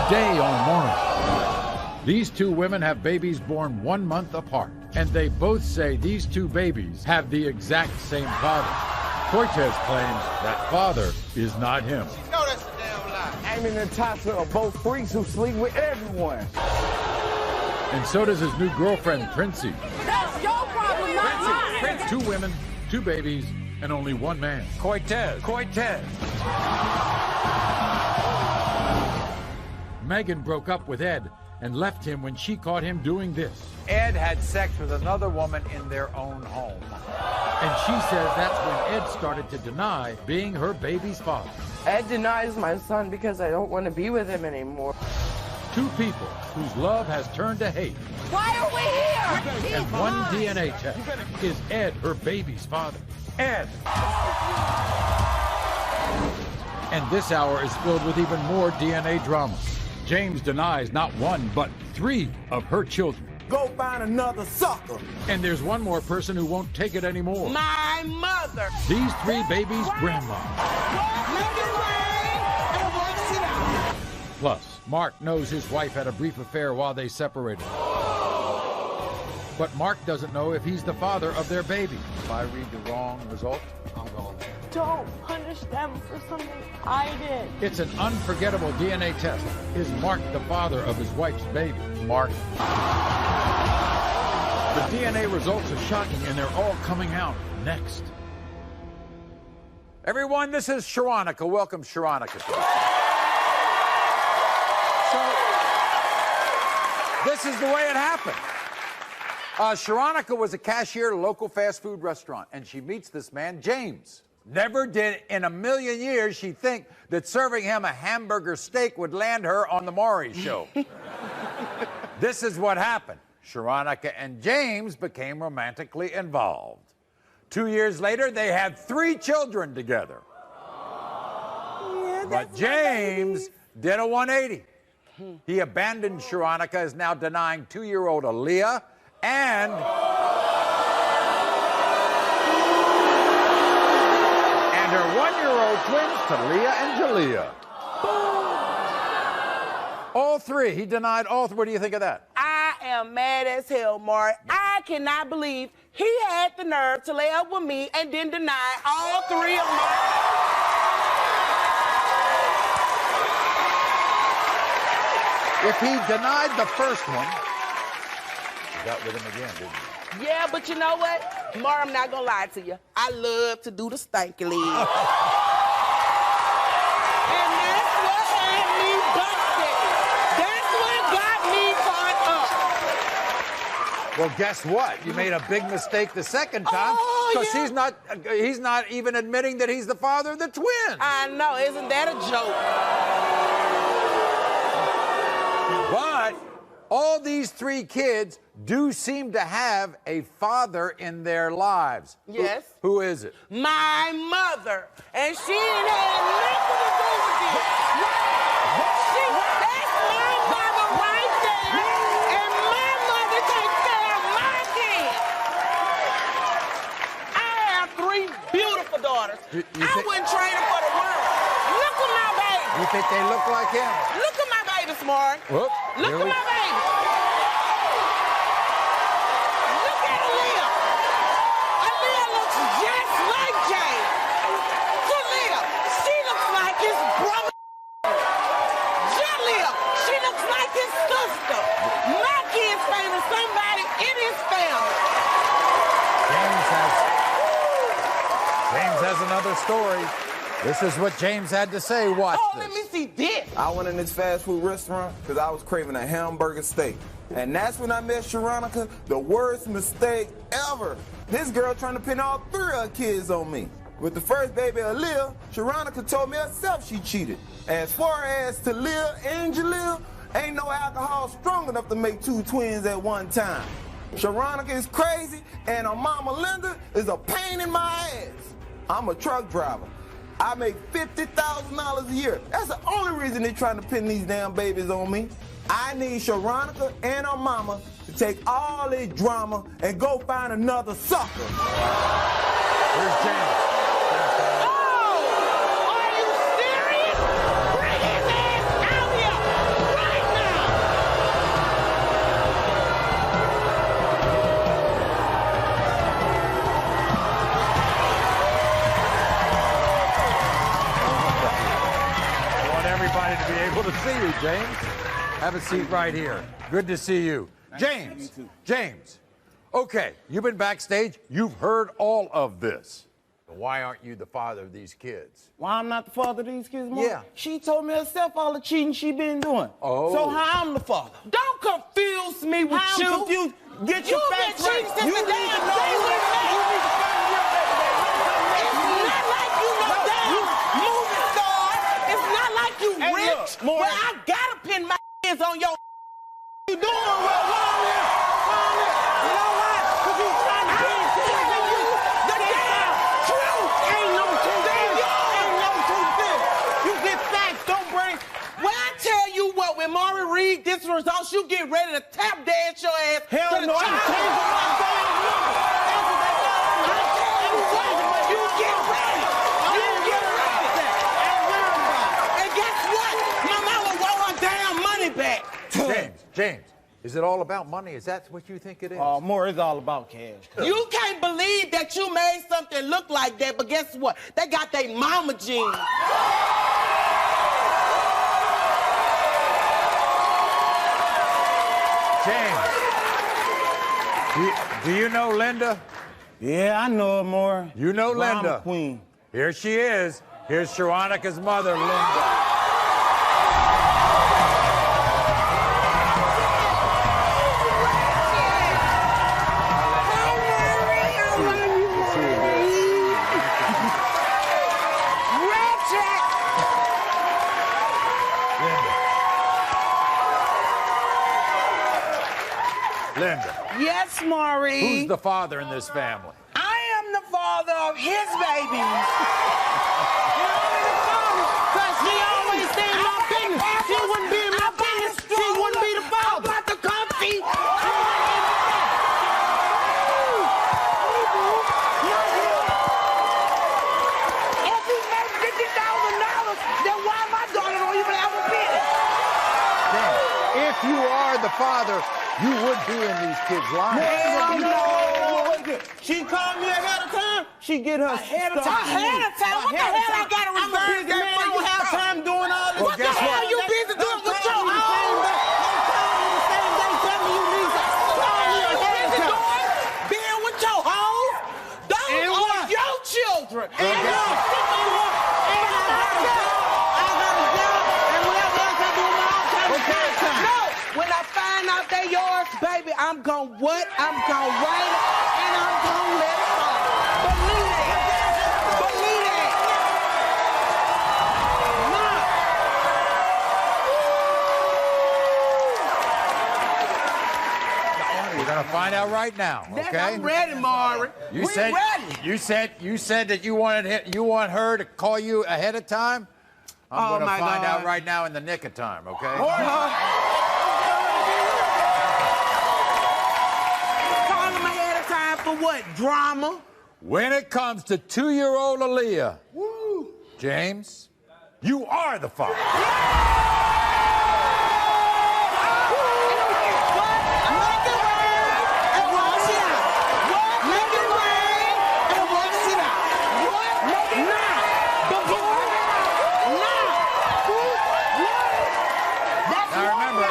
day on Maury. These two women have babies born 1 month apart, and they both say these two babies have the exact same father. Cortez claims that father is not him. No, that's a damn lie. Amy and Natasha are both freaks who sleep with everyone. And so does his new girlfriend, Princey. That's your problem, not mine. Two women, two babies, and only one man. Cortez. Megan broke up with Ed and left him when she caught him doing this. Ed had sex with another woman in their own home. And she says that's when Ed started to deny being her baby's father. Ed denies my son because I don't want to be with him anymore. Two people whose love has turned to hate. Why are we here? And one DNA test. Is Ed her baby's father? Ed. And this hour is filled with even more DNA drama. James denies not one, but 3 of her children. Go find another sucker. And there's one more person who won't take it anymore. My mother. These 3 babies' grandma. Plus, Mark knows his wife had a brief affair while they separated. But Mark doesn't know if he's the father of their baby. If I read the wrong result, I'm going. Don't punish them for something I did. It's an unforgettable DNA test. Is Mark the father of his wife's baby? Mark. The DNA results are shocking, and they're all coming out next. Everyone, this is Sharonica. Welcome, Sharonica. So, this is the way it happened. Sharonica was a cashier at a local fast food restaurant, and she meets this man, James. Never did in a million years she think that serving him a hamburger steak would land her on the Maury show. This is what happened. Sharonica and James became romantically involved. 2 years later, they had 3 children together. But James did a 180. He abandoned Sharonica, is now denying 2-year-old Aaliyah and her 1-year-old twins, Talia and Jalea. All 3. He denied all 3. What do you think of that? I am mad as hell, Maury. I cannot believe he had the nerve to lay up with me and then deny all 3 of my... If he denied the first one, you got with him again, didn't you? Yeah, but you know what? Maury, I'm not gonna lie to you. I love to do the stanky leg. And that's what had me busted. That's what got me caught up. Well, guess what? You made a big mistake the second time because he's not even admitting that he's the father of the twins. I know, isn't that a joke? But all these 3 kids do seem to have a father in their lives. Yes. Who is it? My mother. And she ain't had nothing to do with this. That's my mother right there. And my mother takes care of my kids. I have 3 beautiful daughters. I wouldn't trade them for the world. Look at my baby. You think they look like him? Look at my baby, Smart. Whoop. Look at my baby. Look at Aaliyah. Aaliyah looks just like James. Jalea, she looks like his brother. Jalea, she looks like his sister. My kids favor somebody in his family. James has another story. This is what James had to say. Watch this. Let me see this. I went in this fast food restaurant because I was craving a hamburger steak. And that's when I met Sharonica, the worst mistake ever. This girl trying to pin all 3 of her kids on me. With the first baby, Aaliyah, Sharonica told me herself she cheated. As far as Talia and Jalea, ain't no alcohol strong enough to make 2 twins at one time. Sharonica is crazy, and her mama Linda is a pain in my ass. I'm a truck driver. I make $50,000 a year. That's the only reason they're trying to pin these damn babies on me. I need Sharonica and her mama to take all this drama and go find another sucker. Here's James. Oh, are you serious? Bring his ass out here see you, James. Have a seat right here. Good to see you. James, James. Okay, you've been backstage. You've heard all of this. Why aren't you the father of these kids? Why I'm not the father of these kids, Mom? Yeah. She told me herself all the cheating she been doing. Oh. So how I'm the father? Don't confuse me with How you. I'm confused. Get your You've been facts right. cheating since You the need day to I know stayed who with it is. me. You need to find your It's not like you no damn movie star. It's not like you Hey, rich. look, Maury. But I gotta pin my hands on your. You doing well, Wrong here. You know why? Because you trying to be I'm telling you the damn truth. Ain't no truth there. Ain't no truth there. You get facts, don't bring. When I tell you what, when Maury read this results, you get ready to tap dance your ass. Hell to the no, I'm child. changing my damn number. That's what they got. I tell you what, you get ready. You get ready. And guess what? My mama want her damn money back. James, is it all about money? Is that what you think it is? Oh, more is all about cash. You can't believe that you made something look like that, but guess what? They got their mama jeans. James, do you know Linda? Yeah, I know her more. You know Drama Linda. Queen. Here she is. Here's Sharonica's mother, Linda. Linda, Yes, Maury. who's the father in this family? I am the father of his babies. Because she always stay in my business. She wouldn't be in my business. She wouldn't be the father. About the coffee. If he made $50,000, then why my daughter don't even have a penny? If you are the father, you would be in these kids' lives. Hell no. She called me ahead of time. She get her Ahead of stuff. time? Ahead of time? What the hell I got to I'm a reserve busy that man. for I you don't have for? time doing all this. Well, What the guess hell what? you busy doing with your Don't own? call me the same day. Tell me you need to call me You ahead busy of time. doing? Being with your hoes? Those And are what? your children. And what? And what? And I got a job. And whatever else I do in my own time. Okay. No, when I find out they yours, baby, I'm gonna what? I'm gonna write it and I'm gonna let it fall. Believe that. Believe that. We're gonna find out right now, That's okay? I'm ready, Maury. You We said ready. you said that you want her to call you ahead of time. I'm Oh, gonna my find God. out right now in the nick of time, okay? Call them ahead of time for what? Drama? When it comes to 2-year-old Aaliyah, James, you are the father. Now remember,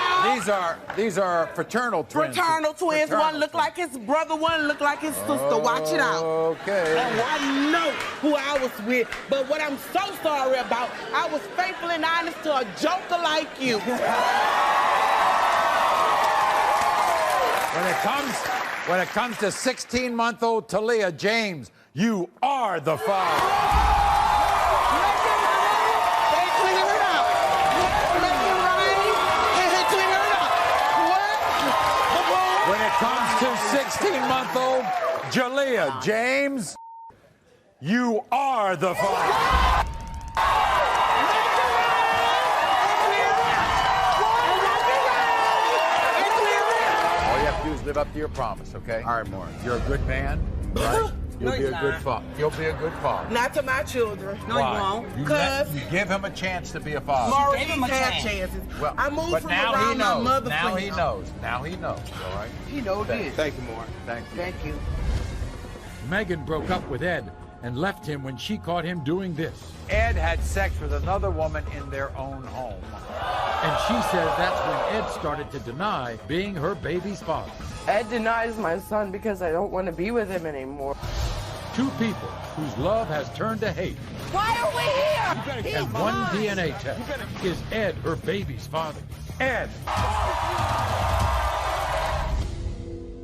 these are fraternal twins. Fraternal twins. One look like his brother, one look like his sister. Watch it out. Okay. And I know who I was with, but what I'm so sorry about, I was faithful and honest to a joker like you. When it comes to 16-month-old Talia, James, you are the father. When it comes to 16-month-old Jalea, James, you are the father. All you have to do is live up to your promise, okay? All right, Maury. You're a good man, right? You'll No, be he's a good not. father. You'll be a good father. Not to my children. No, Why? you won't. You Because give him a chance to be a father. Maury Gave him a had chance. chances. Well, I moved but from now he around my knows. mother Now for he him. knows. Now he knows. All right. He knows this. Thank you, Maury. Thank you. Thank you. Megan broke up with Ed and left him when she caught him doing this. Ed had sex with another woman in their own home. And she says that's when Ed started to deny being her baby's father. Ed denies my son because I don't want to be with him anymore. Two people whose love has turned to hate. Why are we here? And one DNA test. Is Ed her baby's father? Ed!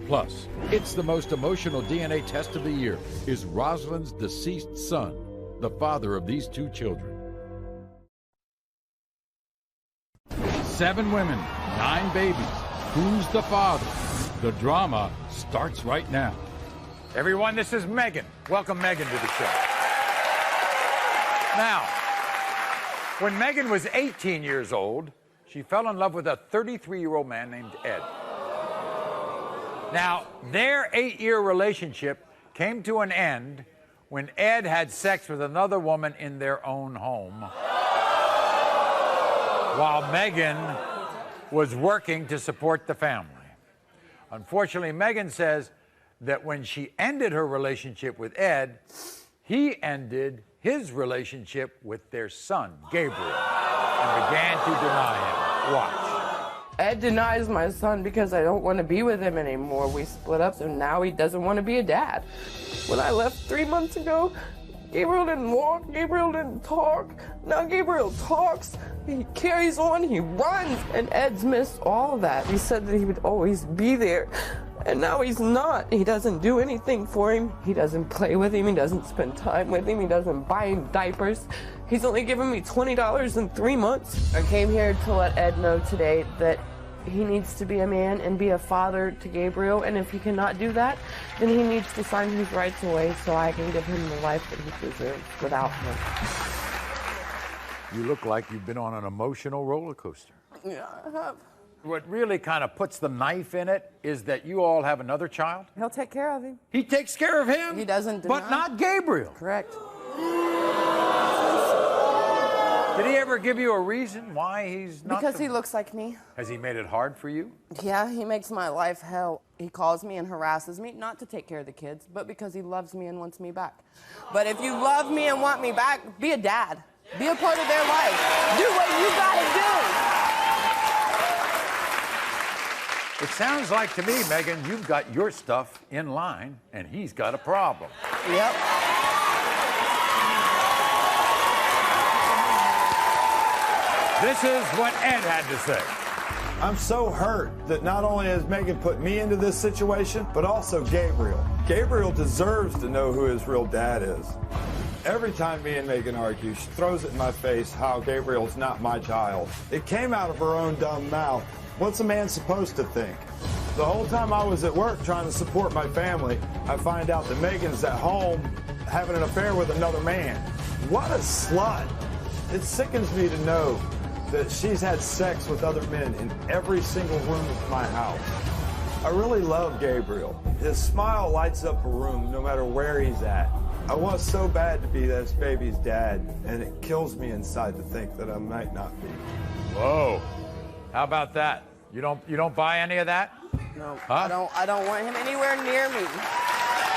Plus, it's the most emotional DNA test of the year. Is Rosalind's deceased son the father of these two children? 7 women, 9 babies. Who's the father? The drama starts right now. Everyone, this is Megan. Welcome Megan to the show. Now, when Megan was 18 years old, she fell in love with a 33-year-old man named Ed. Now, their 8-year relationship came to an end when Ed had sex with another woman in their own home, while Megan was working to support the family. Unfortunately, Megan says that when she ended her relationship with Ed, he ended his relationship with their son, Gabriel, and began to deny him. Watch. Ed denies my son because I don't want to be with him anymore. We split up, so now he doesn't want to be a dad. When I left 3 months ago, Gabriel didn't walk, Gabriel didn't talk. Now Gabriel talks, he carries on, he runs, and Ed's missed all of that. He said that he would always be there, and now he's not. He doesn't do anything for him. He doesn't play with him, he doesn't spend time with him, he doesn't buy him diapers. He's only given me $20 in 3 months. I came here to let Ed know today that he needs to be a man and be a father to Gabriel, and if he cannot do that, then he needs to sign his rights away so I can give him the life that he deserves without him. You look like you've been on an emotional roller coaster. Yeah, I have. What really kind of puts the knife in it is that you all have another child. He'll take care of him. He takes care of him. He doesn't But deny. not Gabriel. Correct. Did he ever give you a reason why he's not? Because he looks like me. Has he made it hard for you? Yeah, he makes my life hell. He calls me and harasses me, not to take care of the kids, but because he loves me and wants me back. But if you love me and want me back, be a dad. Be a part of their life. Do what you gotta do. It sounds like to me, Megan, you've got your stuff in line and he's got a problem. Yep. This is what Ed had to say. I'm so hurt that not only has Megan put me into this situation, but also Gabriel. Gabriel deserves to know who his real dad is. Every time me and Megan argue, she throws it in my face how Gabriel's not my child. It came out of her own dumb mouth. What's a man supposed to think? The whole time I was at work trying to support my family, I find out that Megan's at home having an affair with another man. What a slut. It sickens me to know that she's had sex with other men in every single room of my house. I really love Gabriel. His smile lights up a room no matter where he's at. I want so bad to be this baby's dad, and it kills me inside to think that I might not be. Whoa. How about that? You don't buy any of that? No, Huh? I don't want him anywhere near me.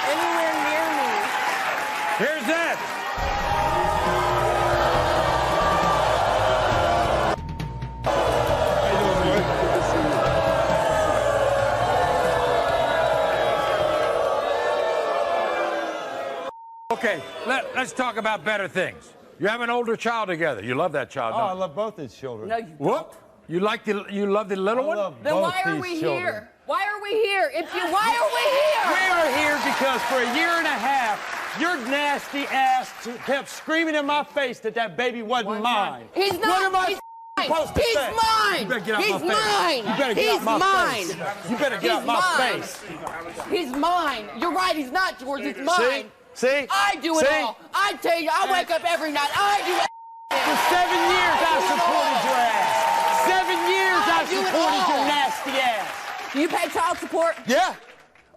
Anywhere near me. Here's Ed. Okay, let's talk about better things. You have an older child together. You love that child, Oh, I don't you? love both these children. No, you Whoop. You love the little one? Then why are we here? Why are we here? Why are we here? We are here because for a year and a half, your nasty ass kept screaming in my face that that baby wasn't mine. He's not. What am I He's supposed to He's say? mine. You better get out He's my face. mine. You better get He's out my mine. face. You better get out He's my mine. face. He's mine. You're right. He's not yours. It's mine. See? I do it all. I tell you, I wake up every night. I do it. For 7 years I supported your ass. 7 years I do it supported all. your nasty ass. Do you pay child support? Yeah.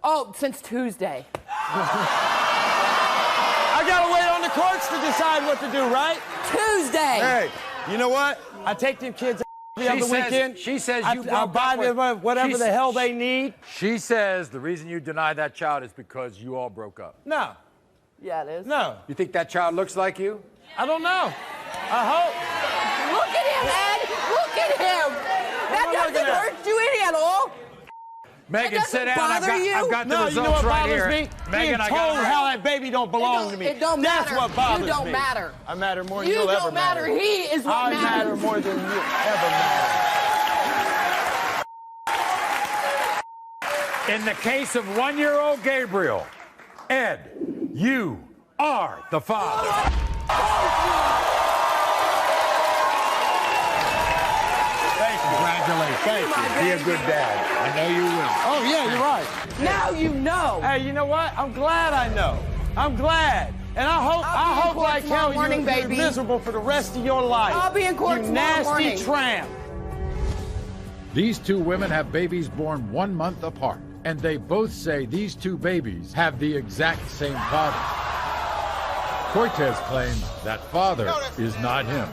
Oh, since Tuesday. I gotta wait on the courts to decide what to do, right? Tuesday. Hey, you know what? I take them kids the other weekend. She says you I buy them whatever the hell they need. She says the reason you deny that child is because you all broke up. No, Yeah, it is. no. You think that child looks like you? I don't know. I hope. Look at him, Ed. Look at him. That doesn't hurt you any at all. Megan, sit down. I've got the No, results you know what right bothers here. me? Megan, Being told how that baby don't belong to me. It don't matter. That's what bothers me. You don't matter. I matter more than You you'll ever don't matter. He is what I matters. matter more than you ever matter. In the case of 1-year-old Gabriel, Ed, you are the father. Thank you. Congratulations. Thank you. Be a good dad. I know you will. Oh, yeah, you're right. Now you know. Hey, you know what? I'm glad I know. I'm glad. And I hope like hell morning, you're baby. miserable for the rest of your life. I'll be in court you tomorrow nasty morning. tramp. These two women have babies born 1 month apart, and they both say these two babies have the exact same father. Cortez claims that father is not him.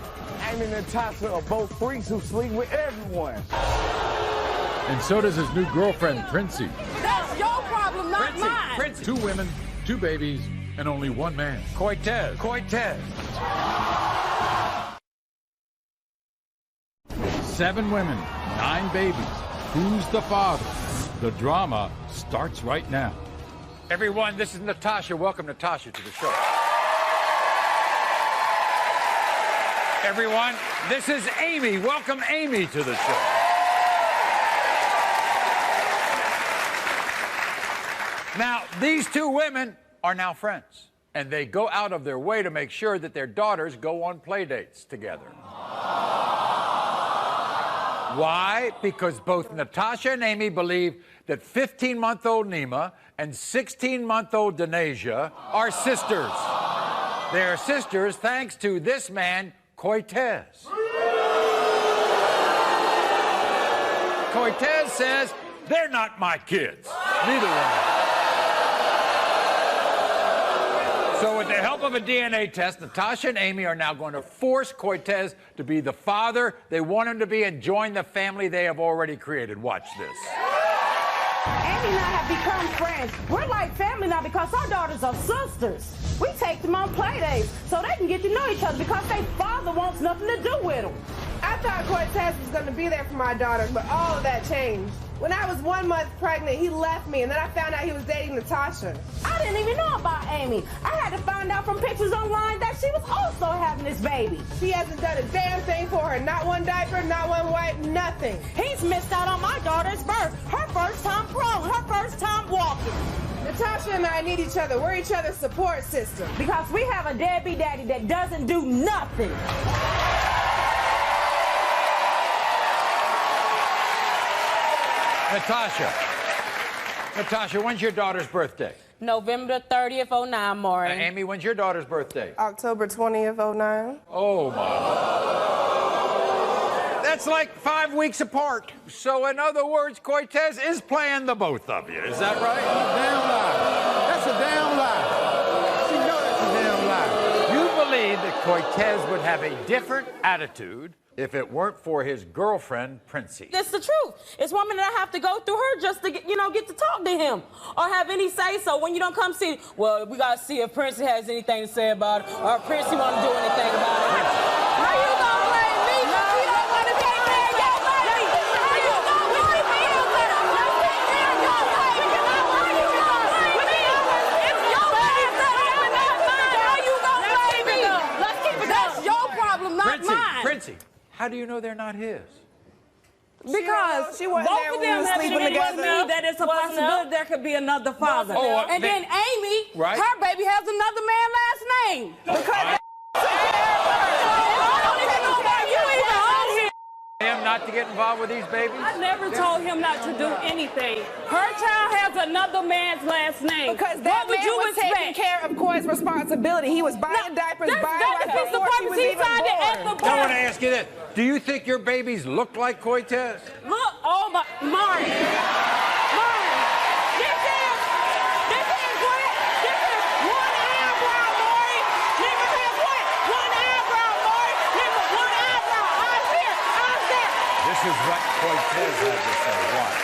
Amy and Natasha are both freaks who sleep with everyone. And so does his new girlfriend, Princey. That's your problem, not mine. Princey. 2 women, 2 babies, and only 1 man. Cortez. 7 women, 9 babies. Who's the father? The drama starts right now. Everyone, this is Natasha. Welcome Natasha to the show. Everyone, this is Amy. Welcome Amy to the show. Now, these 2 women are now friends, and they go out of their way to make sure that their daughters go on play dates together. Why? Because both Natasha and Amy believe that 15-month-old Nima and 16-month-old Denasia are sisters. They are sisters thanks to this man, Cortez. Cortez says, they're not my kids. Neither one. So with the help of a DNA test, Natasha and Amy are now going to force Cortez to be the father they want him to be and join the family they have already created. Watch this. Amy and I have become friends. We're like family now because our daughters are sisters. We take them on play dates so they can get to know each other because their father wants nothing to do with them. I thought Cortez was going to be there for my daughters, but all of that changed. When I was 1 month pregnant, he left me, and then I found out he was dating Natasha. I didn't even know about Amy. I had to find out from pictures online that she was also having this baby. He hasn't done a damn thing for her. Not one diaper, not one wipe, nothing. He's missed out on my daughter's birth. Her first time crawling, her first time walking. Natasha and I need each other. We're each other's support system. Because we have a deadbeat daddy that doesn't do nothing. Natasha, when's your daughter's birthday? November 30th, 09, Maury. Amy, when's your daughter's birthday? October 20th, 09. Oh, my. That's like 5 weeks apart. So, in other words, Cortez is playing the both of you. Is that right? That's a damn lie. She knows that's a damn lie. You believe that Cortez would have a different attitude if it weren't for his girlfriend, Princey. That's the truth. It's women that have to go through her just to get to talk to him or have any say so. When you don't come see, well, we got to see if Princey has anything to say about it or if Princey want to do anything about it. How you going to blame me? No, you don't want to take care of your baby. How you going to blame me? Let's take care of your baby. It's your baby, not mine. How you going to blame me? Let's keep it. That's your problem, not mine. Princey, how do you know they're not his? Because she wasn't both there of when we them was have sleeping together. that it's a possibility there could be another father. Oh, and then Amy, right? her baby has another man's last name. Because I don't even know why you even on here. Him not to get involved with these babies? I never told him not to do anything. Her child has another man's last name. Because that what would man you was taking expect? care of Corey's responsibility. He was buying diapers, buying That's wipes the before she purpose was he even signed it at the born. I want to ask you this. Do you think your babies look like Cortez? Look, oh my, Maury. This is what? This is one eyebrow, Maury. Nigga has what? One eyebrow, Maury. Nigga, one eyebrow. I'm here. This is what Cortez had to say. Watch.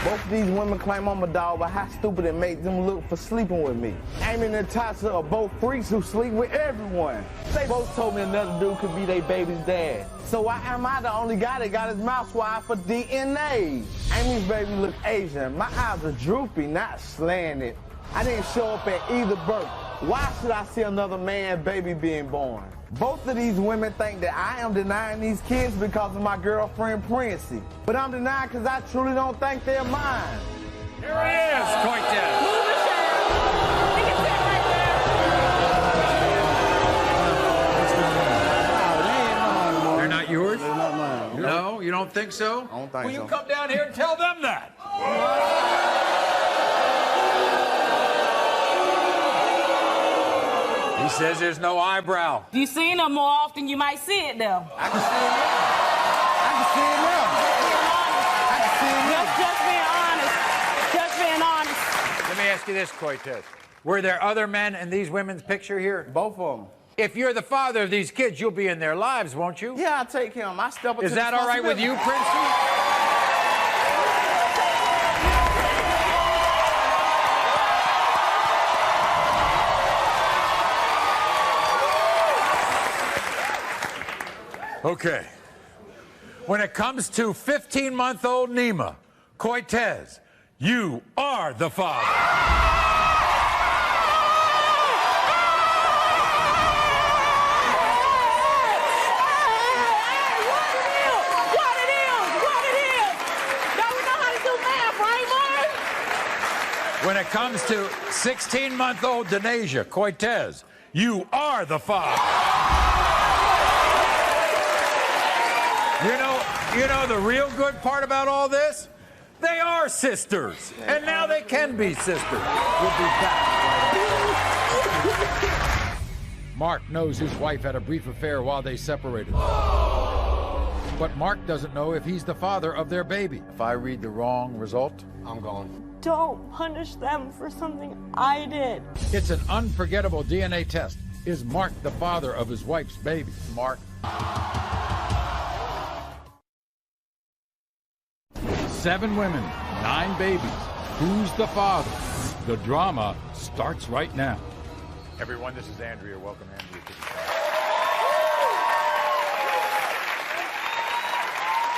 Both of these women claim I'm a dog, but how stupid it makes them look for sleeping with me. Amy and Natasha are both freaks who sleep with everyone. They both told me another dude could be their baby's dad. So why am I the only guy that got his mouth wide for DNA? Amy's baby look Asian. My eyes are droopy, not slanted. I didn't show up at either birth. Why should I see another man's baby being born? Both of these women think that I am denying these kids because of my girlfriend, Princey. But I'm denying because I truly don't think they're mine. Here he is, Cortez. They're not yours? They're not mine. No, you don't think so? I don't think Will so. you come down here and tell them that? He says there's no eyebrow. If you seen them more often, you might see it though. I can see it now. I can see it now. I can see it now. Just being honest. Just being honest. Let me ask you this, Cortez. Were there other men in these women's picture here? Both of them. If you're the father of these kids, you'll be in their lives, won't you? Yeah, I take him. I step up to Is that all right with you, Princey? Okay. When it comes to 15-month-old Nima, Cortez, you are the father. When it comes to 16-month-old Denasia, Cortez, you are the father. You know the real good part about all this? They are sisters, and now they can be sisters. We'll be back. Mark knows his wife had a brief affair while they separated. But Mark doesn't know if he's the father of their baby. If I read the wrong result, I'm gone. Don't punish them for something I did. It's an unforgettable DNA test. Is Mark the father of his wife's baby? Mark. 7 women, 9 babies. Who's the father? The drama starts right now. Everyone, this is Andrea. Welcome, Andrea, to the show.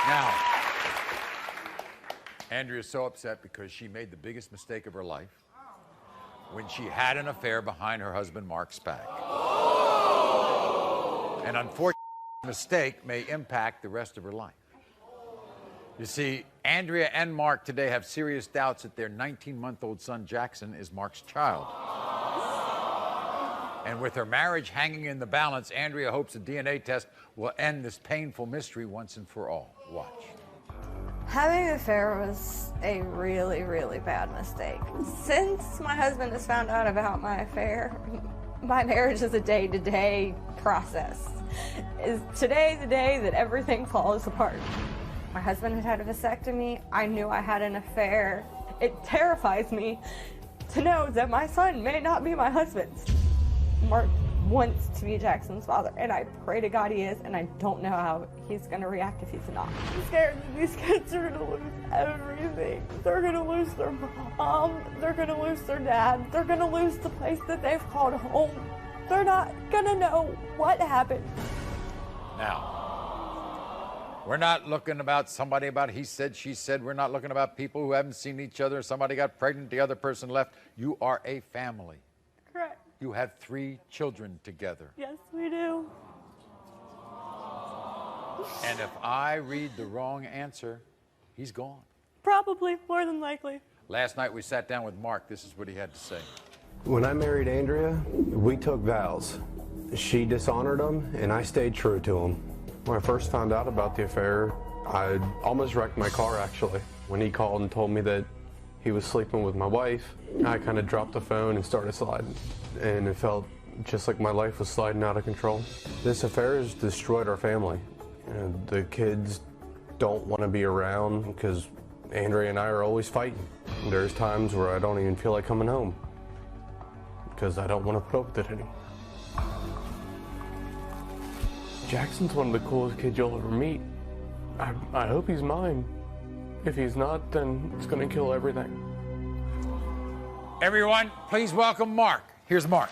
Now, Andrea's so upset because she made the biggest mistake of her life when she had an affair behind her husband Mark's back. An unfortunate mistake may impact the rest of her life. You see, Andrea and Mark today have serious doubts that their 19-month-old son Jackson is Mark's child. And with her marriage hanging in the balance, Andrea hopes a DNA test will end this painful mystery once and for all. Watch. Having an affair was a really, really bad mistake. Since my husband has found out about my affair, my marriage is a day-to-day process. Today's the day that everything falls apart. My husband had had a vasectomy. I knew I had an affair. It terrifies me to know that my son may not be my husband's. Mark wants to be Jackson's father, and I pray to God he is, and I don't know how he's going to react if he's not. I'm scared that these kids are going to lose everything. They're going to lose their mom. They're going to lose their dad. They're going to lose the place that they've called home. They're not going to know what happened. Now, we're not looking about somebody about he said, she said. We're not looking about people who haven't seen each other. Somebody got pregnant, the other person left. You are a family. Correct. You have 3 children together. Yes, we do. And if I read the wrong answer, he's gone. Probably, more than likely. Last night we sat down with Mark. This is what he had to say. When I married Andrea, we took vows. She dishonored them, and I stayed true to them. When I first found out about the affair, I almost wrecked my car, actually. When he called and told me that he was sleeping with my wife, I kind of dropped the phone and started sliding. And it felt just like my life was sliding out of control. This affair has destroyed our family. And the kids don't want to be around because Andrea and I are always fighting. There's times where I don't even feel like coming home because I don't want to put up with it anymore. Jackson's one of the coolest kids you'll ever meet. I hope he's mine. If he's not, then it's going to kill everything. Everyone, please welcome Mark. Here's Mark.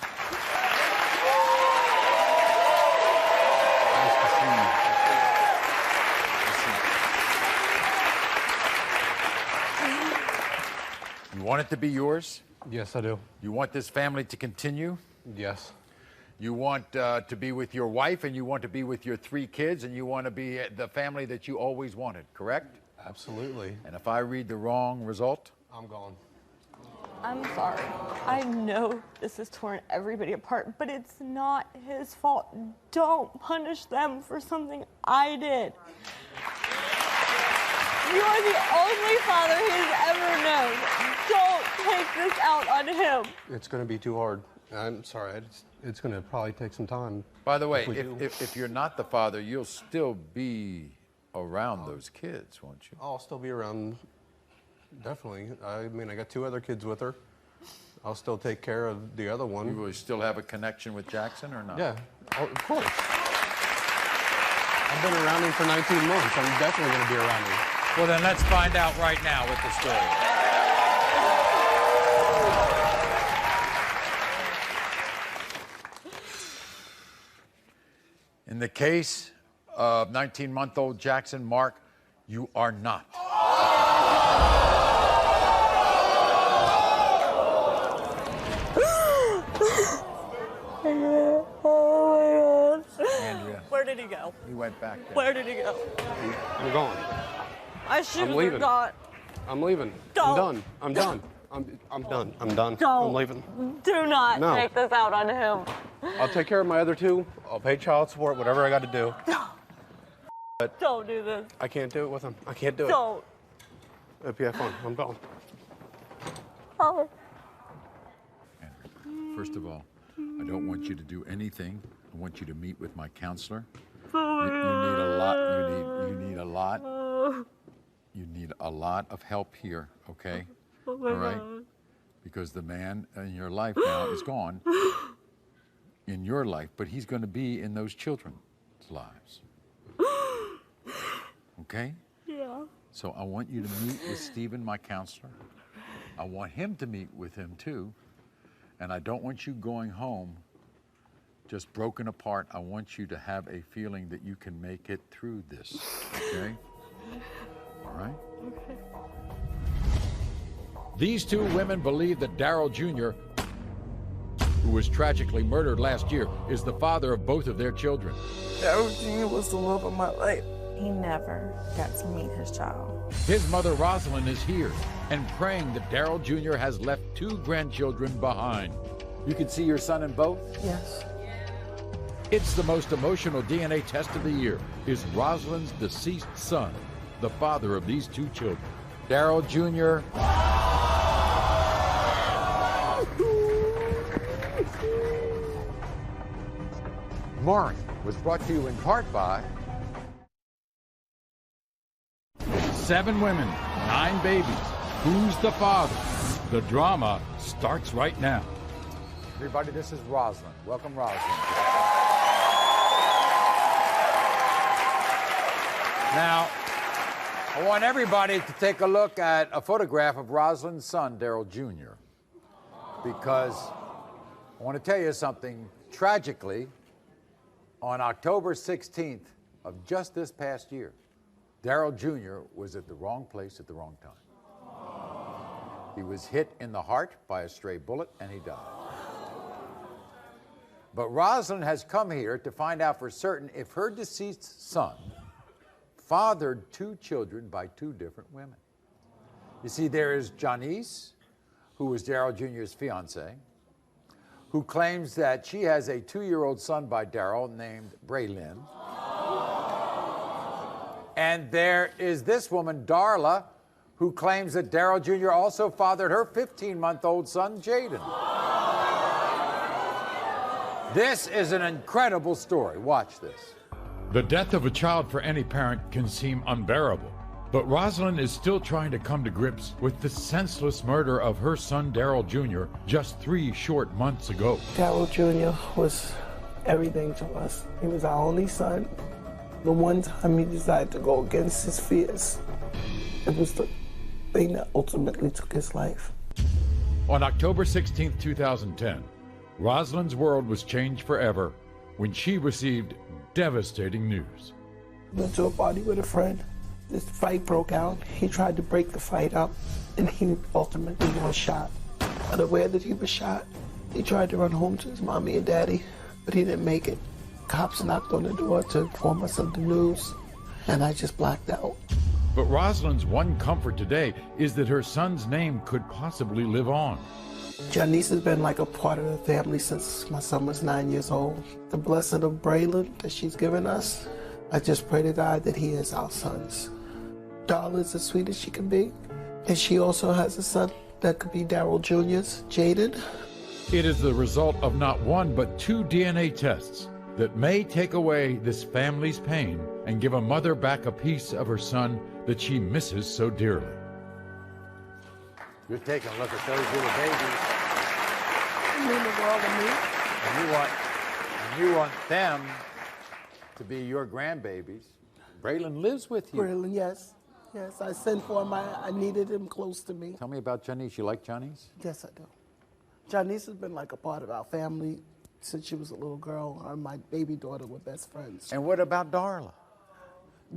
You want it to be yours? Yes, I do. You want this family to continue? Yes. You want to be with your wife, and you want to be with your 3 kids, and you want to be the family that you always wanted, correct? Absolutely. And if I read the wrong result? I'm gone. I'm sorry. I know this has torn everybody apart, but it's not his fault. Don't punish them for something I did. You are the only father he's ever known. Don't take this out on him. It's going to be too hard. I'm sorry. It's going to probably take some time. By the way, if you're not the father, you'll still be around those kids, won't you? I'll still be around, definitely. I mean, I got 2 other kids with her. I'll still take care of the other one. You will still have a connection with Jackson or not? Yeah, of course. I've been around him for 19 months. I'm definitely going to be around him. Well, then let's find out right now with the story. In the case of 19-month-old Jackson, Mark, you are not. Oh my God. Andrea. Where did he go? He went back there. Where did he go? I'm gone. My shoes I'm leaving. are gone. I'm leaving. Don't. I'm done. I'm done. I'm done. I'm done. Don't. I'm leaving. Do not No. take this out on him. I'll take care of my other 2. I'll pay child support, whatever I got to do. But Don't do this. I can't do it with him. I can't do it. Don't. Hope you have fun. I'm gone. Oh. First of all, I don't want you to do anything. I want you to meet with my counselor. You need a lot. You need a lot. You need a lot of help here, okay? Oh my all right? God. Because the man in your life now is gone in your life, but he's going to be in those children's lives. Okay? Yeah. So I want you to meet with Stephen, my counselor. I want him to meet with him too. And I don't want you going home just broken apart. I want you to have a feeling that you can make it through this, okay? All right? Okay. These 2 women believe that Darrell Jr., who was tragically murdered last year, is the father of both of their children. Darrell Jr. was the love of my life. He never got to meet his child. His mother, Rosalind, is here and praying that Darrell Jr. has left 2 grandchildren behind. You can see your son in both? Yes. It's the most emotional DNA test of the year. Is Rosalind's deceased son the father of these 2 children? Darrell Jr. Maury was brought to you in part by 7 women, 9 babies. Who's the father? The drama starts right now. Everybody, this is Rosalind. Welcome, Rosalind. Now, I want everybody to take a look at a photograph of Rosalind's son, Darrell Jr., because I want to tell you something. Tragically, on October 16th of just this past year, Darrell Jr. was at the wrong place at the wrong time. He was hit in the heart by a stray bullet, and he died. But Rosalind has come here to find out for certain if her deceased son fathered 2 children by 2 different women. You see, there is Janice, who was Darrell Jr.'s fiancée, who claims that she has a 2-year-old son by Darrell named Braylon. And there is this woman, Darla, who claims that Darrell Jr. also fathered her 15-month-old son, Jaden. This is an incredible story. Watch this. The death of a child for any parent can seem unbearable, but Rosalind is still trying to come to grips with the senseless murder of her son Darrell Jr. just 3 short months ago. Darrell Jr. was everything to us. He was our only son. The one time he decided to go against his fears. It was the thing that ultimately took his life. On October 16, 2010, Rosalind's world was changed forever when she received devastating news. Went to a party with a friend. This fight broke out. He tried to break the fight up, and he ultimately was shot. Unaware that he was shot, he tried to run home to his mommy and daddy, but he didn't make it. Cops knocked on the door to inform us of the news, and I just blacked out. But Rosalind's one comfort today is that her son's name could possibly live on. Janice has been like a part of the family since my son was 9 years old. The blessing of Braylon that she's given us, I just pray to God that he is our sons. Darla's as sweet as she can be, and she also has a son that could be Daryl Jr.'s, Jaden. It is the result of not one but 2 DNA tests that may take away this family's pain and give a mother back a piece of her son that she misses so dearly. You're taking a look at those little babies. You mean the world to me? And you want them to be your grandbabies. Braylon lives with you. Braylon, yes. Yes, I sent for him. I needed him close to me. Tell me about Janice. You like Janice? Yes, I do. Janice has been like a part of our family since she was a little girl. Her and my baby daughter were best friends. And what about Darla?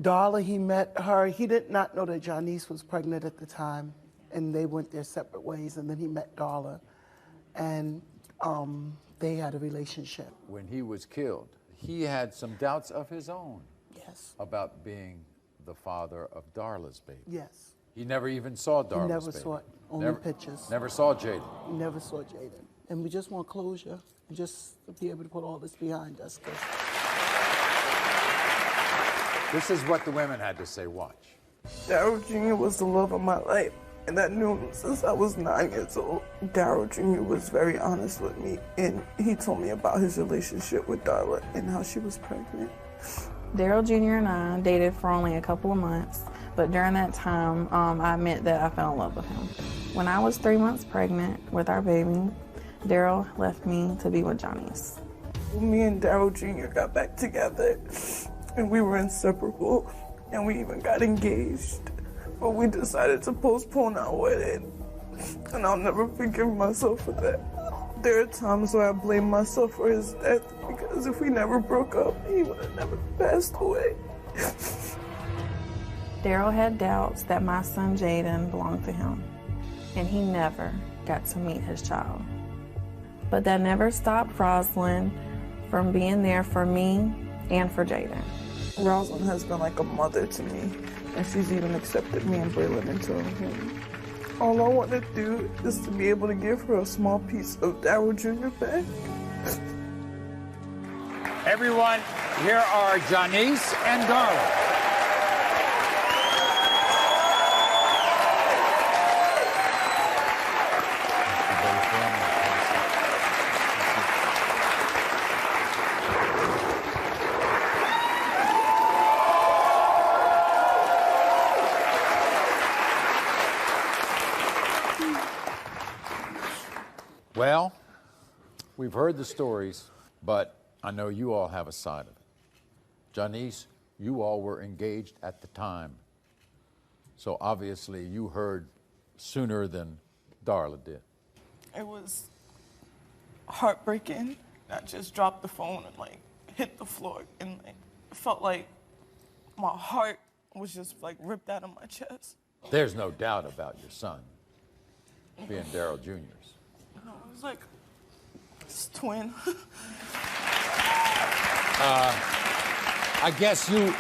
Darla, he met her. He did not know that Janice was pregnant at the time, and they went their separate ways, and then he met Darla, and they had a relationship. When he was killed, he had some doubts of his own. Yes. About being the father of Darla's baby. Yes. He never even saw Darla's baby. He never saw it, only pictures. Never saw Jaden. He never saw Jaden. And we just want closure, and just to be able to put all this behind us. This is what the women had to say. Watch. Daryl Jr. was the love of my life, and I knew him since I was 9 years old. Daryl Jr. was very honest with me, and he told me about his relationship with Darla and how she was pregnant. Daryl Jr. and I dated for only a couple of months, but during that time, I admit that I fell in love with him. When I was 3 months pregnant with our baby, Daryl left me to be with Janice. Me and Daryl Jr. got back together, and we were inseparable, and we even got engaged. But we decided to postpone our wedding, and I'll never forgive myself for that. There are times where I blame myself for his death, because if we never broke up, he would have never passed away. Daryl had doubts that my son Jaden belonged to him, and he never got to meet his child. But that never stopped Rosalind from being there for me and for Jaden. Rosalind has been like a mother to me, and she's even accepted me and Braylon into her home. All I want to do is to be able to give her a small piece of Daryl Jr. back. Everyone, here are Janice and Darla. Well, we've heard the stories, but I know you all have a side of it. Janice, you all were engaged at the time, so obviously you heard sooner than Darla did. It was heartbreaking. I just dropped the phone and hit the floor, and it felt like my heart was just ripped out of my chest. There's no doubt about your son being Daryl Jr.'s. It was like his twin. I guess you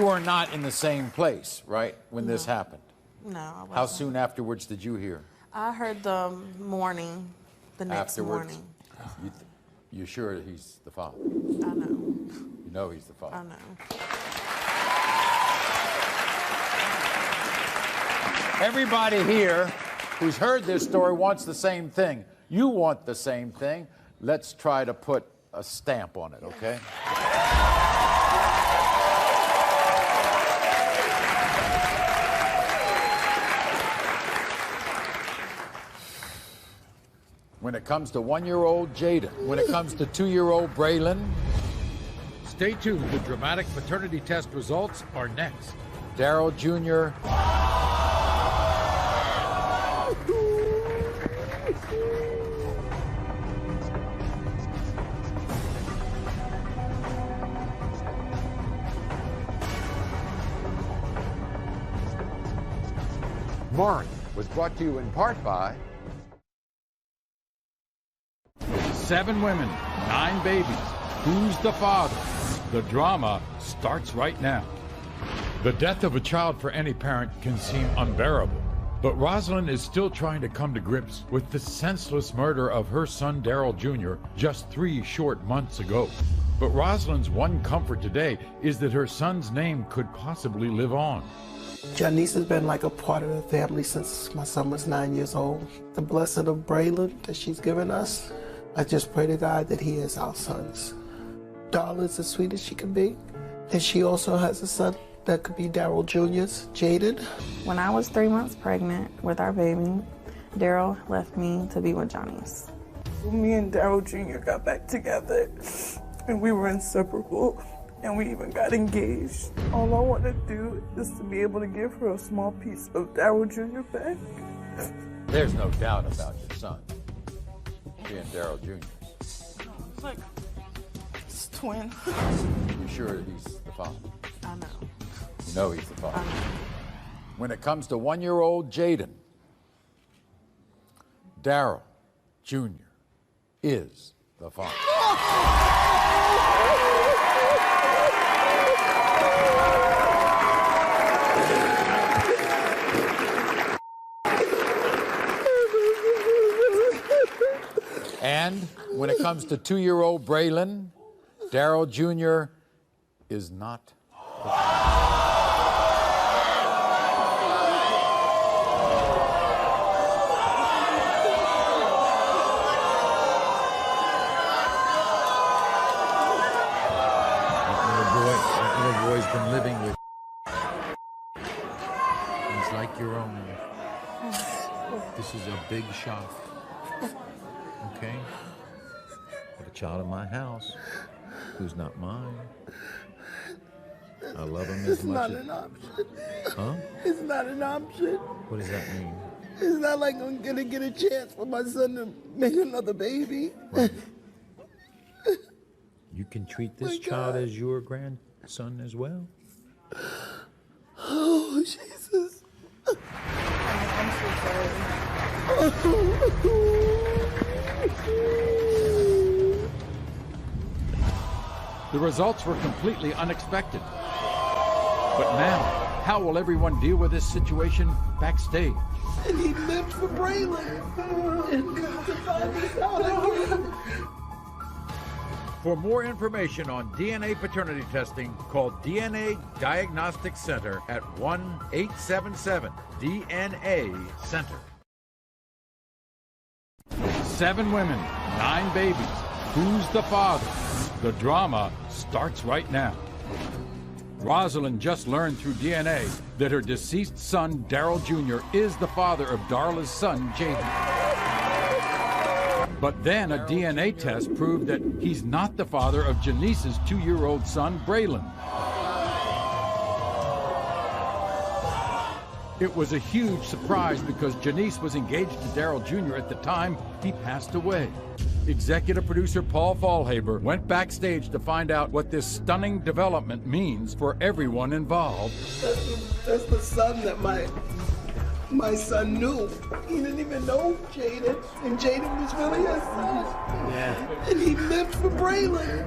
are not in the same place, right, when this happened? No, I wasn't. How soon afterwards did you hear? I heard the next Afterwards? morning. You sure he's the father? I know. You know he's the father? I know. Everybody here who's heard this story wants the same thing. You want the same thing. Let's try to put a stamp on it, okay? When it comes to 1-year-old Jaden, when it comes to 2-year-old Braylon. Stay tuned. The dramatic paternity test results are next. Daryl Jr. Maury was brought to you in part by 7 women, 9 babies. Who's the father? The drama starts right now. The death of a child for any parent can seem unbearable, but Rosalind is still trying to come to grips with the senseless murder of her son Daryl Jr. just 3 short months ago. But Rosalind's one comfort today is that her son's name could possibly live on. Janice has been like a part of the family since my son was 9 years old. The blessing of Braylon that she's given us, I just pray to God that he is our son's. Darla's as sweet as she can be, and she also has a son that could be Daryl Jr.'s, Jaden. When I was 3 months pregnant with our baby, Daryl left me to be with Janice. Me and Daryl Jr. got back together, and we were inseparable, and we even got engaged. All I want to do is to be able to give her a small piece of Daryl Jr. back. There's no doubt about your son being Daryl Jr. It's like, it's twin. You sure he's the father? I know. You know he's the father. When it comes to 1-year-old Jaden, Daryl Jr. is the father. And when it comes to 2-year-old Braylon, Daryl Jr. is not the father. That little boy's been living with. He's like your own. This is a big shock. Okay? But a child in my house who's not mine. I love him as much as... It's not an option. Huh? It's not an option. What does that mean? It's not like I'm gonna get a chance for my son to make another baby. Right. You can treat this child as your grandson as well. Oh, Jesus. I'm so sorry. The results were completely unexpected. But now, how will everyone deal with this situation backstage? And he lived for Braylon. And to find this out again. For more information on DNA paternity testing, call DNA Diagnostic Center at 1-877-DNA-CENTER. 7 women, 9 babies. Who's the father? The drama starts right now. Rosalind just learned through DNA that her deceased son, Daryl Jr., is the father of Darla's son, Jaden. But then a DNA test proved that he's not the father of Janice's 2-year-old son, Braylon. It was a huge surprise because Janice was engaged to Daryl Jr. at the time he passed away. Executive producer Paul Fallhaber went backstage to find out what this stunning development means for everyone involved. That's the son that my son knew. He didn't even know Jaden, and Jaden was really his son. Yeah. And he lived for Braylon.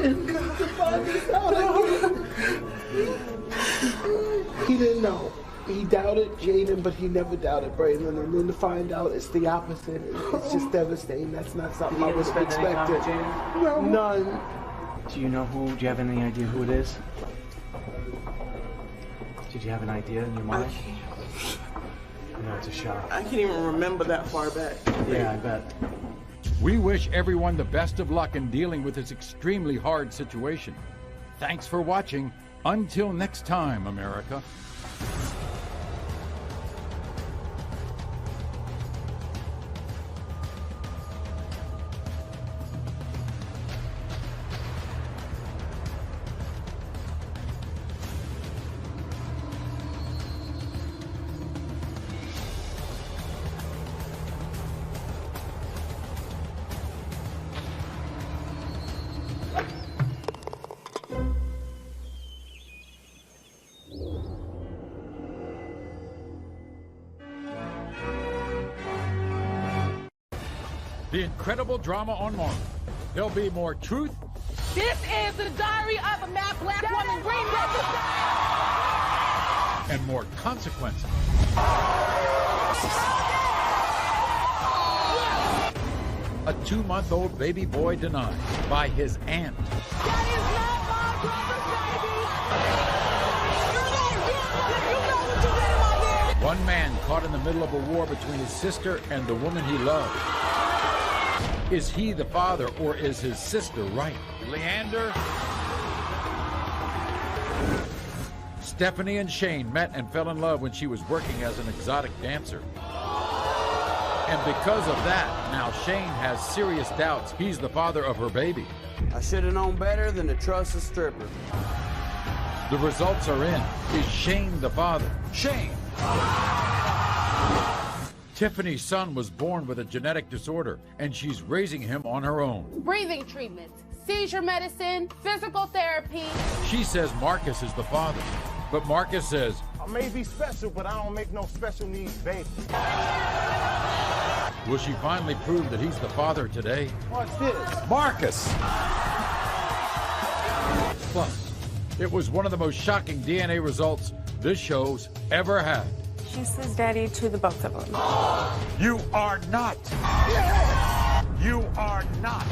And to find this out again. He didn't know. He doubted Jaden, but he never doubted Braylon. And then to find out it's the opposite, it's just devastating. That's not something I would have expected. No. None. Do you know who? Do you have any idea who it is? Did you have an idea in your mind? No, it's a shock. I can't even remember that far back. Yeah, I bet. We wish everyone the best of luck in dealing with this extremely hard situation. Thanks for watching. Until next time, America. The incredible drama on Maury. There'll be more truth. This is the diary of a mad black woman, Green Bay. And more consequences. A 2-month-old baby boy denied by his aunt. One man caught in the middle of a war between his sister and the woman he loved. Is he the father, or is his sister right? Leander? Stephanie and Shane met and fell in love when she was working as an exotic dancer. And because of that, now Shane has serious doubts he's the father of her baby. I should have known better than to trust a stripper. The results are in. Is Shane the father? Shane! Tiffany's son was born with a genetic disorder, and she's raising him on her own. Breathing treatments, seizure medicine, physical therapy. She says Marcus is the father, but Marcus says, I may be special, but I don't make no special needs baby. will she finally prove that he's the father today? What's this? Marcus! Plus, it was one of the most shocking DNA results this show's ever had. She says daddy to the both of them. You are not. You are not.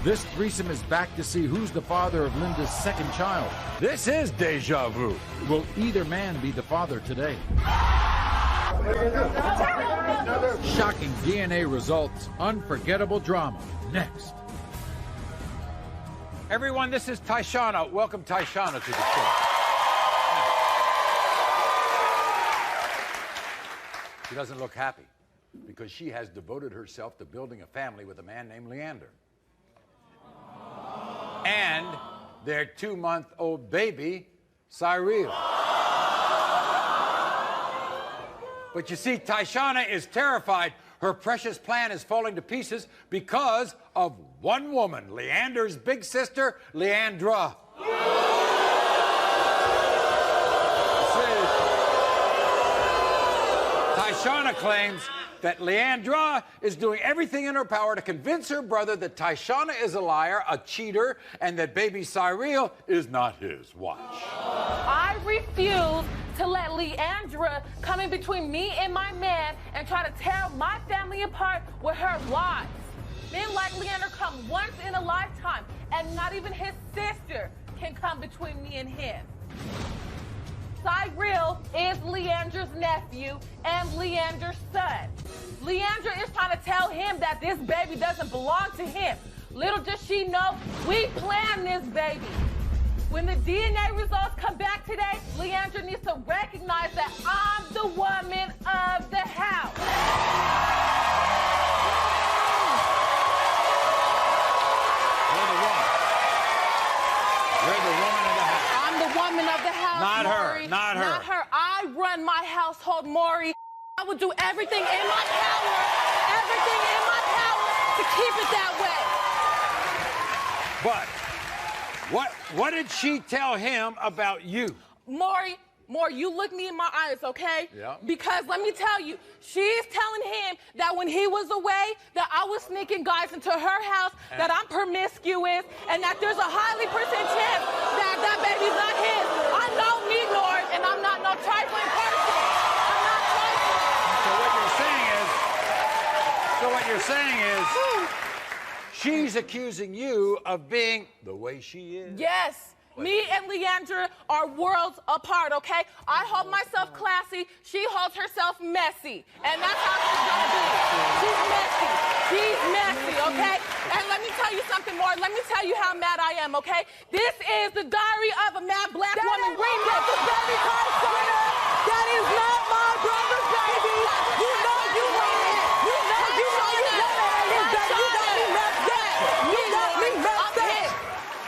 This threesome is back to see who's the father of Linda's second child. This is deja vu. Will either man be the father today? Shocking DNA results, unforgettable drama. Next. Everyone, this is Tyshana. Welcome Tyshana to the show. She doesn't look happy because she has devoted herself to building a family with a man named Leander. And their 2-month-old baby, Cyril. But you see, Tyshana is terrified. Her precious plan is falling to pieces because of one woman, Leander's big sister, Leandra. Tyshana claims that Leandra is doing everything in her power to convince her brother that Tyshana is a liar, a cheater, and that baby Cyril is not his. Watch. I refuse to let Leandra come in between me and my man and try to tear my family apart with her lies. Men like Leander come once in a lifetime, and not even his sister can come between me and him. Cyril is Leandra's nephew and Leandra's son. Leandra is trying to tell him that this baby doesn't belong to him. Little does she know, we planned this baby. When the DNA results come back today, Leandra needs to recognize that I'm the woman of the house. You're the woman of the house. I'm the woman of the house, Not her, Maury. not her. Not her. I run my household, Maury. I will do everything in my power to keep it that way. But what did she tell him about you? Maury, you look me in my eyes, okay? Yeah. Because let me tell you, she's telling him that when he was away, that I was sneaking guys into her house, that I'm promiscuous, and that there's a highly percent chance that that baby's not his. I know me, Lord, and I'm not no trifling person. I'm not trifling. So what you're saying is, she's accusing you of being the way she is. Yes. Me and Leandra are worlds apart, okay? I hold myself classy. She holds herself messy. And that's how she's gonna be. She's messy. She's messy, okay? And let me tell you something more. Let me tell you how mad I am, okay? This is the diary of a mad black woman. Green Bay. Baby Tyshana. That is not my brother's baby. You know you want it. You know you want it. You got me messed up. You got me messed up.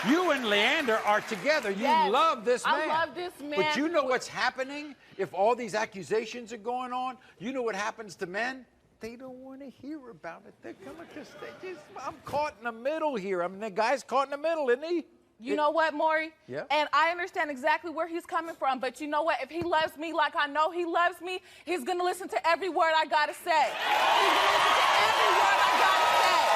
You and Leander are together. You love this man. I love this man. But you know what's happening if all these accusations are going on? You know what happens to men? They don't want to hear about it. They're coming to say, I'm caught in the middle here. I mean, the guy's caught in the middle, isn't he? You know what, Maury? Yeah. And I understand exactly where he's coming from, but you know what? If he loves me like I know he loves me, he's gonna listen to every word I gotta say. He's gonna listen to every word I gotta say.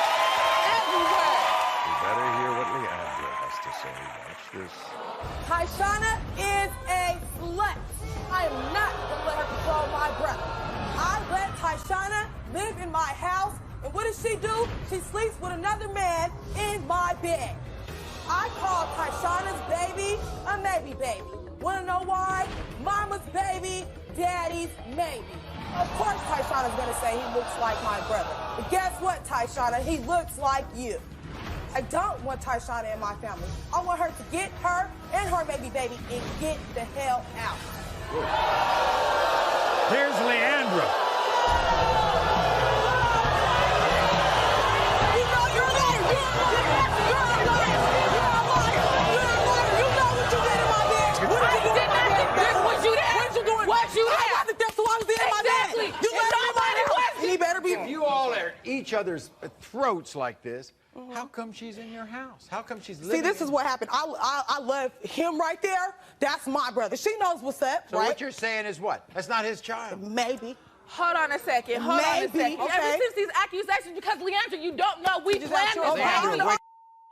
Every word. You better hear what Leandra has to say. Watch this. Tyshana is a slut. I am not gonna let her control my brother. I let Tyshana live in my house, and what does she do? She sleeps with another man in my bed. I call Tyshana's baby a maybe baby. Wanna know why? Mama's baby, daddy's maybe. Of course Tyshana's gonna say he looks like my brother. But guess what, Tyshana? He looks like you. I don't want Tyshana in my family. I want her to get her and her baby and get the hell out. Here's Leandra. If you all are at each other's throats like this, how come she's in your house? How come she's living? See, this is what happened. I love him right there. That's my brother. She knows what's up, So right? what you're saying is what? That's not his child. Maybe. Hold on a second. Hold on a second. Okay. Ever since these accusations, because Leandra, you don't know we planned this. Leandra, wait.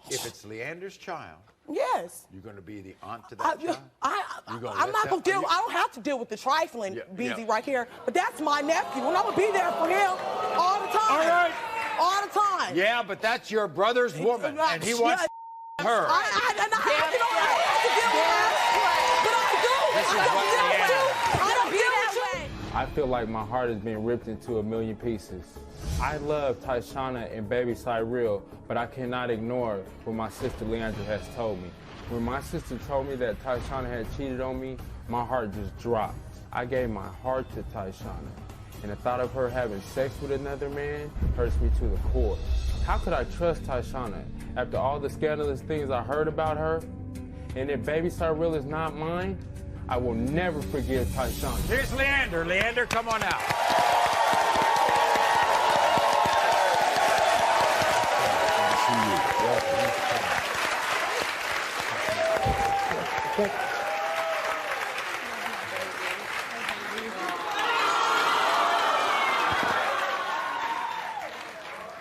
If it's Leandra's child, yes. you're going to be the aunt to that child? I'm not going to deal. I don't have to deal with the trifling BZ right here, but that's my nephew, and I'm going to be there for him all the time. All right. All the time. Yeah, but that's your brother's woman, and he wants her. I don't have to deal with that, but I do. This is what I don't deal with you. I feel like my heart is being ripped into a million pieces. I love Tyshana and baby Cyril, but I cannot ignore what my sister Leandra has told me. When my sister told me that Tyshana had cheated on me, my heart just dropped. I gave my heart to Tyshana, and the thought of her having sex with another man hurts me to the core. How could I trust Tyshana after all the scandalous things I heard about her? And if baby Cyril is not mine, I will never forgive Tyshana. Here's Leander. Leander, come on out.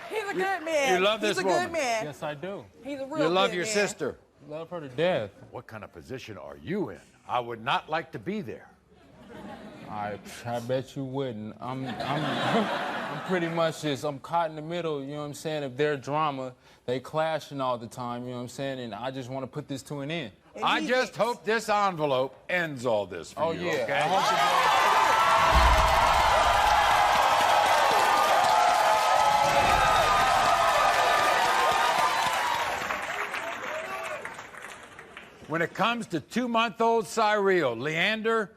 He's a good man. You love this He's a woman? good man. Yes, I do. He's a real You love good your man. sister? Love her to death. What kind of position are you in? I would not like to be there. I bet you wouldn't. I'm pretty much I'm caught in the middle, you know what I'm saying, of their drama. They clashing all the time, you know what I'm saying, and I just want to put this to an end. I just hope this envelope ends all this for you, yeah. okay? I hope When it comes to 2-month-old Cyril, Leander,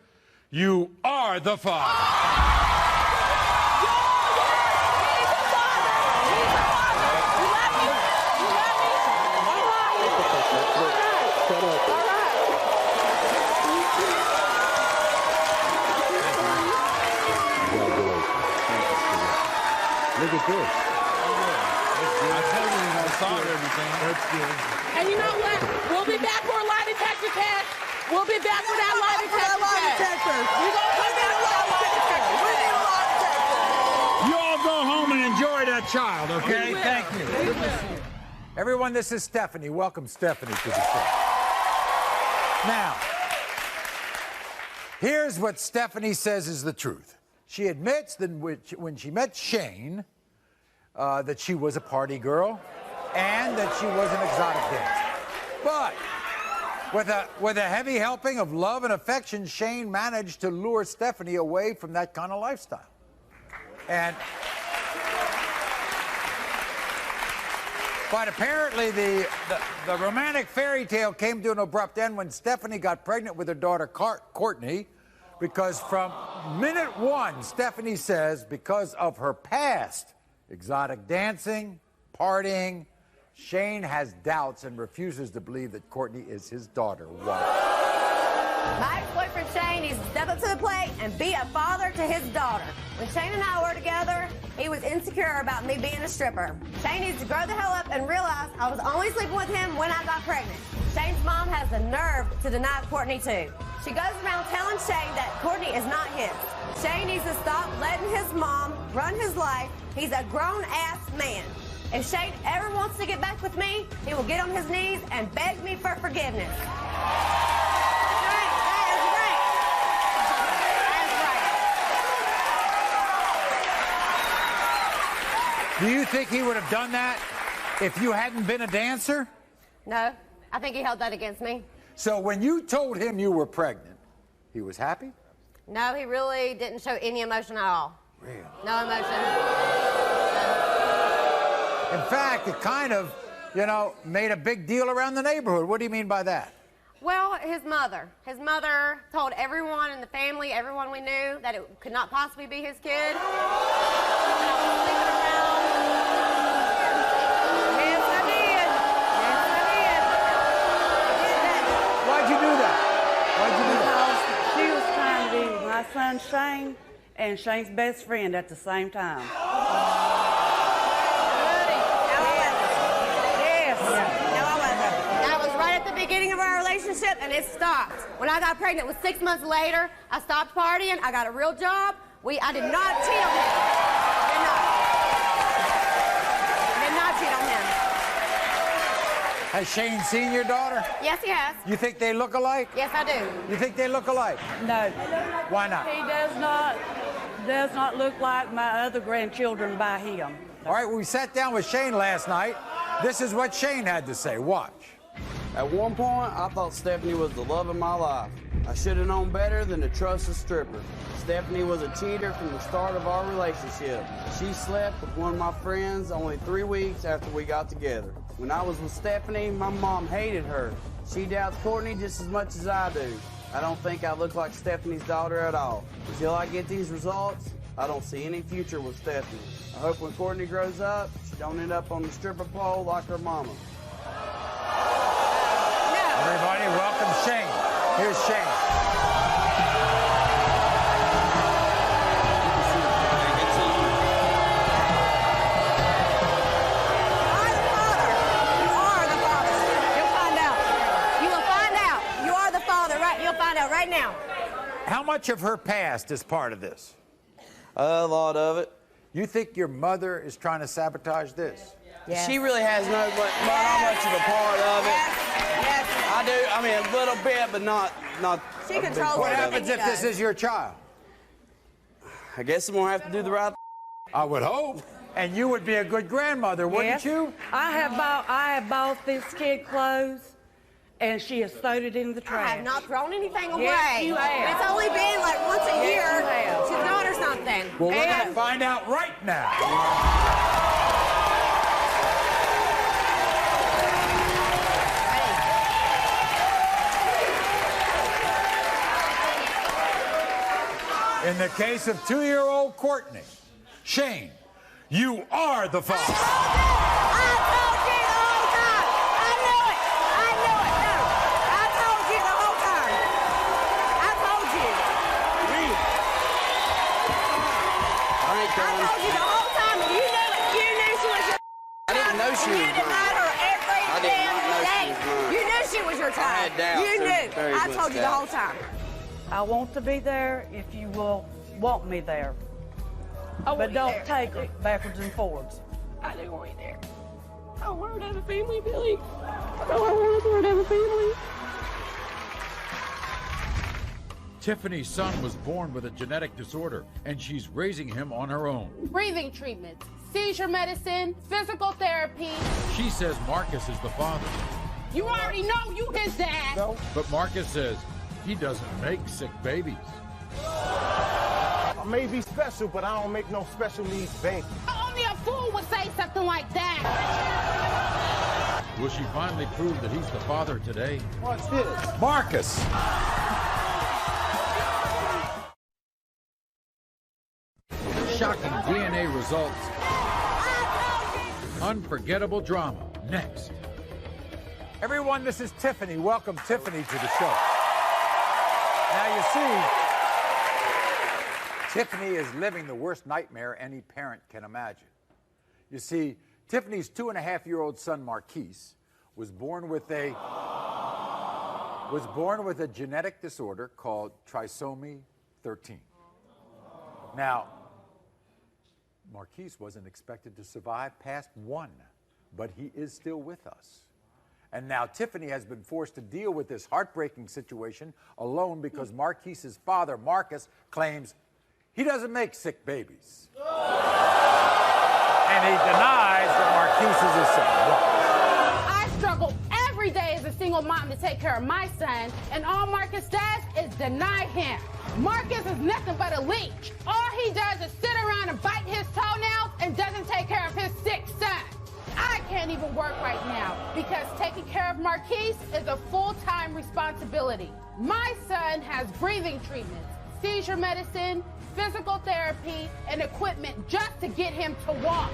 you are the father. Look at this. I told you we gonna solve everything. That's good. And you know what? We'll be back for a lie detector test. We'll be back for that lie detector test. We're gonna come back for that lie detector test. You all go home and enjoy that child, okay? Thank you. Everyone, this is Stephanie. Welcome, Stephanie, to the show. Now, here's what Stephanie says is the truth. She admits that when she met Shane, that she was a party girl and that she was an exotic dancer. But with a heavy helping of love and affection, Shane managed to lure Stephanie away from that kind of lifestyle. But apparently the romantic fairy tale came to an abrupt end when Stephanie got pregnant with her daughter Courtney, because from minute one, Stephanie says, because of her past, exotic dancing, partying, Shane has doubts and refuses to believe that Courtney is his daughter. Why? My ex-boyfriend Shane needs to step up to the plate and be a father to his daughter. When Shane and I were together, he was insecure about me being a stripper. Shane needs to grow the hell up and realize I was only sleeping with him when I got pregnant. Shane's mom has the nerve to deny Courtney too. She goes around telling Shane that Courtney is not his. Shane needs to stop letting his mom run his life. He's a grown-ass man. If Shane ever wants to get back with me, he will get on his knees and beg me for forgiveness. Do you think he would have done that if you hadn't been a dancer? No, I think he held that against me. So when you told him you were pregnant, he was happy? No, he really didn't show any emotion at all. Really? No emotion. In fact, it kind of, made a big deal around the neighborhood. What do you mean by that? Well, his mother told everyone in the family, everyone we knew, that it could not possibly be his kid. Why'd you do that? Because she was trying to be my son Shane and Shane's best friend at the same time. That was right at the beginning of our relationship, and it stopped. When I got pregnant, it was 6 months later. I stopped partying. I got a real job. I did not cheat on him. I did not cheat on him. Has Shane seen your daughter? Yes, he has. You think they look alike? Yes, I do. You think they look alike? No. Why not? He does not look like my other grandchildren by him. All right, we sat down with Shane last night. This is what Shane had to say. Watch. At one point, I thought Stephanie was the love of my life. I should have known better than to trust a stripper. Stephanie was a cheater from the start of our relationship. She slept with one of my friends only 3 weeks after we got together. When I was with Stephanie, my mom hated her. She doubts Courtney just as much as I do. I don't think I look like Stephanie's daughter at all. Until I get these results, I don't see any future with Stephanie. I hope when Courtney grows up, she don't end up on the stripper pole like her mama. Everybody, welcome Shane. Here's Shane. Right now. How much of her past is part of this? A lot of it. You think your mother is trying to sabotage this? Yes. She really has not much of a part of it. Yes. I do. I mean, a little bit, but not. She controls What everything happens if this is your child? I guess I'm gonna have to do the right. I would hope. And you would be a good grandmother, wouldn't you? I have bought this kid clothes. And she has thrown it in the trash. I have not thrown anything away. Yes, you have. It's only been like once a year. You have. She's got her something. Well, we're going to find out right now. In the case of 2-year-old Courtney, Shane, you are the father. I told you the whole time, and you knew it. You knew she was your I didn't know she was you denied her every I did not know damn she was day. mine. You knew she was your child. I had doubts. You There was knew. very I much told you the whole doubts. time. I want to be there if you will want me there. But don't take it backwards and forwards. I do want you there. I want her to have a family, Billy. I want her to have a family. Tiffany's son was born with a genetic disorder, and she's raising him on her own. Breathing treatments, seizure medicine, physical therapy. She says Marcus is the father. You already know you his dad. No. But Marcus says he doesn't make sick babies. I may be special, but I don't make no special needs baby. Only a fool would say something like that. Will she finally prove that he's the father today? Watch this. Marcus. Shocking DNA results. Unforgettable drama. Next. Everyone, this is Tiffany. Welcome Tiffany to the show. Now you see, Tiffany is living the worst nightmare any parent can imagine. You see, Tiffany's 2.5-year-old son, Marquise, was born with a was born with a genetic disorder called trisomy 13. Now, Marquise wasn't expected to survive past 1, but he is still with us. And now Tiffany has been forced to deal with this heartbreaking situation alone because Marquise's father, Marcus, claims he doesn't make sick babies. And he denies that Marquise is his son. I struggle every day as a single mom to take care of my son, and all Marcus does is deny him. Marcus is nothing but a leech. All he does is sit around and bite his toenails and doesn't take care of his sick son. I can't even work right now because taking care of Marquise is a full-time responsibility. My son has breathing treatments, seizure medicine, physical therapy, and equipment just to get him to walk.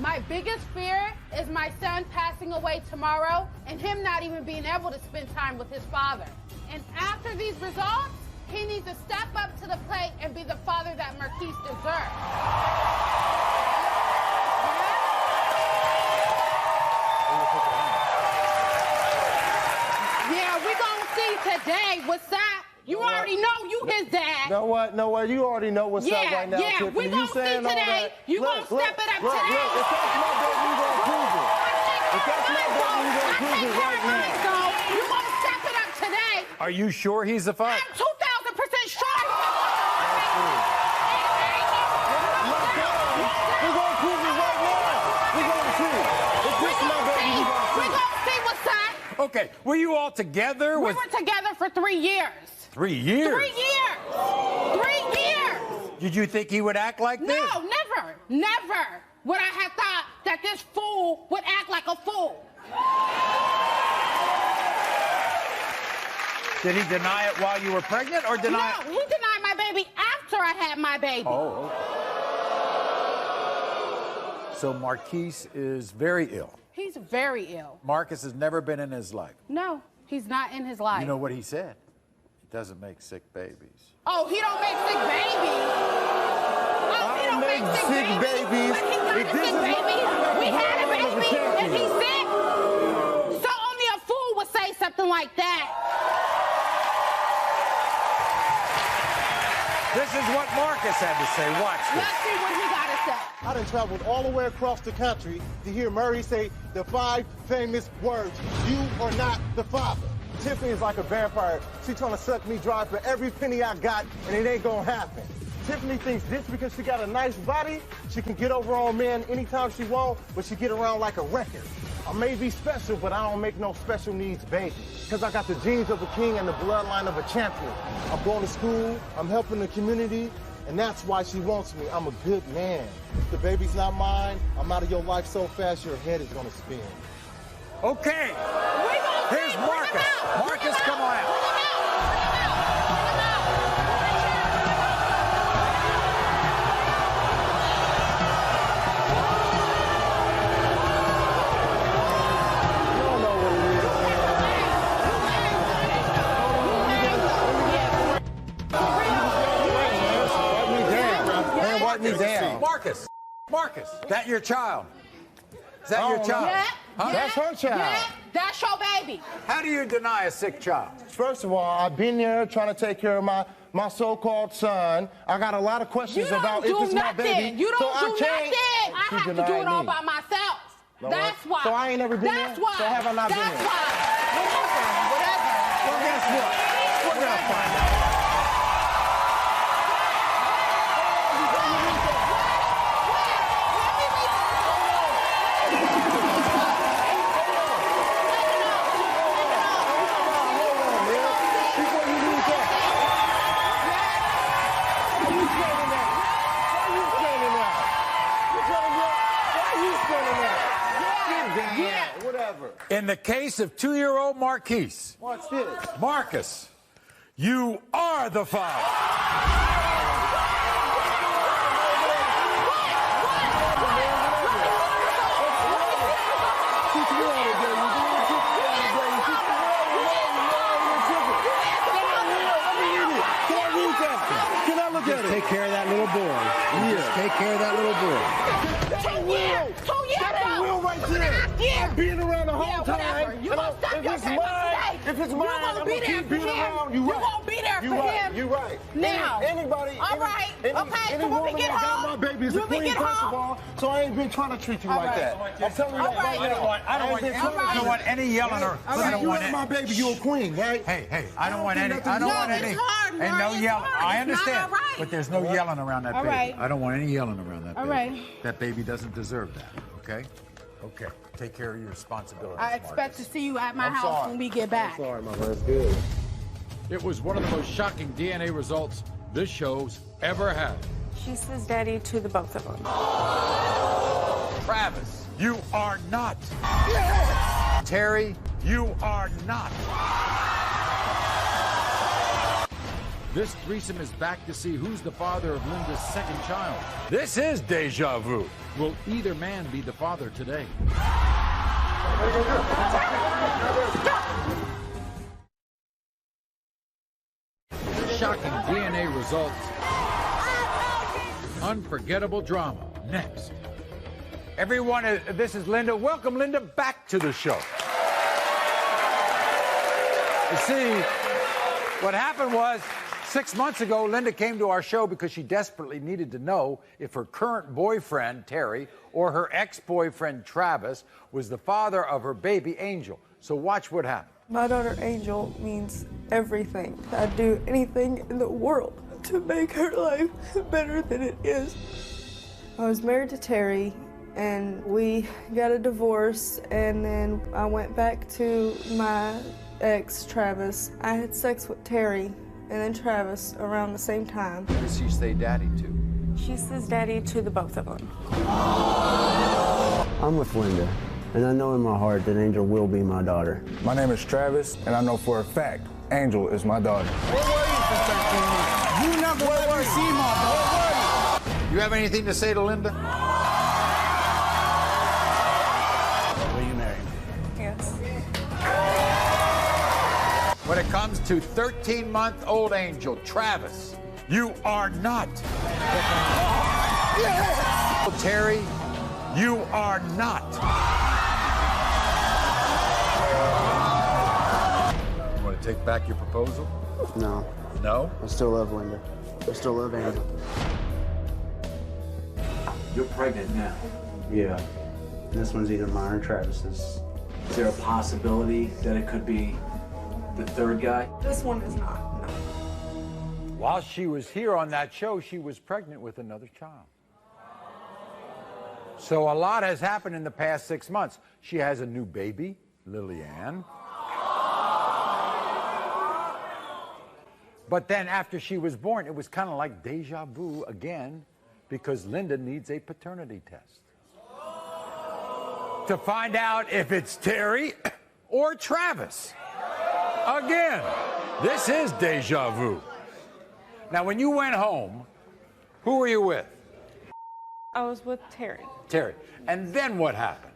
My biggest fear is my son passing away tomorrow and him not even being able to spend time with his father. And after these results, he needs to step up to the plate and be the father that Marquise deserves. Yeah, we're gonna see today what's up. You already know you his dad. Know what? You already know what's up right now, Tiffany. We gonna see today. You gonna step it up today. Look, if that's my baby, you gonna prove it. If that's my baby, you gonna prove it right now. You gonna step it up today. Are you sure he's the father? I'm 2,000% sure. We're gonna prove it right now. We're gonna see. If this is my baby, you gonna see. We're gonna see what's up. Okay, were you all together? We were together for 3 years. 3 years? 3 years. 3 years. Did you think he would act like this? No, never. Never would I have thought that this fool would act like a fool. Did he deny it while you were pregnant or deny it? No, he denied my baby after I had my baby. Oh, okay. So Marquise is very ill. He's very ill. Marcus has never been in his life. No, he's not in his life. You know what he said? He doesn't make sick babies. Oh, he don't make sick babies. Oh, he don't make sick babies. But he got a sick baby. We had a baby, and he's sick. So only a fool would say something like that. This is what Marcus had to say. Watch this. Let's see what he got to say. I done traveled all the way across the country to hear Maury say the 5 famous words, "You are not the father." Tiffany is like a vampire. She's trying to suck me dry for every penny I got, and it ain't gonna happen. Tiffany thinks just because she got a nice body, she can get over on men anytime she wants, but she get around like a record. I may be special, but I don't make no special needs baby. Because I got the genes of a king and the bloodline of a champion. I'm going to school, I'm helping the community, and that's why she wants me. I'm a good man. If the baby's not mine, I'm out of your life so fast your head is gonna spin. Okay. Here's Marcus. Marcus, come on out. Marcus, that your child? Is that your child? Yeah, Huh? yeah, That's her child. Yeah, that's your baby. How do you deny a sick child? First of all, I've been there trying to take care of my so-called son. I got a lot of questions about if it's my baby. You don't so do I can't. nothing. I have to do it all by myself. No, that's why. So I ain't never been that's there? Why. So have I not been that's there? Why. Whatever. Well, guess what? We're going to find out. In the case of 2-year-old Marquise, watch this. Marcus, you are the father. Can I look at it? Take care of that little boy. Yeah. Take care of that little boy. That's a will. 2 years That's a will right there. Yeah. I've been around the whole time. You gonna stop your it's paper mine. today. If it's You're mine, gonna I'm be gonna there keep for being him. around. You're gonna be there for him. You're right. Now. Anybody. All right. Okay. Any So when we woman get that got home, my baby is a when we queen, get first of home. all. So I ain't been trying to treat you All like right. that. I'm telling you All that right. right now. I don't want any yelling or. All right, you ain't my baby, you a queen, right? Hey, I don't want any. think I don't nothing- want No, any. it's hard, And Maury, no it's yelling. hard. I It's not understand, all right. but there's no yelling around that All baby. right. I don't want any yelling around that All baby. right. That baby doesn't deserve that. Okay. Okay. Take care of your responsibilities. I expect to see you at my I'm house sorry. when we get back. Sorry, my man. That's good. It was one of the most shocking DNA results this show's ever had. She says daddy to the both of them. Travis, you are not. Terry, you are not. This threesome is back to see who's the father of Linda's second child. This is deja vu. Will either man be the father today? Shocking DNA results. Unforgettable drama. Next. Everyone, this is Linda. Welcome, Linda, back to the show. You see, what happened was 6 months ago, Linda came to our show because she desperately needed to know if her current boyfriend, Terry, or her ex-boyfriend, Travis, was the father of her baby, Angel. So watch what happened. My daughter Angel means everything. I'd do anything in the world to make her life better than it is. I was married to Terry, and we got a divorce, and then I went back to my ex, Travis. I had sex with Terry and then Travis around the same time. Who does she say daddy to? She says daddy to the both of them. I'm with Linda, and I know in my heart that Angel will be my daughter. My name is Travis, and I know for a fact Angel is my daughter. Where were you for 13 months? You never let me see my daughter. You have anything to say to Linda? Will you marry me? Yes. When it comes to 13-month-old Angel, Travis, you are not. Terry, you are not. You want to take back your proposal? No. No? I still love Linda. I still love Angel. You're pregnant now. Yeah. This one's either mine or Travis's. Is there a possibility that it could be the third guy? This one is not, no. While she was here on that show, she was pregnant with another child. So a lot has happened in the past 6 months. She has a new baby, Lillian. But then after she was born, it was kind of like deja vu again, because Linda needs a paternity test to find out if it's Terry or Travis. Again, this is deja vu. Now, when you went home, who were you with? I was with Terry. Terry. And then what happened?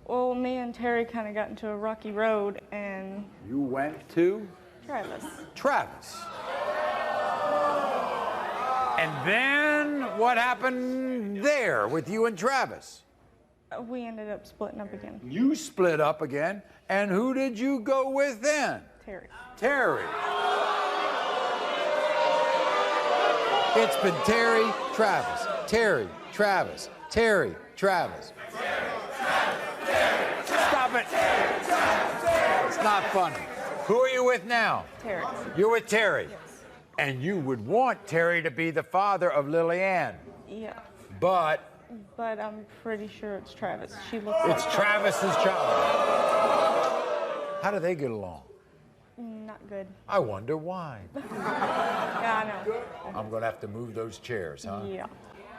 Well, me and Terry kind of got into a rocky road, and You went to Travis. Travis. And then what happened there with you and Travis? We ended up splitting up again. You split up again. And who did you go with then? Terry. Terry. It's been Terry, Travis, Terry, Travis, Terry, Travis. Stop it. It's not funny. Who are you with now? Terry. You're with Terry. Yes. And you would want Terry to be the father of Lillian. Yeah. But I'm pretty sure it's Travis. She looks it's like Travis's child. How do they get along? Not good. I wonder why. Yeah, I know. I'm going to have to move those chairs, huh? Yeah.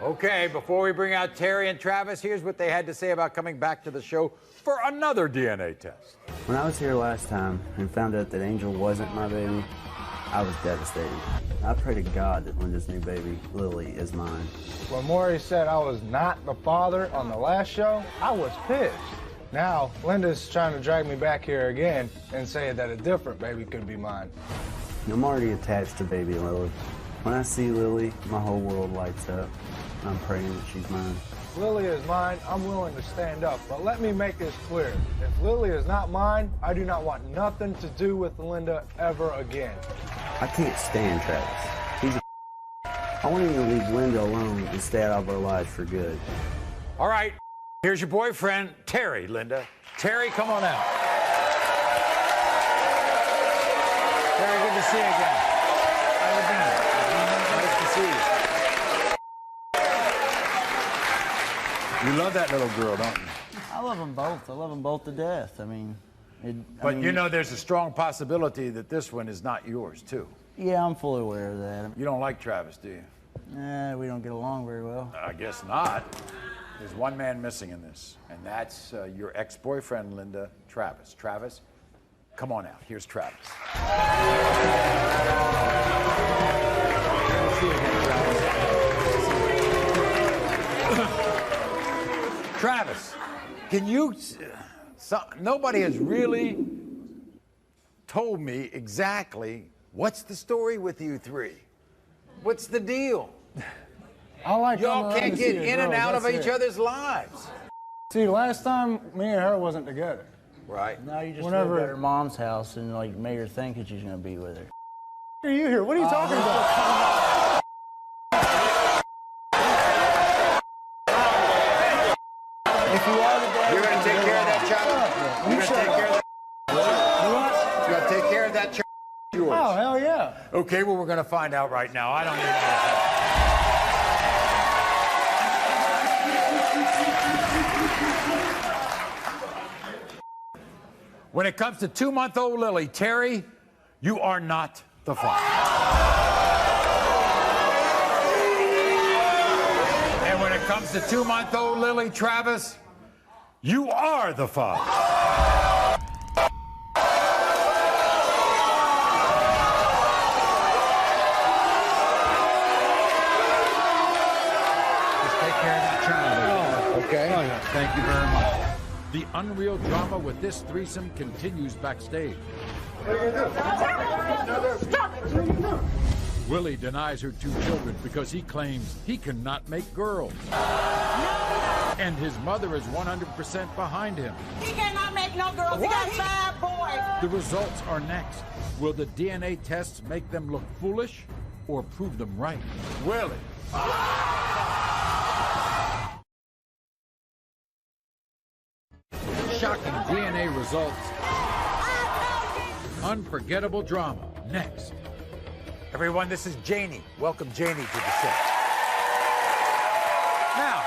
Okay, before we bring out Terry and Travis, here's what they had to say about coming back to the show for another DNA test. When I was here last time and found out that Angel wasn't my baby, I was devastated. I pray to God that Linda's new baby, Lily, is mine. When Maury said I was not the father on the last show, I was pissed. Now, Linda's trying to drag me back here again and say that a different baby could be mine. I'm already attached to baby Lily. When I see Lily, my whole world lights up. I'm praying that she's mine. If Lily is mine, I'm willing to stand up. But let me make this clear. If Lily is not mine, I do not want nothing to do with Linda ever again. I can't stand Travis. He's a I want him to leave Linda alone and stay out of our lives for good. All right, here's your boyfriend, Terry, Linda. Terry, come on out. Terry, good to see you again. How you been? Nice to see you. You love that little girl, don't you? I love them both. I love them both to death. I mean, you know there's a strong possibility that this one is not yours, too. Yeah, I'm fully aware of that. You don't like Travis, do you? We don't get along very well. I guess not. There's one man missing in this, and that's your ex-boyfriend, Linda, Travis. Travis, come on out. Here's Travis. Travis, can you... nobody has really told me exactly what's the story with you three. What's the deal? I like y'all can't get in and out of each other's lives. See, last time me and her wasn't together. Right. No, you just lived at her mom's house and like made her think that she's gonna be with her. Are you here? What are you talking about? If you are the dad, you're gonna take care of that child. You're gonna take care of that. You're gonna take care of that child. Yours. Oh, hell yeah. Okay, well, we're gonna find out right now. I don't need to. When it comes to 2-month-old Lily, Terry, you are not the father. And when it comes to 2-month-old Lily, Travis, you are the father. Just take care of that child. Okay? Oh, yeah. Thank you very much. The unreal drama with this threesome continues backstage. Willie denies her 2 children because he claims he cannot make girls. And his mother is 100% behind him. He cannot make no girls. He got 5 boys. The results are next. Will the DNA tests make them look foolish or prove them right? Willie. Shocking DNA results. Unforgettable drama. Next. Everyone, this is Janie. Welcome Janie to the set. Now,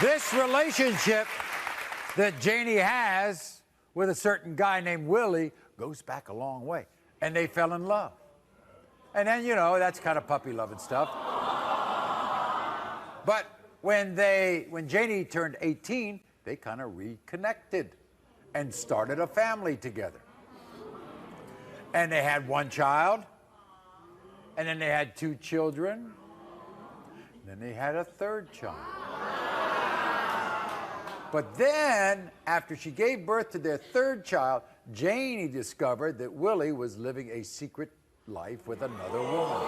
this relationship that Janie has with a certain guy named Willie goes back a long way. And they fell in love. And then, you know, that's kind of puppy love and stuff. But when Janie turned 18, they kind of reconnected and started a family together. And they had 1 child, and then they had 2 children, and then they had a 3rd child. But then, after she gave birth to their 3rd child, Janie discovered that Willie was living a secret life with another woman.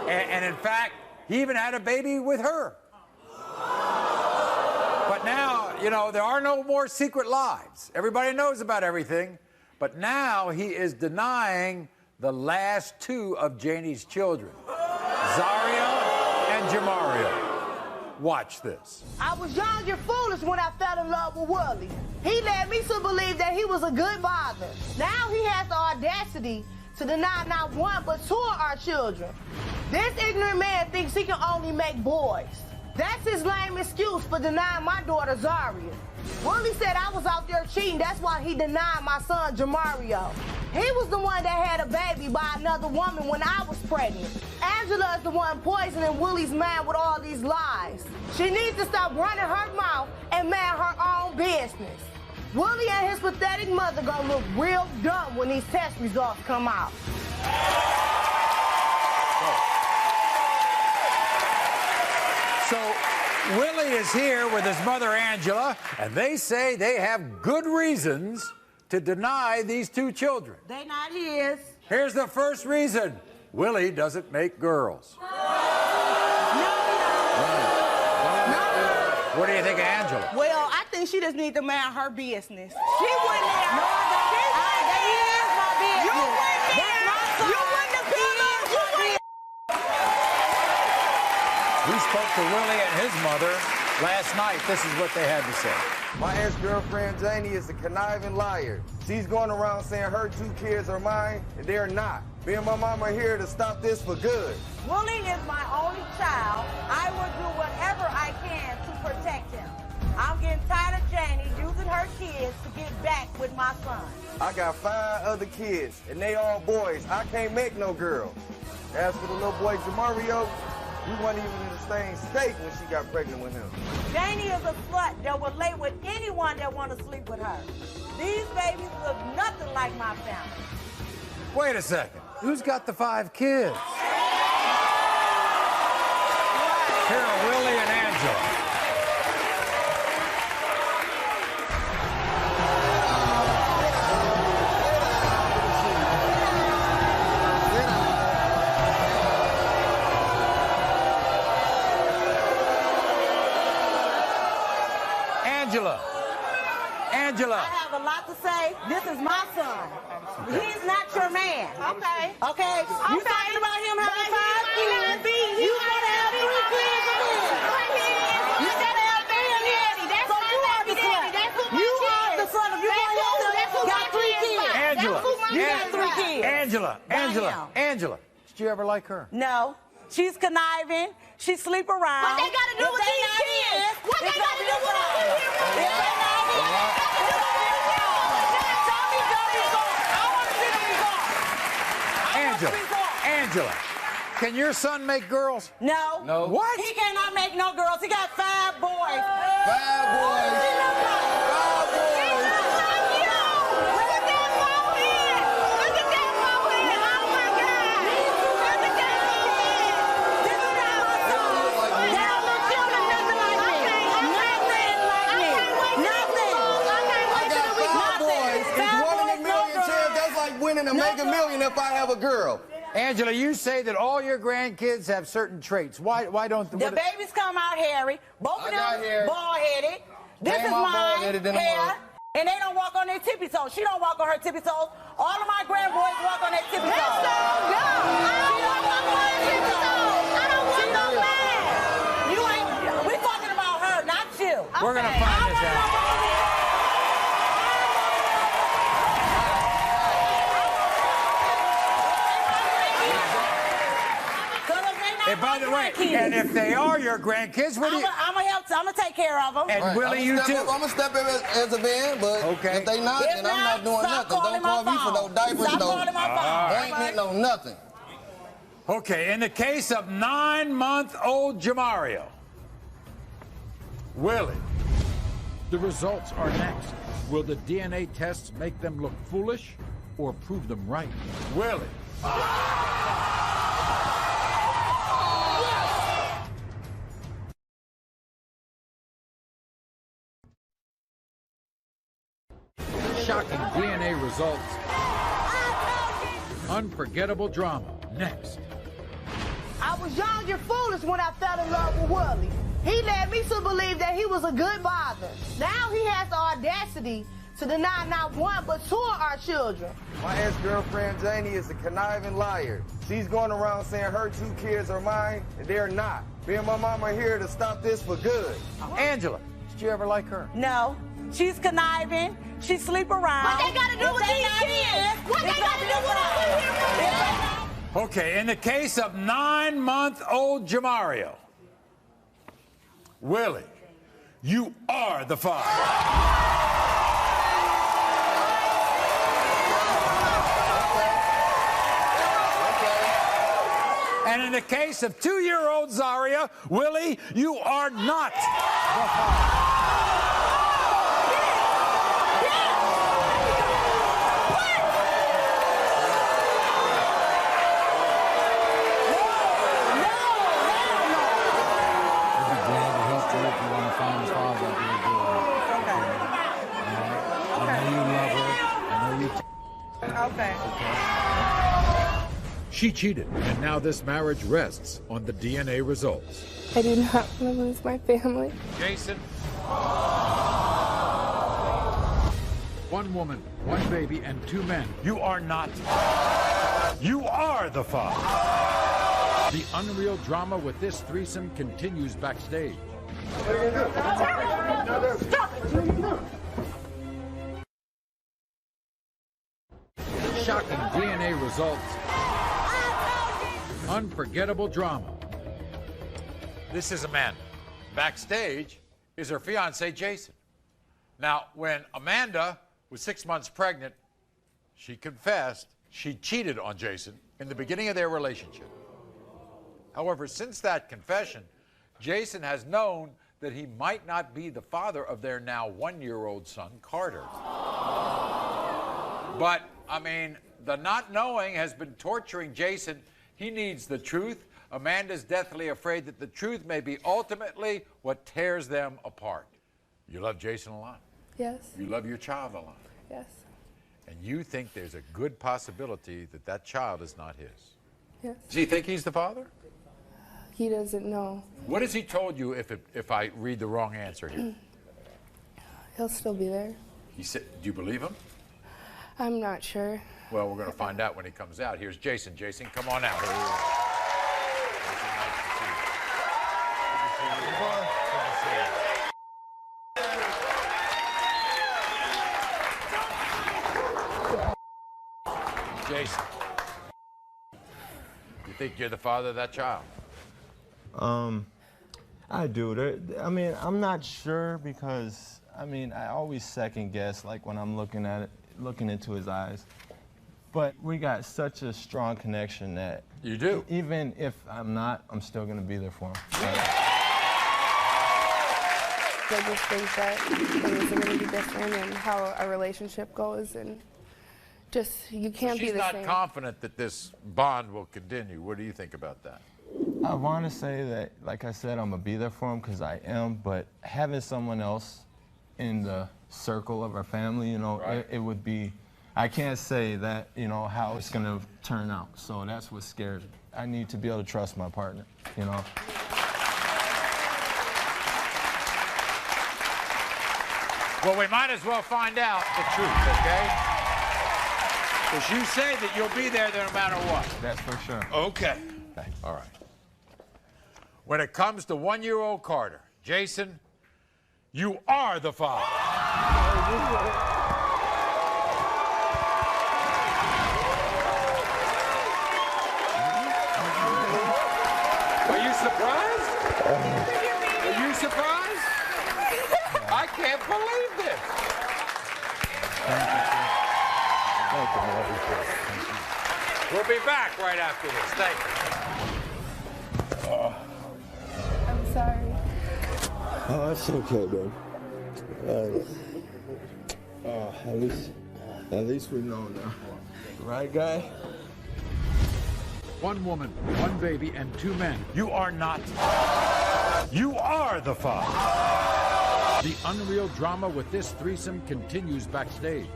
And in fact, he even had a baby with her. But now, you know, there are no more secret lives. Everybody knows about everything. But now he is denying the last 2 of Janie's children, Zaria and Jamaria. Watch this. I was young and foolish when I fell in love with Willie. He led me to believe that he was a good father. Now he has the audacity to deny not 1 but 2 of our children. This ignorant man thinks he can only make boys. That's his lame excuse for denying my daughter Zaria. Willie said I was out there cheating. That's why he denied my son Jamario. He was the one that had a baby by another woman when I was pregnant. Angela is the one poisoning Willie's mind with all these lies. She needs to stop running her mouth and mind her own business. Willie and his pathetic mother gonna look real dumb when these test results come out. So Willie is here with his mother, Angela, and they say they have good reasons to deny these 2 children. They not his. Here's the first reason. Willie doesn't make girls. No, What do you think of Angela? Well, I think she just needs to mind her business. She went there. No, that is my business. You went there. You wouldn't have been there. We spoke to Willie and his mother last night. This is what they had to say. My ex-girlfriend, Janie, is a conniving liar. She's going around saying her 2 kids are mine, and they're not. Me and my mom are here to stop this for good. Willie is my only child. I will do whatever I can to protect him. I'm getting tired of Janie using her kids to get back with my son. I got 5 other kids, and they all boys. I can't make no girl. As for the little boy, Jamario, we weren't even in the same state when she got pregnant with him. Janie is a slut that will lay with anyone that want to sleep with her. These babies look nothing like my family. Wait a second. Who's got the 5 kids? Here are Willie and Angela. Angela. I have a lot to say. This is my son. He's not your man. Okay. Okay? You talking about him having 5 kids? You gotta have 3 kids of his. You gotta have 3 kids. That's so you are the son. You are the son of your got 3 kids. Angela. You got 3 kids. Angela. Did you ever like her? No. She's conniving. She sleep around. What they got to do with these kids? What they got to do with us? Angela, can your son make girls? No. No. What? He cannot make no girls. He got 5 boys. 5 boys. 5 boys. Look at that forehead. Look at that forehead. Oh my God. Look at that forehead. This is how I saw. They don't look children nothing like me. Nothing like me. Nothing. I got 5 boys. It's 1 in a million chance. That's like winning a Mega Million if I have a girl. Angela, you say that all your grandkids have certain traits. Why don't the babies come out hairy? Both of them bald-headed. This is mine, hair. And they don't walk on their tippy toes. She don't walk on her tippy toes. All of my grandboys walk on their tippy toes. That's so dumb. I don't walk on my tippy toes. I don't want no man. You ain't. We talking about her, not you. We're gonna find this out. And by the way, and if they are your grandkids, what do you? I'm gonna help. I'm gonna take care of them. And right, Willie, you too. I'm gonna step in as a man, but if they not, then I'm not doing nothing. Don't call me for no diapers, ointment, no nothing. Okay, in the case of 9-month-old Jamario, Willie, the results are next. Will the DNA tests make them look foolish or prove them right? Willie. Shocking DNA results. Unforgettable drama. Next. I was young and foolish when I fell in love with Willie. He led me to believe that he was a good father. Now he has the audacity to deny not one but 2 of our children. My ex-girlfriend, Janie, is a conniving liar. She's going around saying her 2 kids are mine, and they're not. Me and my mom are here to stop this for good. Angela, did you ever like her? No. She's conniving. She sleep around. What they got to do with these kids? What they got to do with us? Okay, in the case of 9-month-old Jamario, Willie, you are the father. And in the case of 2-year-old Zaria, Willie, you are not the father. She cheated, and now this marriage rests on the DNA results. I do not want to lose my family. Jason. One woman, one baby, and 2 men. You are not. You are the father. The unreal drama with this threesome continues backstage. Shocking DNA results. Unforgettable drama. This is Amanda. Backstage is her fiance, Jason. Now, when Amanda was 6 months pregnant, she confessed she cheated on Jason in the beginning of their relationship. However, since that confession, Jason has known that he might not be the father of their now 1-year-old son, Carter. But, I mean, the not knowing has been torturing Jason. He needs the truth. Amanda's deathly afraid that the truth may be ultimately what tears them apart. You love Jason a lot. Yes. You love your child a lot. Yes. And you think there's a good possibility that that child is not his. Yes. Does he think he's the father? He doesn't know. What has he told you if I read the wrong answer here? He'll still be there. He said, do you believe him? I'm not sure. Well, we're going to find out when he comes out. Here's Jason. Jason, come on out. Jason, you think you're the father of that child? I do. I mean, I'm not sure because, I mean, I always second guess, like when I'm looking at it, looking into his eyes. But we got such a strong connection that you do. Even if I'm not, I'm still gonna be there for him. I just think that things are going to be different and how our relationship goes, and just you can't be the same. She's not confident that this bond will continue. What do you think about that? I want to say that, like I said, I'm gonna be there for him because I am. But having someone else in the circle of our family, you know, right. it would be. I can't say that, you know, how it's gonna turn out. So that's what scares me. I need to be able to trust my partner, you know. Well, we might as well find out the truth, okay? Because you say that you'll be there no matter what. That's for sure. Okay. All right. When it comes to 1-year-old Carter, Jason, you are the father. Are you surprised? Are you surprised? I can't believe this. We'll be back right after this. Thank you. I'm sorry. Oh, that's okay, man. At least we know now. Right, guy? One woman, one baby, and 2 men. You are not. You are the father. The unreal drama with this threesome continues backstage.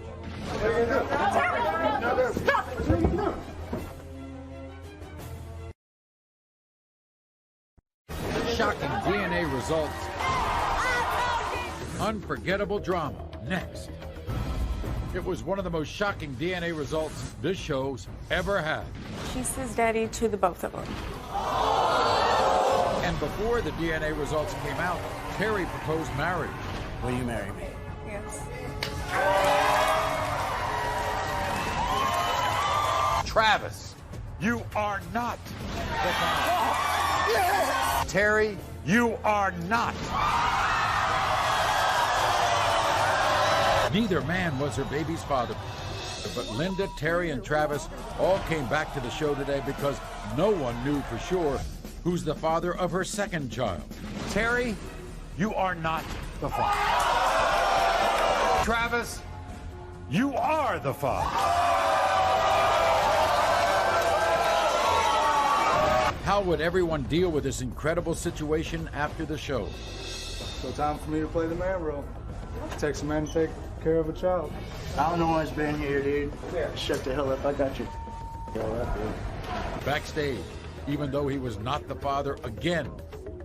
Shocking DNA results. Unforgettable drama. Next. It was one of the most shocking DNA results this show's ever had. She says daddy to the both of them. And before the DNA results came out, Terry proposed marriage. Will you marry me? Yes. Travis, you are not the father. Terry, you are not. Neither man was her baby's father, but Linda, Terry, and Travis all came back to the show today because no one knew for sure who's the father of her second child. Terry, you are not the father. Travis, you are the father. How would everyone deal with this incredible situation after the show? So time for me to play the man role. Takes a man to take care of a child. I don't know what's been here, dude. Yeah. Shut the hell up. I got you. All right, dude. Backstage, even though he was not the father again,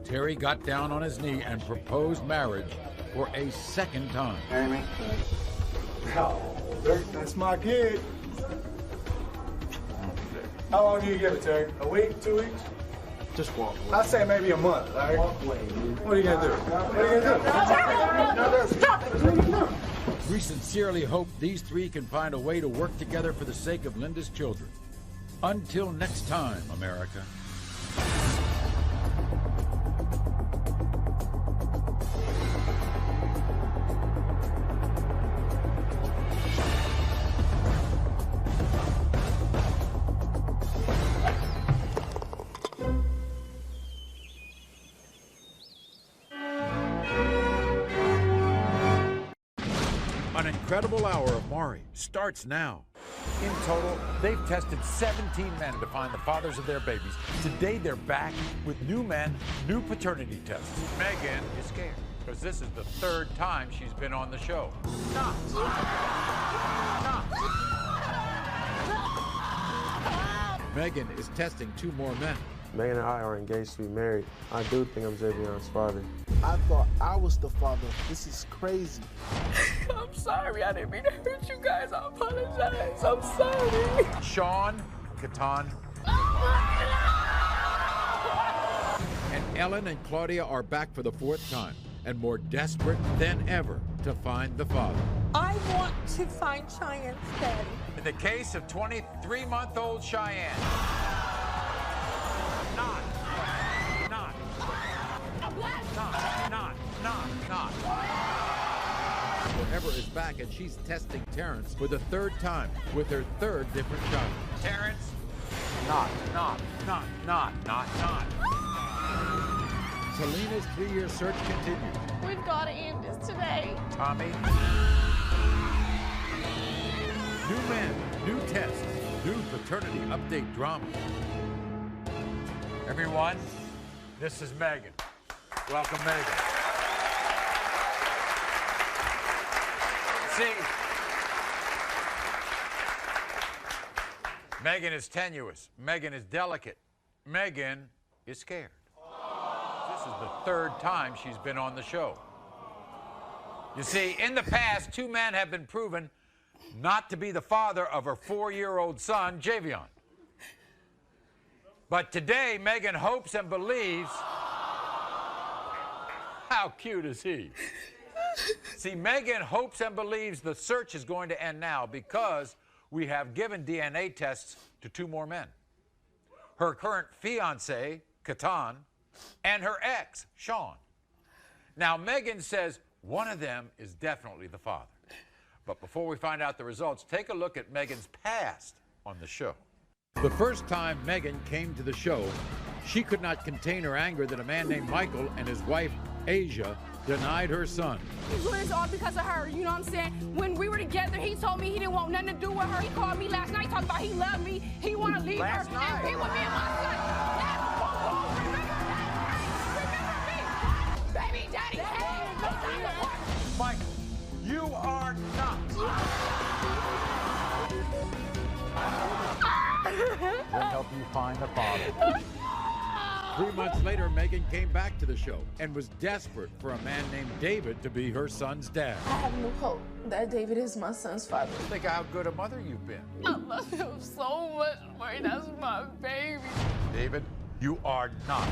Terry got down on his knee and proposed marriage for a second time. Amy. That's my kid. How long do you give it, Terry? A week? 2 weeks? Just walk away. I'd say maybe a month, all right? Walk away, dude. What are you gonna do? What are you gonna do? We sincerely hope these three can find a way to work together for the sake of Linda's children. Until next time, America. An incredible hour of Maury starts now. In total, they've tested 17 men to find the fathers of their babies. Today, they're back with new men, new paternity tests. Megan is scared because this is the third time she's been on the show. Megan is testing 2 more men. Megan and I are engaged to be married. I do think I'm Javion's father. I thought I was the father. This is crazy. I'm sorry. I didn't mean to hurt you guys. I apologize. I'm sorry. Sean, Catan, and Ellen and Claudia are back for the 4th time and more desperate than ever to find the father. I want to find Cheyenne's daddy. In the case of 23-month-old Cheyenne. Not. Forever is back, and she's testing Terrence for the 3rd time with her 3rd different child. Terrence. Not. Selena's 3-year search continues. We've got to end this today. Tommy. New men, new tests, new paternity update drama. Everyone, this is Megan. Welcome, Megan. See, Megan is tenuous. Megan is delicate. Megan is scared. This is the 3rd time she's been on the show. You see, in the past, 2 men have been proven not to be the father of her 4-year-old son, Javion. But today, Megan hopes and believes. How cute is he? See, Megan hopes and believes the search is going to end now because we have given DNA tests to 2 more men. Her current fiancé, Catan, and her ex, Sean. Now, Megan says one of them is definitely the father. But before we find out the results, take a look at Megan's past on the show. The first time Megan came to the show, she could not contain her anger that a man named Michael and his wife, Asia, denied her son. It's all because of her, you know what I'm saying? When we were together, he told me he didn't want nothing to do with her. He called me last night talking about he loved me, he want to leave her, and be with me and my son. Remember me. Baby daddy came. Michael, you are not. We'll help you find the father. 3 months later, Megan came back to the show and was desperate for a man named David to be her son's dad. I have no hope that David is my son's father. Think of how good a mother you've been. I love him so much, Maury. That's my baby. David, you are not.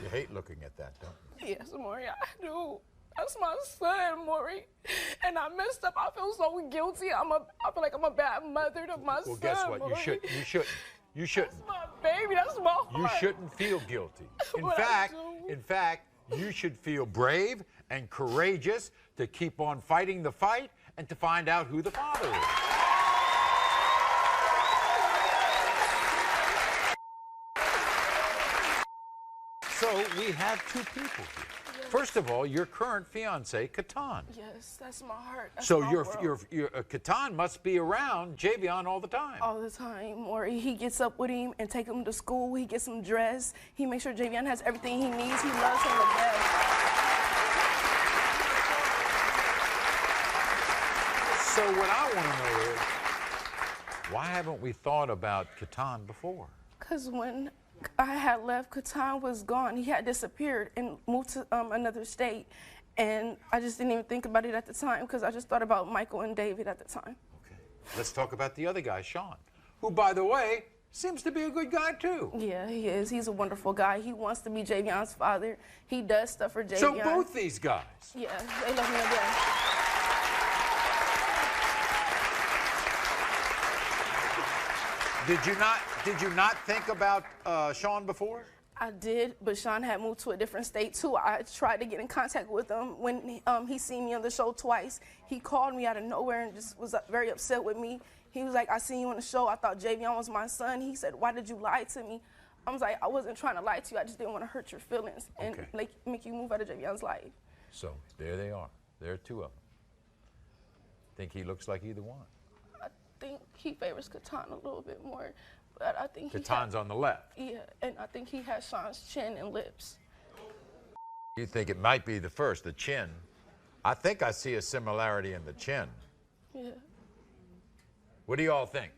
You hate looking at that, don't you? Yes, Maury, I do. That's my son, Maury. And I messed up. I feel so guilty. I feel like I'm a bad mother to my son. Well, guess what? Maury. You shouldn't. That's my baby. That's my heart. You shouldn't feel guilty. In fact, you should feel brave and courageous to keep on fighting the fight and to find out who the father is. So we have 2 people here. Yes. First of all, your current fiance, Catan. Yes, that's my heart. That's so my your Catan must be around Javion all the time. All the time, Maury. He gets up with him and take him to school. He gets him dressed. He makes sure Javion has everything he needs. He loves him the best. So what I want to know is, why haven't we thought about Catan before? Because when I had left, Catan was gone. He had disappeared and moved to another state. And I just didn't even think about it at the time because I just thought about Michael and David at the time. Okay. Let's talk about the other guy, Sean, who, by the way, seems to be a good guy, too. Yeah, he is. He's a wonderful guy. He wants to be Javion's father. He does stuff for Javion. So both these guys? Yeah, they love me again. Did you not think about Sean before? I did, but Sean had moved to a different state too. I tried to get in contact with him when he seen me on the show twice. He called me out of nowhere and just was very upset with me. He was like, I seen you on the show. I thought Javion was my son. He said, why did you lie to me? I was like, I wasn't trying to lie to you. I just didn't want to hurt your feelings and make you move out of Javion's life. So there they are. There are two of them. Think he looks like either one? I think he favors Catan a little bit more. But I think Catan's on the left. Yeah, and I think he has Sean's chin and lips. You think it might be the first, the chin. I think I see a similarity in the chin. Yeah. What do you all think?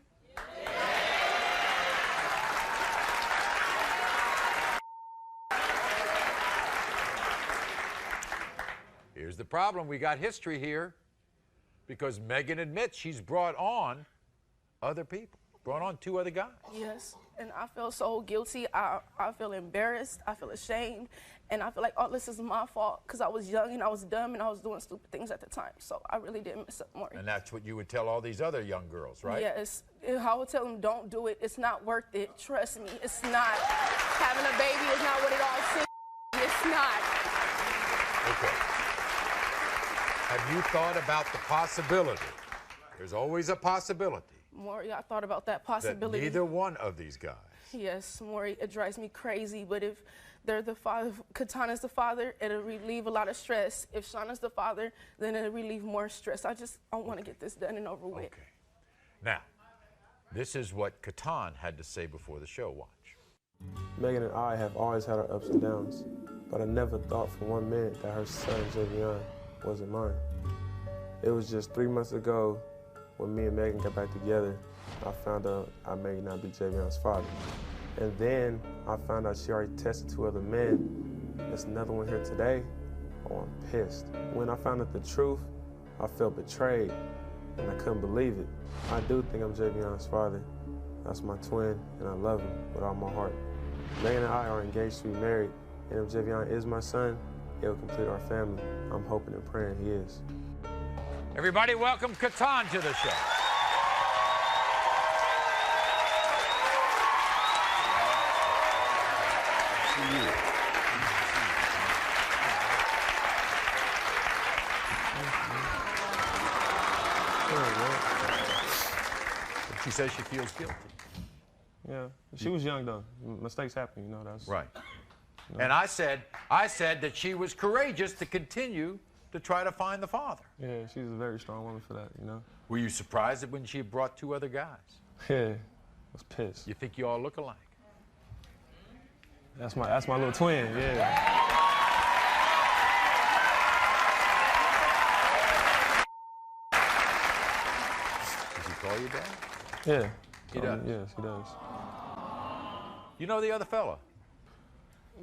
Here's the problem. We got history here because Megan admits she's brought on other people. Brought on two other guys. Yes, and I feel so guilty. I feel embarrassed. I feel ashamed. And I feel like all this is my fault because I was young and I was dumb and I was doing stupid things at the time. So I really did mess up, Maury. And that's what you would tell all these other young girls, right? Yes. I would tell them, don't do it. It's not worth it. Trust me. It's not. Having a baby is not what it all seems. It's not. Okay. Have you thought about the possibility? There's always a possibility. Maury, I thought about that possibility. That neither one of these guys. Yes, Maury, it drives me crazy, but if they're the father, Catan is the father, it'll relieve a lot of stress. If Sean is the father, then it'll relieve more stress. I want to get this done and over with. Okay. Now, this is what Catan had to say before the show. Watch. Megan and I have always had our ups and downs, but I never thought for 1 minute that her son, Javion, wasn't mine. It was just 3 months ago when me and Megan got back together, I found out I may not be Javion's father. And then I found out she already tested 2 other men. There's another one here today. Oh, I'm pissed. When I found out the truth, I felt betrayed, and I couldn't believe it. I do think I'm Javion's father. That's my twin, and I love him with all my heart. Megan and I are engaged to be married, and if Javion is my son, it'll complete our family. I'm hoping and praying he is. Everybody welcome Catan to the show. She says she feels guilty. Yeah, she was young though. Mistakes happen, you know. That's right. You know. And I said that she was courageous to continue to try to find the father. Yeah, she's a very strong woman for that, you know. Were you surprised when she brought 2 other guys? Yeah, I was pissed. You think you all look alike? That's my little twin, yeah. Does he call you dad? Yeah. He does? Yes, he does. You know the other fella?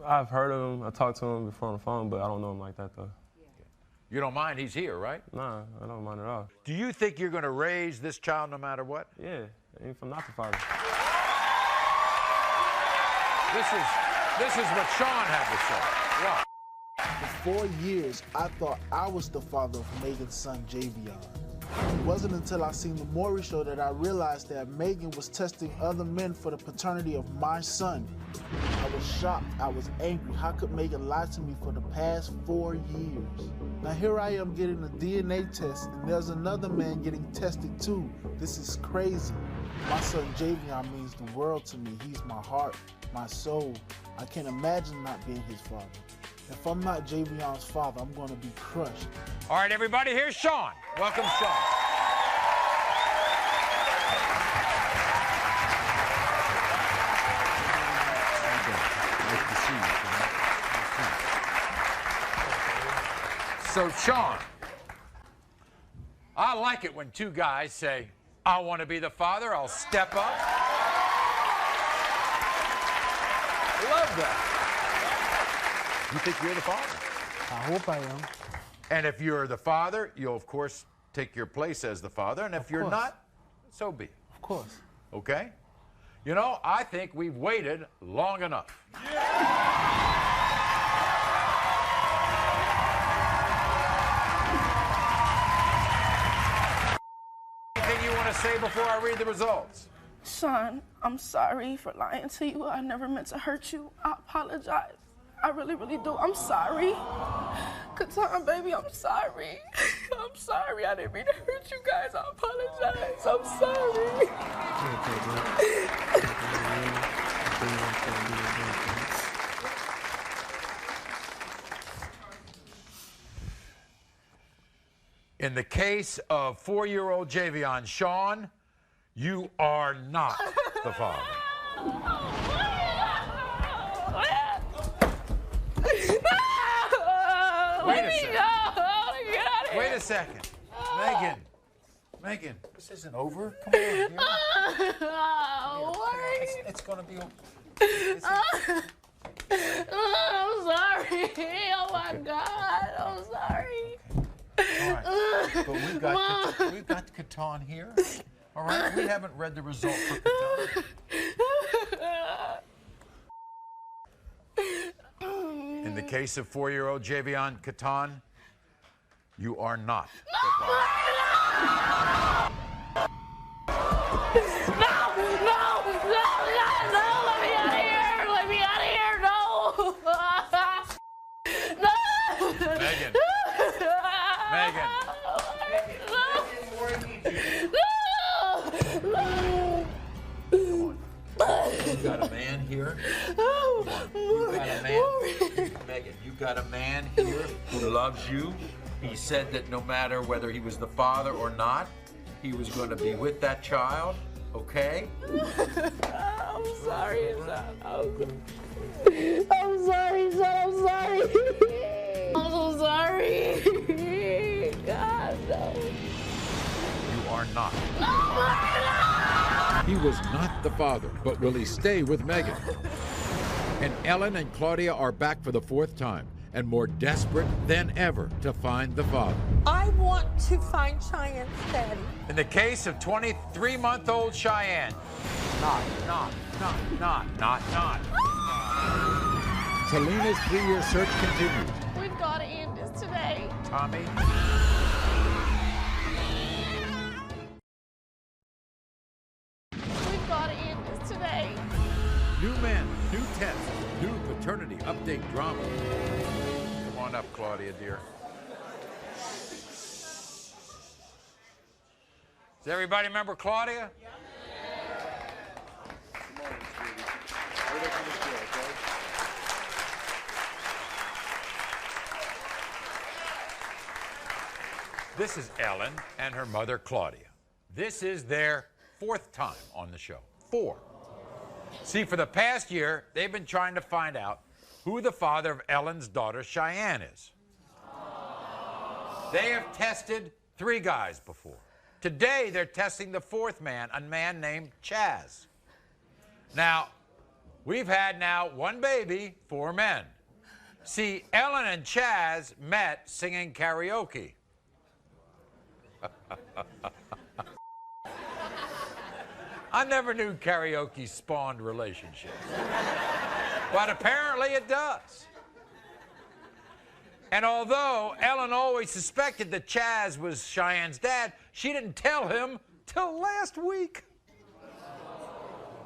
I've heard of him. I talked to him before on the phone, but I don't know him like that, though. You don't mind he's here, right? Nah, I don't mind at all. Do you think you're going to raise this child no matter what? Yeah, even if I'm not the father. This is what Sean had to say. Wow. For 4 years, I thought I was the father of Megan's son, Javion. It wasn't until I seen the Maury show that I realized that Megan was testing other men for the paternity of my son. I was shocked. I was angry. How could Megan lie to me for the past 4 years? Now here I am getting a DNA test, and there's another man getting tested too. This is crazy. My son Javion means the world to me. He's my heart, my soul. I can't imagine not being his father. If I'm not Javion's father, I'm going to be crushed. All right, everybody, here's Sean. Welcome, Sean. So, Sean, I like it when two guys say, I want to be the father, I'll step up. Love that. You think you're the father? I hope I am. And if you're the father, you'll, of course, take your place as the father. And if you're not, so be it. Of course. Okay? You know, I think we've waited long enough. Anything you want to say before I read the results? Sean, I'm sorry for lying to you. I never meant to hurt you. I apologize. I really, really do. I'm sorry. Katan, baby, I'm sorry. I'm sorry. I didn't mean to hurt you guys. I apologize. I'm sorry. In the case of 4-year-old Javion Sean, you are not the father. Wait a second. Megan, this isn't over. Come on, here. It's going to be okay. I'm sorry. Oh my God, I'm sorry. All right. But we've got Katan here. All right, we haven't read the result for Katan. In the case of 4-year-old Javion Katan, you are not the father. No, let me out of here. Let me out of here, no. Megan. You got a man here. Megan, you got a man here who loves you. He said that no matter whether he was the father or not, he was going to be with that child, okay? I'm sorry, son. I'm sorry, son. I'm sorry. I'm so sorry. God, no. You are not. He was not the father, but will he stay with Megan? And Ellen and Claudia are back for the 4th time and more desperate than ever to find the father. I want to find Cheyenne's daddy. In the case of 23-month-old Cheyenne, not. Selena's 3-year search continues. We've got to end this today. Tommy. We've got to end this today. New men, new tests, new paternity update drama. Come on up, Claudia, dear. Does everybody remember Claudia? This is Ellen and her mother, Claudia. This is their 4th time on the show. 4. See, for the past year, they've been trying to find out who the father of Ellen's daughter, Cheyenne, is. They have tested 3 guys before. Today, they're testing the 4th man, a man named Chaz. Now, we've had now 1 baby, 4 men. See, Ellen and Chaz met singing karaoke. I never knew karaoke spawned relationships. But apparently it does. And although Ellen always suspected that Chaz was Cheyenne's dad, she didn't tell him till last week.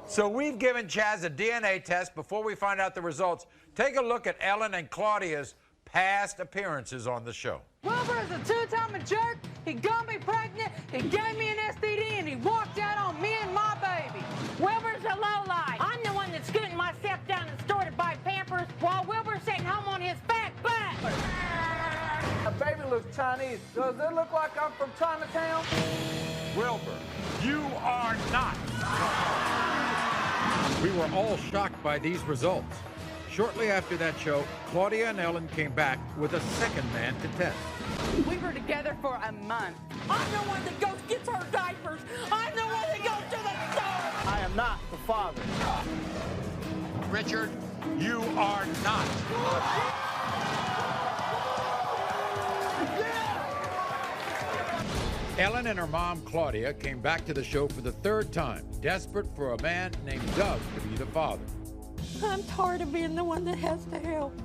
So we've given Chaz a DNA test before we find out the results. Take a look at Ellen and Claudia's past appearances on the show. Wilbur is a 2-time jerk. He got me pregnant. He gave me an STD, and he walked out on me and my baby. Wilbur's a lowlife. I'm the one that's scooting myself down the store to buy Pampers while Wilbur's sitting home on his fat butt. My baby looks Chinese. Does it look like I'm from Chinatown? Wilbur, you are not. We were all shocked by these results. Shortly after that show, Claudia and Ellen came back with a second man to test. We were together for a month. I'm the one that goes gets her diapers. I'm the one that goes to the store. I am not the father. Richard, you are not. Ellen and her mom, Claudia, came back to the show for the third time, desperate for a man named Doug to be the father. I'm tired of being the one that has to help.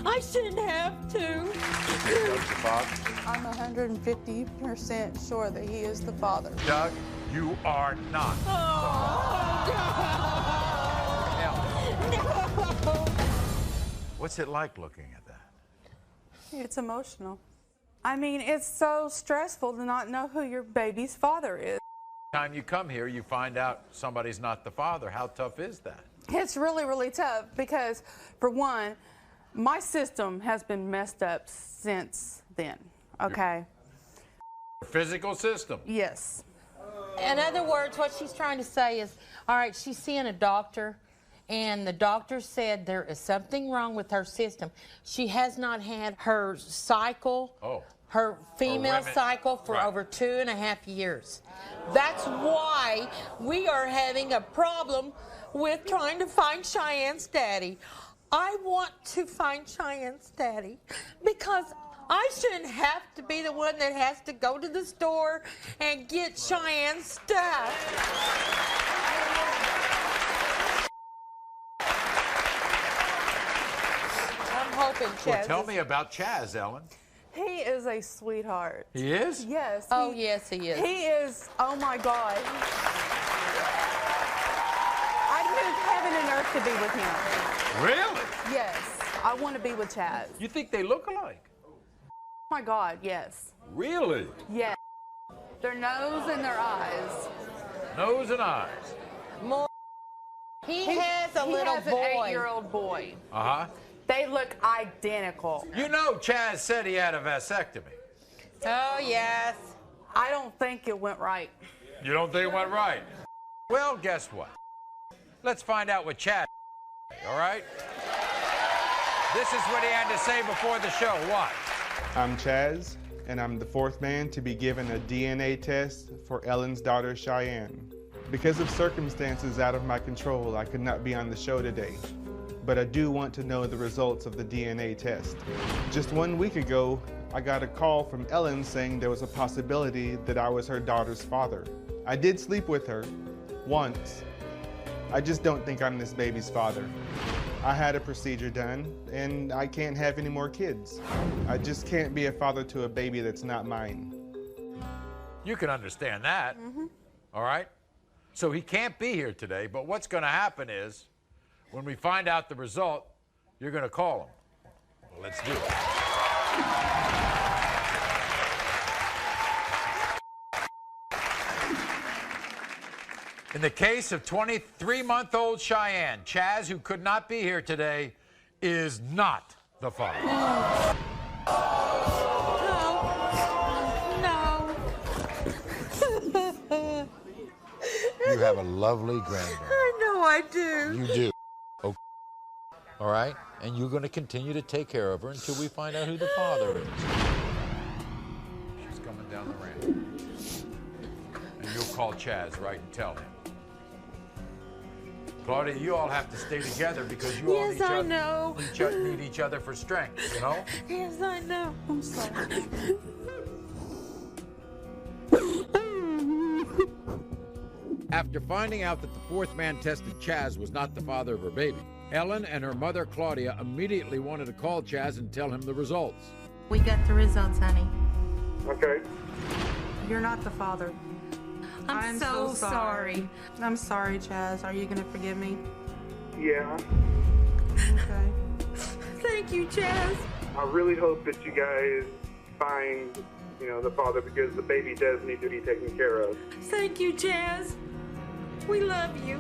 I shouldn't have to. Doug's the father? I'm 150% sure that he is the father. Doug, you are not. No. What's it like looking at that? It's emotional. I mean, it's so stressful to not know who your baby's father is. Time you come here, you find out somebody's not the father. How tough is that? It's really, really tough because, for one, my system has been messed up since then, okay? Your physical system? Yes. In other words, what she's trying to say is, all right, she's seeing a doctor, and the doctor said there is something wrong with her system. She has not had her cycle, her female cycle, for over 2.5 years. That's why we are having a problem with trying to find Cheyenne's daddy. I want to find Cheyenne's daddy because I shouldn't have to be the one that has to go to the store and get Cheyenne's stuff. I'm hoping Chaz. Well, tell me about Chaz, Ellen. He is a sweetheart. He is? Yes. Yes, he is. He is, oh my God. I'd move heaven and earth to be with him. Really? Yes. I want to be with Chaz. You think they look alike? Oh my God, yes. Really? Yes. Their nose and their eyes. Nose and eyes. More. He has a little an boy. 8-year-old boy. Uh-huh. They look identical. You know Chaz said he had a vasectomy. Oh, yes. I don't think it went right. You don't think it went right? Well, guess what? Let's find out what Chaz all right? This is what he had to say before the show. Watch. I'm Chaz, and I'm the fourth man to be given a DNA test for Ellen's daughter, Cheyenne. Because of circumstances out of my control, I could not be on the show today. But I do want to know the results of the DNA test. Just 1 week ago, I got a call from Ellen saying there was a possibility that I was her daughter's father. I did sleep with her once. I just don't think I'm this baby's father. I had a procedure done, and I can't have any more kids. I just can't be a father to a baby that's not mine. You can understand that, all right? So he can't be here today, but what's going to happen is, when we find out the result, you're going to call him. Well, let's do it. In the case of 23-month-old Cheyenne, Chaz, who could not be here today, is not the father. No. You have a lovely granddaughter. I know I do. You do. Okay. All right? And you're going to continue to take care of her until we find out who the father is. She's coming down the ramp. And you'll call Chaz, right, and tell him. Claudia, you all have to stay together because you all need each other for strength, you know? Yes, I know. I'm sorry. After finding out that the fourth man tested Chaz was not the father of her baby, Ellen and her mother, Claudia, immediately wanted to call Chaz and tell him the results. We got the results, honey. Okay. You're not the father. I'm so sorry. I'm sorry, Chaz. Are you going to forgive me? Yeah. Okay. Thank you, Chaz. I really hope that you guys find, the father, because the baby does need to be taken care of. Thank you, Chaz. We love you.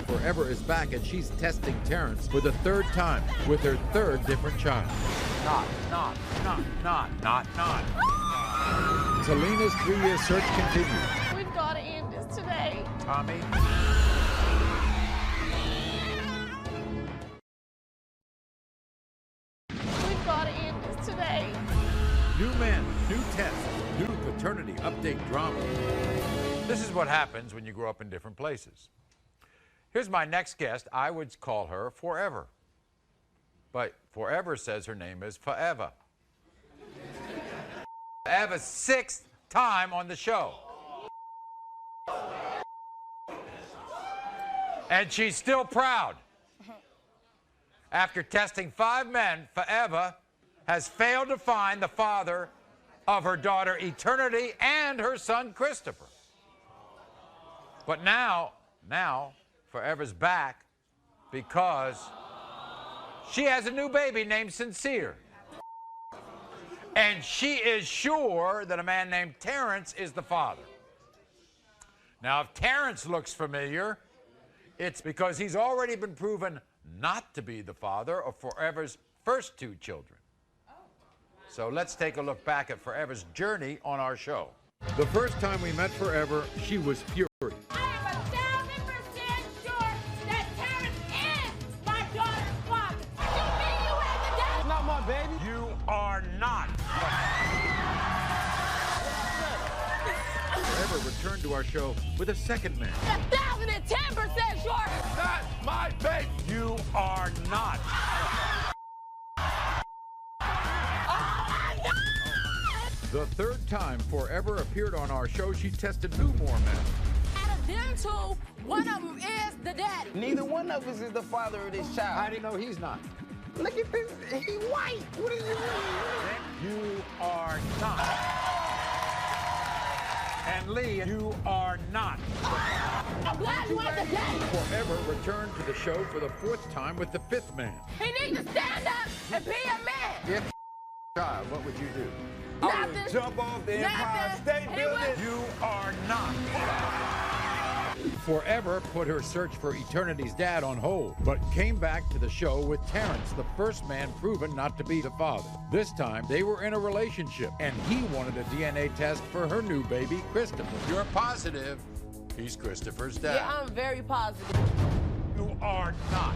Forever is back, and she's testing Terrence for the third time with her third different child. Not. Selena's 3-year search continues. We've got to end this today. Tommy? We've got to end this today. New men, new tests, new paternity update drama. This is what happens when you grow up in different places. Here's my next guest. I would call her Forever. But Forever says her name is Forever. Forever's 6th time on the show. And she's still proud. After testing 5 men, Forever has failed to find the father of her daughter Eternity and her son Christopher. But now Forever's back because she has a new baby named Sincere. And she is sure that a man named Terrence is the father. Now, if Terrence looks familiar, it's because he's already been proven not to be the father of Forever's first 2 children. So let's take a look back at Forever's journey on our show. The first time we met Forever, she was furious. I am 1,000% sure that Terrence is my daughter's father. You mean you have the dad? Not my baby. You are not. Forever returned to our show with a second man. 1,010% sure. Not my baby. You are not. The third time Forever appeared on our show, she tested 2 more men. Out of them 2, one of them is the daddy. Neither one of us is the father of this child. How do you know he's not? Look at this. He white. What is he doing? You are not. And Lee, you are not. I'm glad you ain't the daddy. Forever returned to the show for the 4th time with the 5th man. He needs to stand up and be a man. If child, what would you do? I would jump off the Empire State Building. You are not. Forever put her search for Eternity's dad on hold, but came back to the show with Terrence, the first man proven not to be the father. This time, they were in a relationship, and he wanted a DNA test for her new baby, Christopher. You're positive he's Christopher's dad. Yeah, I'm very positive. You are not.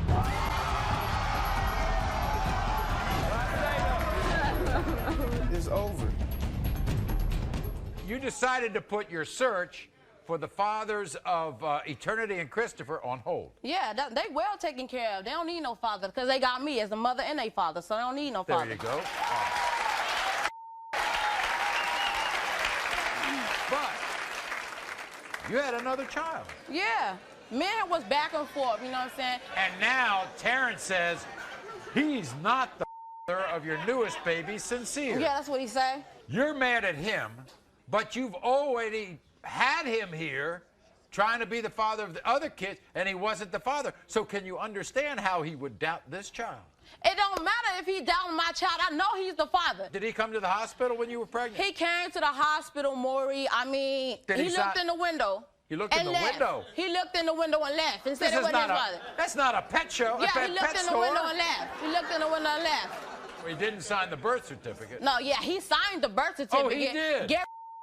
It's over. You decided to put your search for the fathers of Eternity and Christopher on hold. Yeah, they well taken care of. They don't need no father because they got me as a mother and a father, so they don't need no father. There you go. But you had another child. Yeah, man was back and forth, you know what I'm saying? And now Terrence says he's not the father of your newest baby, Sincere. Yeah, that's what he said. You're mad at him, but you've already had him here trying to be the father of the other kids, and he wasn't the father. So can you understand how he would doubt this child? It don't matter if he doubting my child. I know he's the father. Did he come to the hospital when you were pregnant? He came to the hospital, Maury. I mean, he looked in the window. He looked in the window? He looked in the window and left and said it wasn't his father. That's not a pet show. Yeah, he looked in the window and left. He looked in the window and left. He didn't sign the birth certificate. No, yeah, he signed the birth certificate. Oh, he did?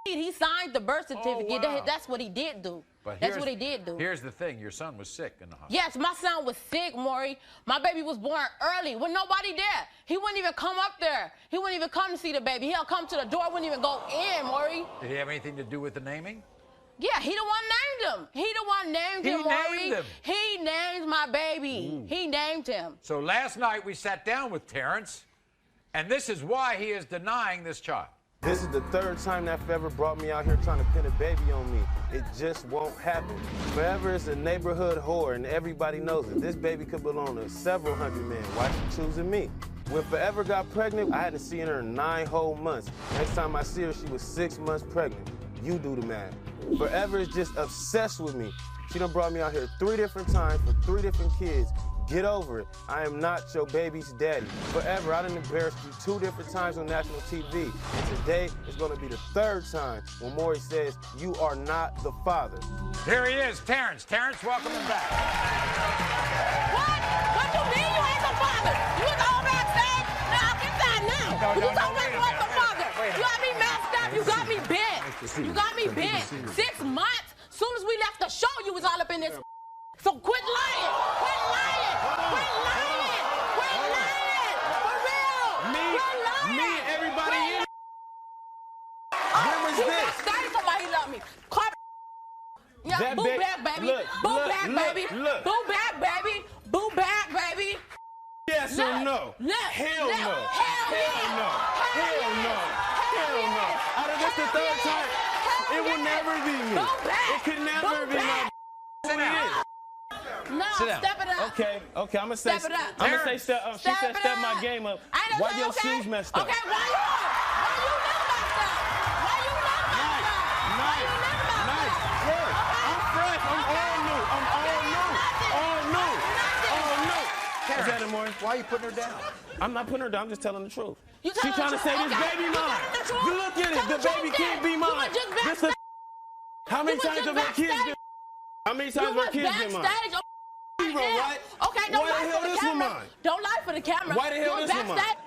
He signed the birth certificate. Oh, wow. That's what he did do. But That's what he did do. Here's the thing. Your son was sick in the hospital. Yes, my son was sick, Maury. My baby was born early with nobody there. He wouldn't even come up there. He wouldn't even come to see the baby. He'll come to the door, wouldn't even go in, Maury. Did he have anything to do with the naming? Yeah, he the one named him. He the one named him, Maury. Named him. He named my baby. Ooh. He named him. So last night we sat down with Terrence, and this is why he is denying this child. This is the 3rd time that Forever brought me out here trying to pin a baby on me. It just won't happen. Forever is a neighborhood whore, and everybody knows it. This baby could belong to several hundred men. Why she choosing me? When Forever got pregnant, I hadn't seen her in 9 whole months. Next time I see her, she was 6 months pregnant. You do the math. Forever is just obsessed with me. She done brought me out here 3 different times for 3 different kids. Get over it. I am not your baby's daddy. Forever, I done embarrassed you 2 different times on national TV. And today is gonna be the 3rd time when Maury says you are not the father. Here he is, Terrence. Terrence, welcome him back. What? What you mean you ain't the father? You was all backstage? Now, get that now. You told me you was the father. You had me messed up You got me bent. You got me bent. 6 months. Soon as we left the show, you was all up in this. So quit lying. Quit lying. Quit lying. Quit lying. For real. Quit lying. Me and everybody in. When was He this? backstage somebody he loved me. Yeah, That boo back, baby. Boo back, baby. Boo back, baby. Boo back, baby. Yes or no? Hell no. Hell no. Hell no. Hell no. Out of this the third time, it will never be me. It could never be my. Sit down. No, step it up. Okay, I'm gonna say. Step it up. I'm gonna say step. She said step my game up. Why your shoes messed up? Okay, why you never messed up? Why you never messed up? Why you never messed up? Nice. Look, I'm fresh. I'm all new. I'm all new. All new. All new. Is that it, Maury? Why are you putting her down? I'm not putting her down. I'm just telling the truth. You She trying to say this baby mine. Look at it. The baby can't be mine. This is. How many times have her kids been? How many times have her kids been mine? Right right? Okay, don't Why the lie hell for the this camera. one mine? Don't lie for the camera. Why the hell You this one mine? backstage-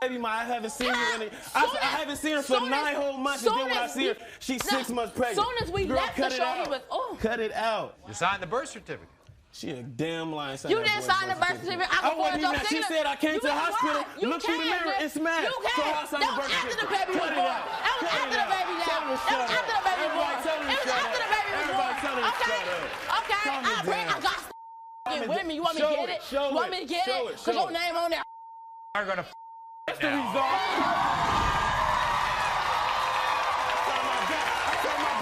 Baby mine, I haven't seen her in I haven't seen her for 9 whole months, and then when I see her, she's 6 months pregnant. Soon as we Girl, left the cut it show, out. he was, oh. Cut it out. You signed the birth certificate. She a damn lying. You didn't sign the birth certificate. I wasn't even that. She said I came to the hospital, looked through the mirror, and smashed. You So can't. I signed That the was birth after the certificate. baby was Cut it born. out. That was Cut after it the out. baby was Tell born. her to That was shut after the up. baby was born. Everybody tell her to It was shut after up. the baby was born. Everybody tell her to Okay. shut up. Okay. Calm it I down. got get with me. You want me to get it? Show You want me to get show it? Cause your name on there. Are gonna That's the result. I turn my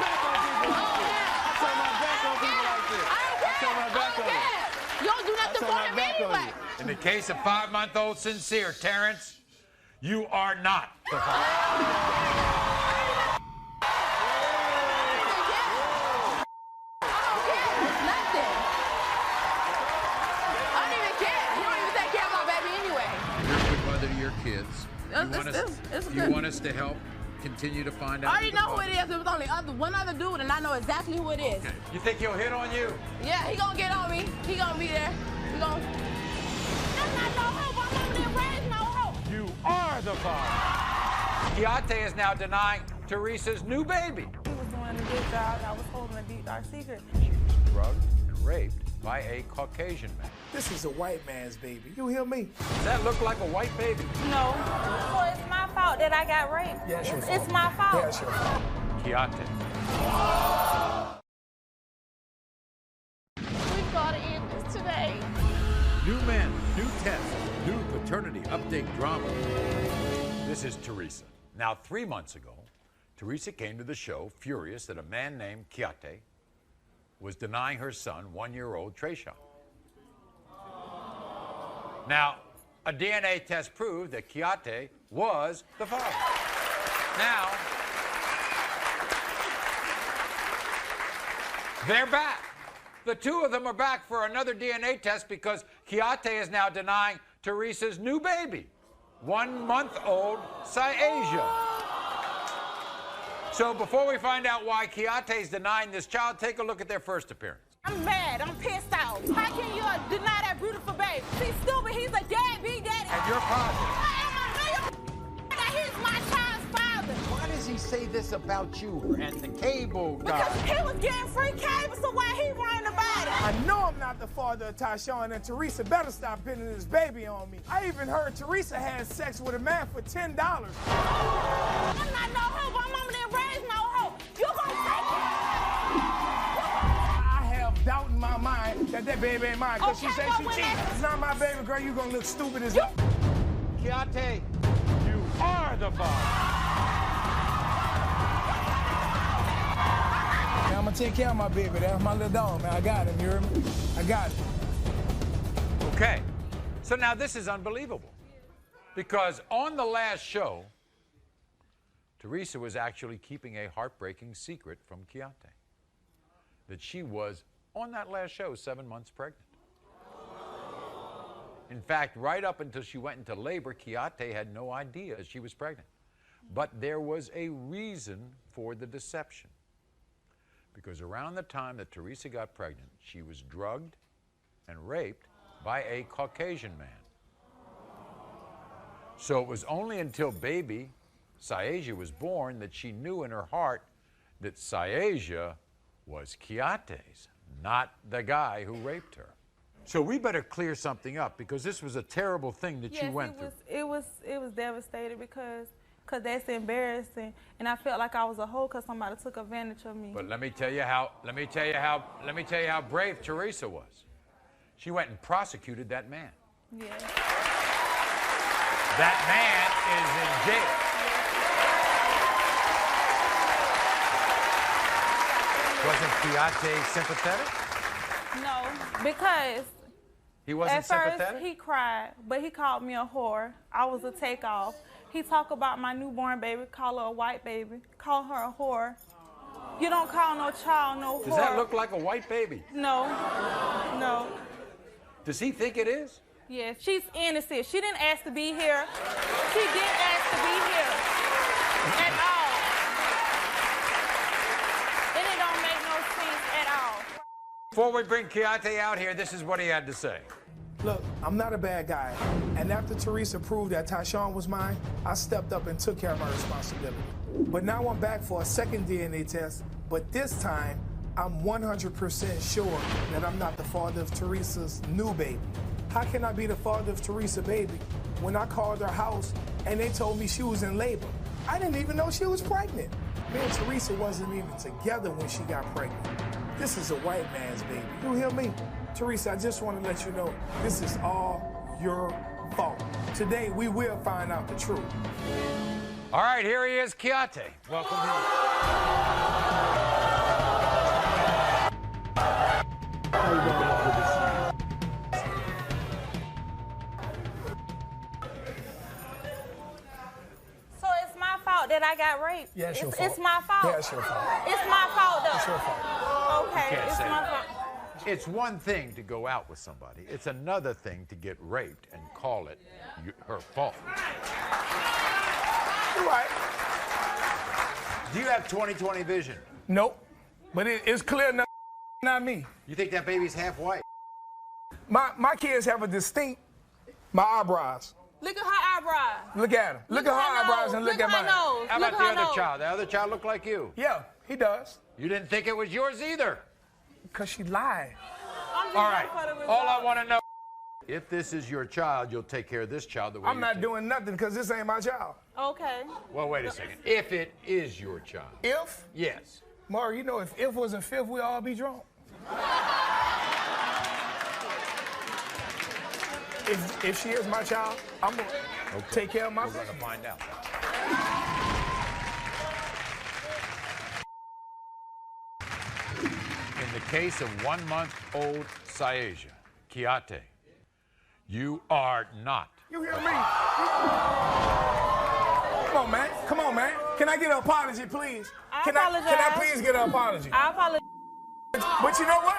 back on people like this. I turn my back on people like this. I turn my back on them. You don't do nothing for him anyway. In the case of 5-month-old Sincere, Terrence, you are not the father. Your kids. You want us to help continue to find out? I already know who it is. There was only one other dude, and I know exactly who it is. Okay. You think he'll hit on you? Yeah, he gonna get on me. He gonna be there. He gonna. That's not no hope. I'm over there raising no hope. You are the father. Kiate is now denying Teresa's new baby. He was doing a good job. I was holding a deep, dark secret. She was drugged and raped by a Caucasian man. This is a white man's baby. You hear me? Does that look like a white baby? No. Well, it's my fault that I got raped. Yeah, It's my fault. Yeah, it's your fault. Kiate. We've got to end this today. New men, new tests, new paternity update drama. This is Teresa. Now, 3 months ago, Teresa came to the show furious that a man named Kiate was denying her son, 1-year-old Trayshawn. Now, a DNA test proved that Kiate was the father. Now, they're back. The two of them are back for another DNA test because Kiate is now denying Teresa's new baby, 1-month-old Syasia. So before we find out why Kiate is denying this child, take a look at their first appearance. I'm mad. I'm pissed off. How can you deny that beautiful baby? She's stupid. He's a deadbeat daddy. And you're positive. That he's my child's father. Why does he say this about you and the cable guy? Because he was getting free cable, so why he worrying about it? I know I'm not the father of Tyshawn, and Teresa better stop pinning this baby on me. I even heard Teresa had sex with a man for $10. I'm not no hope. I'm over there raising no hope. You gonna take it? I have doubt in my mind that that baby ain't mine, because she Okay, said well, she when cheated. that- It's not my baby, girl. You gonna look stupid as hell. Kiate, you are the father. Man, I'm gonna take care of my baby. That's my little dog, man. I got him, you hear me? I got him. Okay, so now this is unbelievable. Because on the last show, Teresa was actually keeping a heartbreaking secret from Kiate. That she was, on that last show, 7 months pregnant. In fact, right up until she went into labor, Kiate had no idea she was pregnant. But there was a reason for the deception. Because around the time that Teresa got pregnant, she was drugged and raped by a Caucasian man. So it was only until baby Syasia was born that she knew in her heart that Syasia was Keate's, not the guy who raped her. So we better clear something up because this was a terrible thing that you went through. It was devastating because that's embarrassing, and I felt like I was a hoe because somebody took advantage of me. But let me tell you how brave Teresa was. She went and prosecuted that man. Yeah. That man is in jail. Wasn't Keate sympathetic? No, because he wasn't at first sympathetic? He cried, but he called me a whore. I was a takeoff. He talked about my newborn baby, call her a white baby, call her a whore. You don't call no child no whore. Does that look like a white baby? No, no. Does he think it is? Yes, she's innocent. She didn't ask to be here. She didn't ask to be here at all. And it don't make no sense at all. Before we bring Keate out here, this is what he had to say. Look, I'm not a bad guy. And after Teresa proved that Tyshawn was mine, I stepped up and took care of my responsibility. But now I'm back for a second DNA test, but this time, I'm 100% sure that I'm not the father of Teresa's new baby. How can I be the father of Teresa's baby when I called her house and they told me she was in labor? I didn't even know she was pregnant. Me and Teresa wasn't even together when she got pregnant. This is a white man's baby. You hear me? Teresa, I just want to let you know, this is all your fault. Today, we will find out the truth. All right, here he is, Keate. Welcome here. How you doing? So it's my fault that I got raped? Yeah, it's your fault. It's my fault? Yeah, it's your fault. It's my fault, though? It's your fault. Okay, You can't it's say my that. fault. It's one thing to go out with somebody. It's another thing to get raped and call it her fault. You're right. Do you have 20/20 vision? Nope. But it's clear not me. You think that baby's half white? My kids have a distinct, my eyebrows. Look at her eyebrows. Look at them. Look at her eyebrows and look at mine. Nose. How about the other child? The other child looked like you. Yeah, he does. You didn't think it was yours either. Because she lied. All right. All I want to know, if this is your child, you'll take care of this child the way I'm not doing nothing because this ain't my child. Okay. Well, wait a second. If it is your child. If? Yes. Maury, you know, if wasn't fifth, we'd all be drunk. If she is my child, I'm going to take care of my We're going to find out. In the case of 1-month-old Syasia, Keate, you are not. You hear me? Come on, man. Come on, man. Can I get an apology, please? Can I please get an apology? I apologize. But you know what?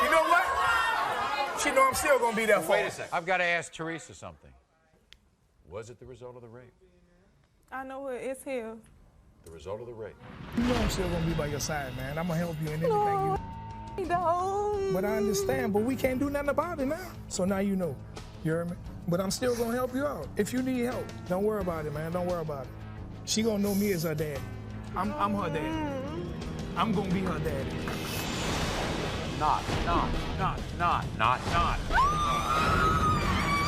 You know what? She know I'm still going to be there for her. Wait a second. I've got to ask Teresa something. Was it the result of the rape? I know it's him. The result of the rape? You know I'm still going to be by your side, man. I'm going to help you in anything you No. But I understand, but we can't do nothing about it now. So now you know. You hear me? But I'm still going to help you out. If you need help, don't worry about it, man. Don't worry about it. She going to know me as her dad. I'm her dad. I'm going to be her daddy. Not.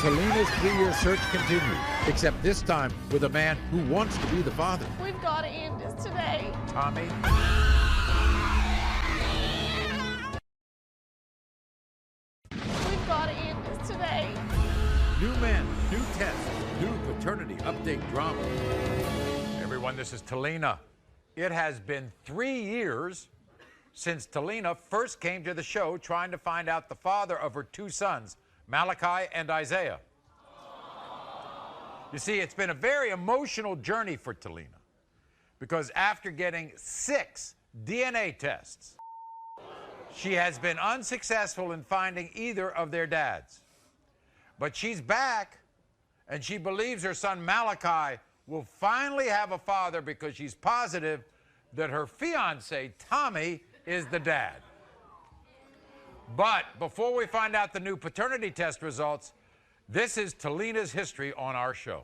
Selena's 3-year search continues, except this time with a man who wants to be the father. We've got to end this today. Tommy? We've got to end this today. New men, new tests, new paternity update drama. Everyone, this is Talina. It has been 3 years since Talina first came to the show trying to find out the father of her 2 sons, Malachi and Isaiah. You see, it's been a very emotional journey for Talina because after getting 6 DNA tests, she has been unsuccessful in finding either of their dads. But she's back, and she believes her son Malachi will finally have a father because she's positive that her fiancé, Tommy, is the dad. But before we find out the new paternity test results, this is Talina's history on our show.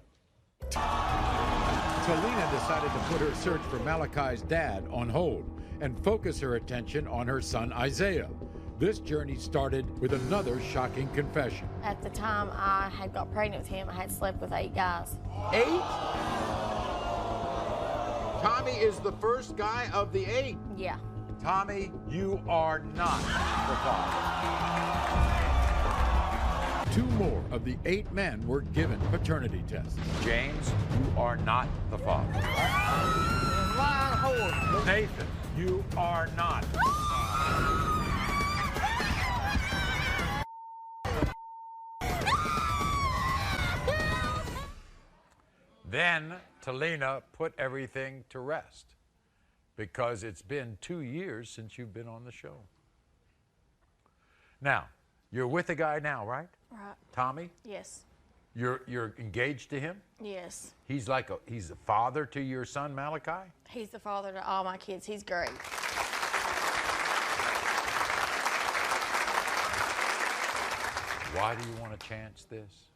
Talina decided to put her search for Malachi's dad on hold and focus her attention on her son Isaiah. This journey started with another shocking confession. At the time I had got pregnant with him, I had slept with 8 guys. 8? Tommy is the first guy of the 8. Yeah. Tommy, you are not the father. 2 more of the 8 men were given paternity tests. James, you are not the father. Nathan, you are not. Then Talina put everything to rest because it's been 2 years since you've been on the show. Now, you're with a guy now, right? Right. Tommy? Yes. You're engaged to him? Yes. He's a father to your son Malachi? He's the father to all my kids. He's great. Why do you want to chance this?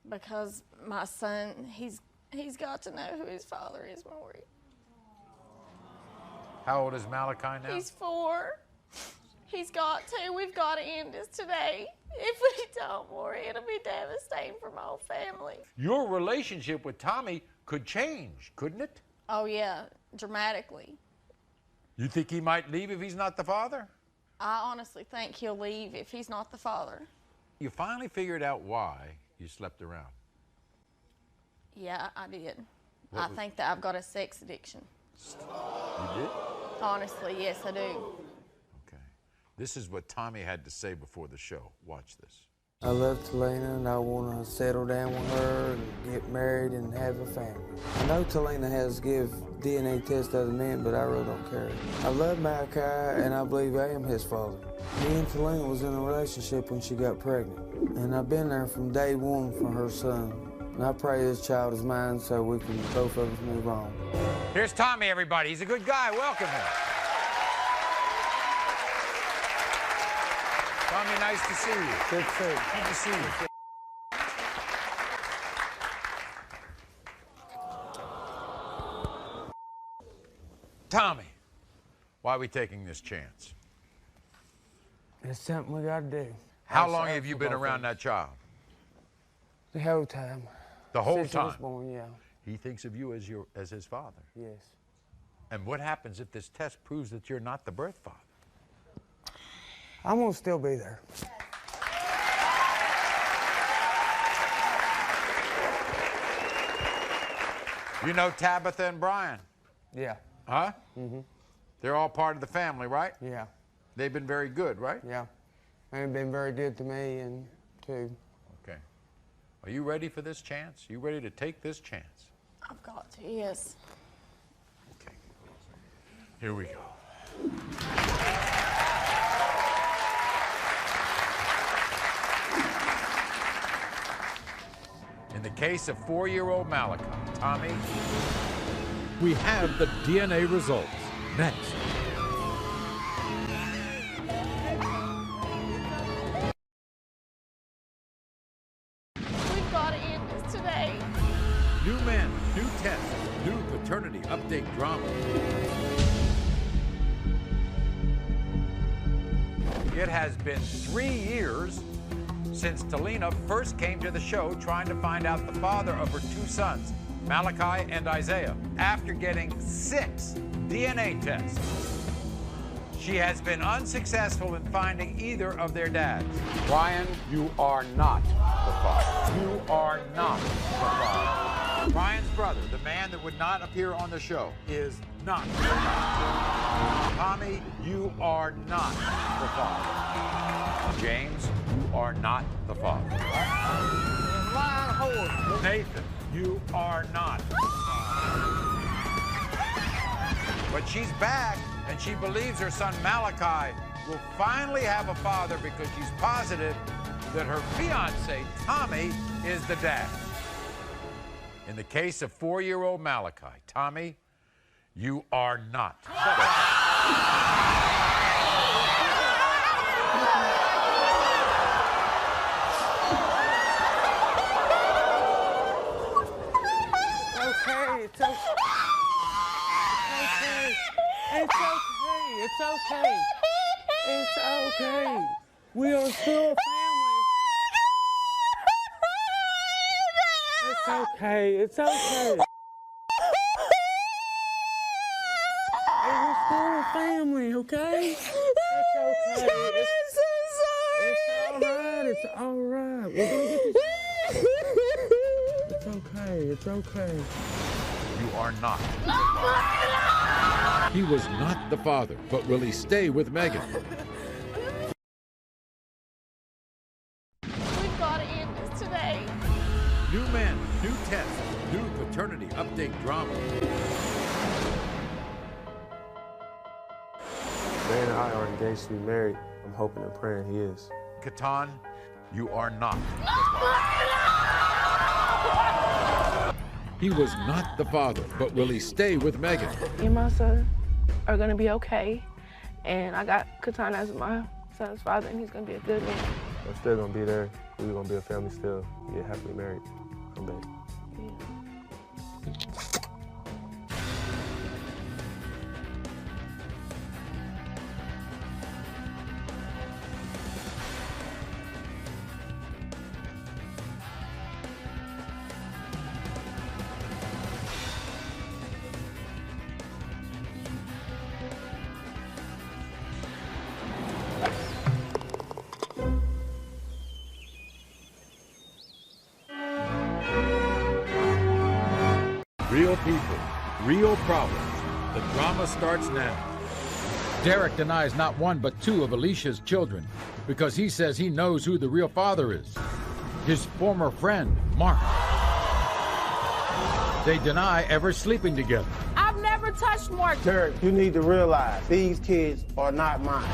Because my son, he's got to know who his father is, Maury. How old is Malachi now? He's 4. He's got to. We've got to end this today. If we don't, Maury, it'll be devastating for my whole family. Your relationship with Tommy could change, couldn't it? Oh, yeah, dramatically. You think he might leave if he's not the father? I honestly think he'll leave if he's not the father. You finally figured out why you slept around. Yeah, I did. I think that I've got a sex addiction. You did? Honestly, yes, I do. Okay. This is what Tommy had to say before the show. Watch this. I love Talina and I want to settle down with her and get married and have a family. I know Talina has give DNA tests to other men, but I really don't care. I love Malachi and I believe I am his father. Me and Talina was in a relationship when she got pregnant, and I've been there from day one for her son. And I pray this child is mine so we can both of us move on. Here's Tommy, everybody. He's a good guy. Welcome him. Tommy, nice to see you. Good to see you. Good to see you. Tommy, why are we taking this chance? It's something we got to do. How long have you been around that child? The whole time. The whole Since he was time? born, yeah. He thinks of you as his father. Yes. And what happens if this test proves that you're not the birth father? I'm going to still be there. You know Tabitha and Brian? Yeah. Huh? Mm-hmm. They're all part of the family, right? Yeah. They've been very good, right? Yeah. They've been very good to me and too. Okay. Are you ready for this chance? You ready to take this chance? I've got to, yes. Okay. Here we go. In the case of 4-year-old Malachi, Tommy. We have the DNA results. Next. We've got to end this today. New men, new tests, new paternity update drama. It has been 3 years since Talina first came to the show trying to find out the father of her 2 sons, Malachi and Isaiah, after getting 6 DNA tests. She has been unsuccessful in finding either of their dads. Brian, you are not the father. You are not the father. Brian's brother, the man that would not appear on the show, is not the father. Tommy, you are not the father. James, you are not the father. Nathan, you are not. But she's back, and she believes her son Malachi will finally have a father because she's positive that her fiancé, Tommy, is the dad. In the case of 4-year-old Malachi, Tommy, you are not the dad. okay. It's okay. It's okay. It's okay. It's okay. We are still a family. It's okay. It's okay. Hey, we're still a family, okay? It's okay. It's all right. We're gonna get this. It's okay. It's okay. You are not. He was not the father, but will he stay with Megan? We've got to end this today. New men, new tests, new paternity update drama. Man and I are engaged to be married. I'm hoping and praying he is. Catan, you are not. He was not the father, but will he stay with Megan? Me and my son are gonna be okay, and I got Catan as my son's father, and he's gonna be a good man. I'm still gonna be there. We're gonna be a family still. Get happily married. Come back. Real people, real problems. The drama starts now. Derek denies not one but two of Alicia's children because he says he knows who the real father is. His former friend, Mark. They deny ever sleeping together. I've never touched Mark. Derek, you need to realize these kids are not mine.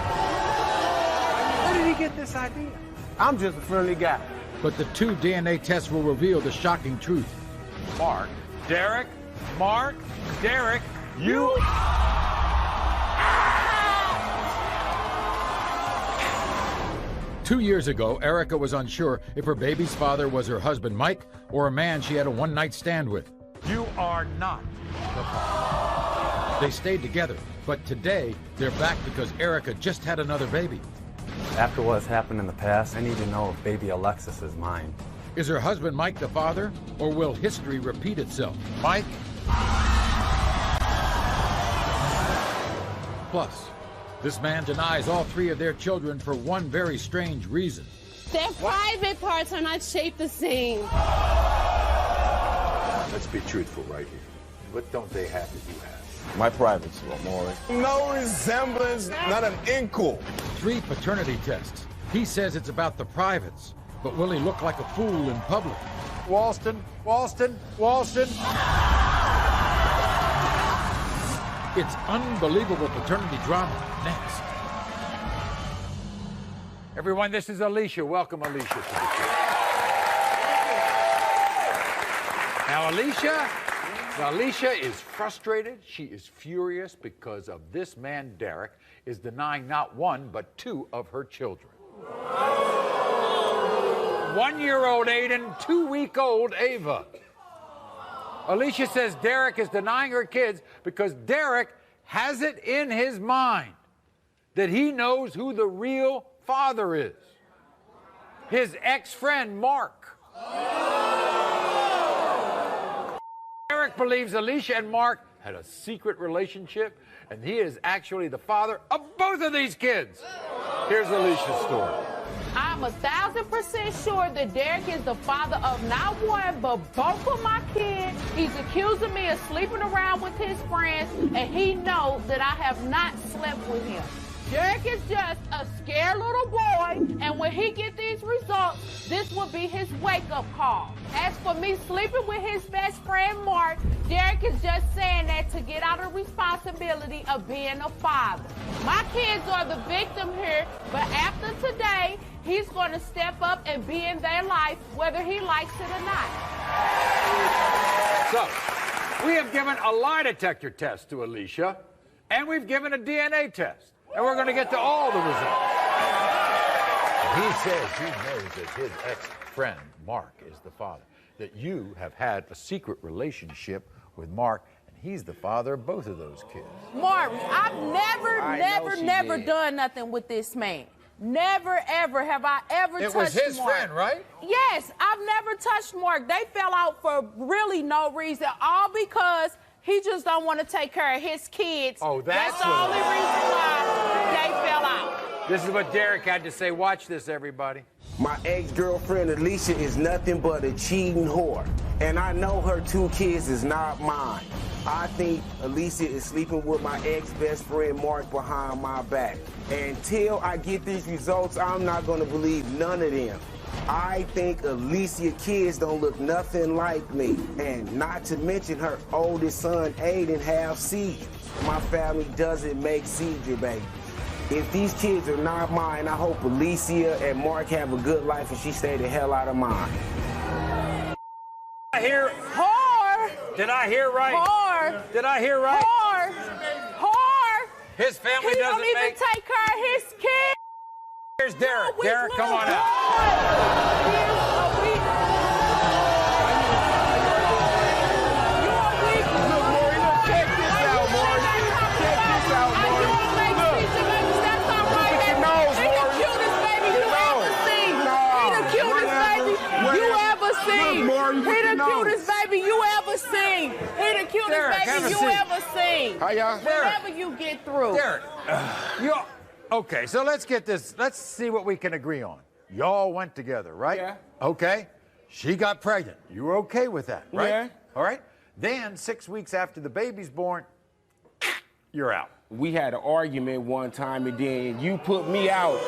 Where did he get this idea? I'm just a friendly guy. But the two DNA tests will reveal the shocking truth. Mark, Derek, Mark, Derek, you... 2 years ago, Erica was unsure if her baby's father was her husband, Mike, or a man she had a one-night stand with. You are not the father. They stayed together, but today they're back because Erica just had another baby. After what has happened in the past, I need to know if baby Alexis is mine. Is her husband Mike the father, or will history repeat itself? Mike? Plus, this man denies all three of their children for one very strange reason. Their private parts are not shaped the same. Let's be truthful right here. What don't they have that you have? My privates, Maury. No resemblance, not an inkle. 3 paternity tests. He says it's about the privates, but will he look like a fool in public? Walston, Walston, Walston. It's unbelievable paternity drama next. Everyone, this is Alicia. Welcome, Alicia, to the show. Now, Alicia is frustrated. She is furious because of this man, Derek, is denying not one, but 2 of her children. 1-year-old Aiden, 2-week-old Ava. Alicia says Derek is denying her kids because Derek has it in his mind that he knows who the real father is. His ex-friend, Mark. Derek believes Alicia and Mark had a secret relationship, and he is actually the father of both of these kids. Here's Alicia's story. I'm 1,000% sure that Derek is the father of not one, but both of my kids. He's accusing me of sleeping around with his friends, and he knows that I have not slept with him. Derek is just a scared little boy, and when he gets these results, this will be his wake-up call. As for me sleeping with his best friend, Mark, Derek is just saying that to get out of responsibility of being a father. My kids are the victim here, but after today, he's going to step up and be in their life, whether he likes it or not. So, we have given a lie detector test to Alicia, and we've given a DNA test. And we're going to get to all the results. He says he knows that his ex-friend, Mark, is the father. That you have had a secret relationship with Mark, and he's the father of both of those kids. Maury, I've never done nothing with this man. Never, ever have I ever touched Mark. It was his friend, right? Yes, I've never touched Mark. They fell out for really no reason, all because he just don't want to take care of his kids. Oh, that's the only reason why they fell out. This is what Derek had to say. Watch this, everybody. My ex-girlfriend Alicia is nothing but a cheating whore. And I know her 2 kids is not mine. I think Alicia is sleeping with my ex-best friend Mark behind my back. Until I get these results, I'm not gonna believe none of them. I think Alicia kids don't look nothing like me. And not to mention her oldest son, Aiden, have seizures. My family doesn't make seizure babies. If these kids are not mine, I hope Alicia and Mark have a good life and she stay the hell out of mine. I hear whore. Did I hear right? Whore. Did I hear right? Whore. Whore. His family he doesn't don't even make... take care of his kids. Here's Derek. Derek, come on out. He the cutest baby you ever seen. He the cutest baby you ever seen. How y'all? Whenever you get through. Derek, okay, so let's get this. Let's see what we can agree on. Y'all went together, right? Yeah. Okay. She got pregnant. You were okay with that, right? Yeah. All right. Then 6 weeks after the baby's born, you're out. We had an argument one time, and then you put me out.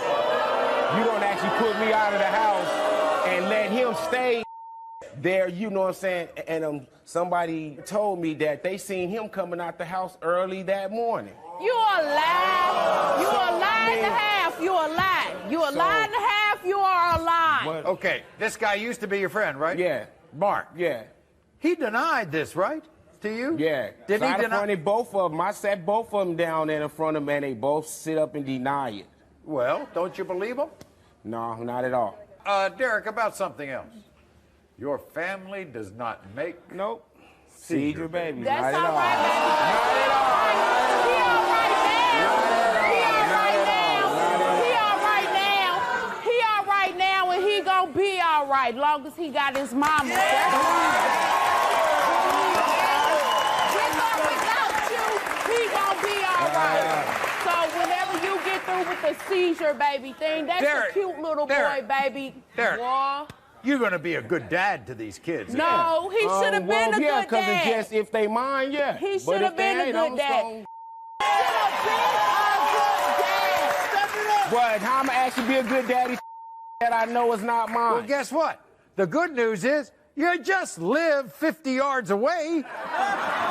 You don't actually put me out of the house and let him stay there, you know what I'm saying? And somebody told me that they seen him coming out the house early that morning. You a lie. You a lie and a half. You a lie. You a lie and a half. You are a lie. Okay, this guy used to be your friend, right? Yeah. Mark. Yeah. He denied this, right? To you? Yeah. Did he deny? Both of them. I sat both of them down there in front of them, and they both sit up and deny it. Well, don't you believe him? No, not at all. Derek, about something else. Your family does not make... Nope. Seizure baby. That's not at all. Right, not at all. He all right now. He all right now. He all right now, and he gonna be all right, long as he got his mama. Without you, he gonna be all right. So whenever you get through with the seizure baby thing, that's Derek, a cute little boy, baby. Derek. Boy. You're going to be a good dad to these kids. No, he should have been a good dad. because it's just if they mind, yeah. He should have been a good dad. But how am I actually be a good daddy that I know is not mine? Well, guess what? The good news is you just live 50 yards away,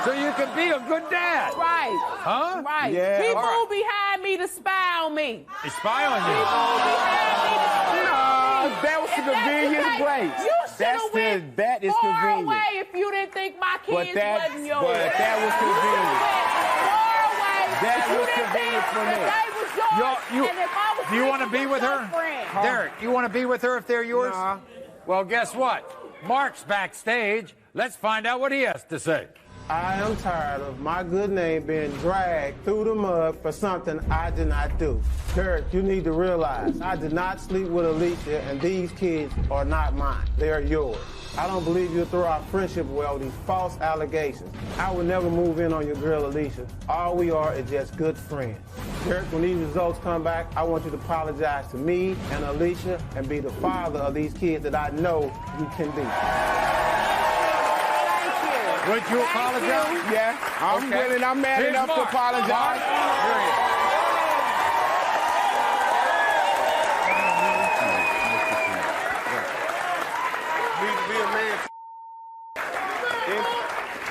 so you can be a good dad. Right. Huh? Right. Yeah. He moved behind me to spy on me. He spy on you? He moved behind me to spy on me. That was convenient place. You should have went that is far convenient. away if you didn't think my kids wasn't yours. But that was convenient. Far away. That was convenient for me. They was yours. And if I was do you want to be with her? Friend. Derek, you want to be with her if they're yours? Nah. Well, guess what? Mark's backstage. Let's find out what he has to say. I am tired of my good name being dragged through the mud for something I did not do. Derek, you need to realize I did not sleep with Alicia, and these kids are not mine. They are yours. I don't believe you'll throw our friendship away with these false allegations. I would never move in on your girl, Alicia. All we are is just good friends. Derek, when these results come back, I want you to apologize to me and Alicia and be the father of these kids that I know you can be. Would you apologize? Yeah, I'm willing. I'm mad enough to apologize. Need to be a man.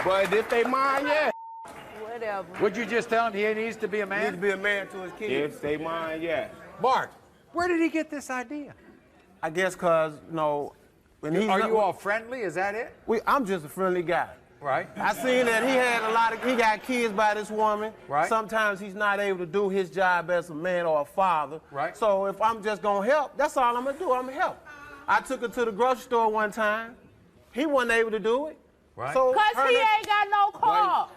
But if they mind, yeah. Whatever. Would you just tell him he needs to be a man? Needs to be a man to his kids. If they mind, yeah. Mark, where did he get this idea? I guess because, you know, when he's... Are you all friendly? Is that it? I'm just a friendly guy. Right. I seen that he got kids by this woman. Right. Sometimes he's not able to do his job as a man or a father. Right. So if I'm just gonna help, that's all I'm gonna do. I'm gonna help. I took her to the grocery store one time. He wasn't able to do it. Right. So Because he ain't got no car.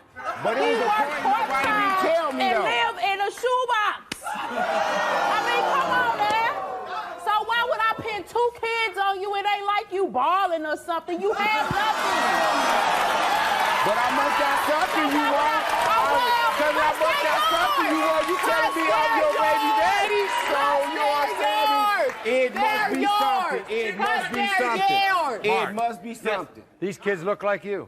But He it was a works point nobody didn't part-time tell me, and though. live in a shoebox. I mean, come on, man. So why would I pin 2 kids on you? It ain't like you balling or something. You have nothing. But I must got something you want. Because I must got something you want. You telling me I'm your baby daddy? So you understand me? It must be something. It must be something. It must be something. These kids look like you.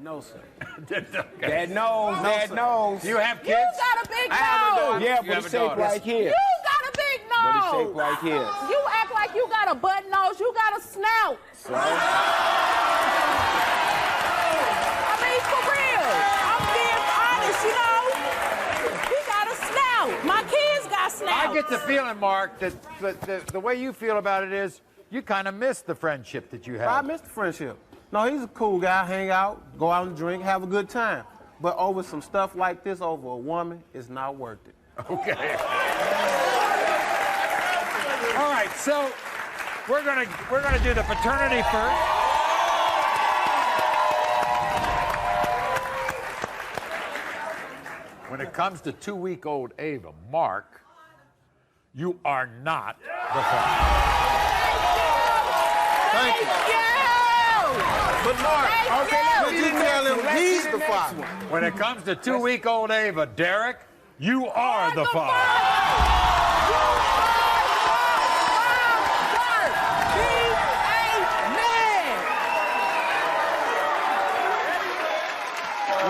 No, sir. That nose. You have kids? You got a big nose. Yeah, but it's shaped like his. You got a big nose. But it's shaped like his. You act like you got a butt nose. You got a snout. So? I mean, for real. I'm being honest, you know. He got a snout. My kids got snouts. I get the feeling, Mark, that the way you feel about it is you kind of miss the friendship that you had. I miss the friendship. No, he's a cool guy. Hang out, go out and drink, have a good time. But over some stuff like this, over a woman, it's not worth it. Okay. All right, so we're gonna do the paternity first. When it comes to 2-week-old Ava, Mark, you are not the father. Thank you. But Mark, okay, you tell him he's the father. When it comes to 2-week-old Ava, Derek, you are the father.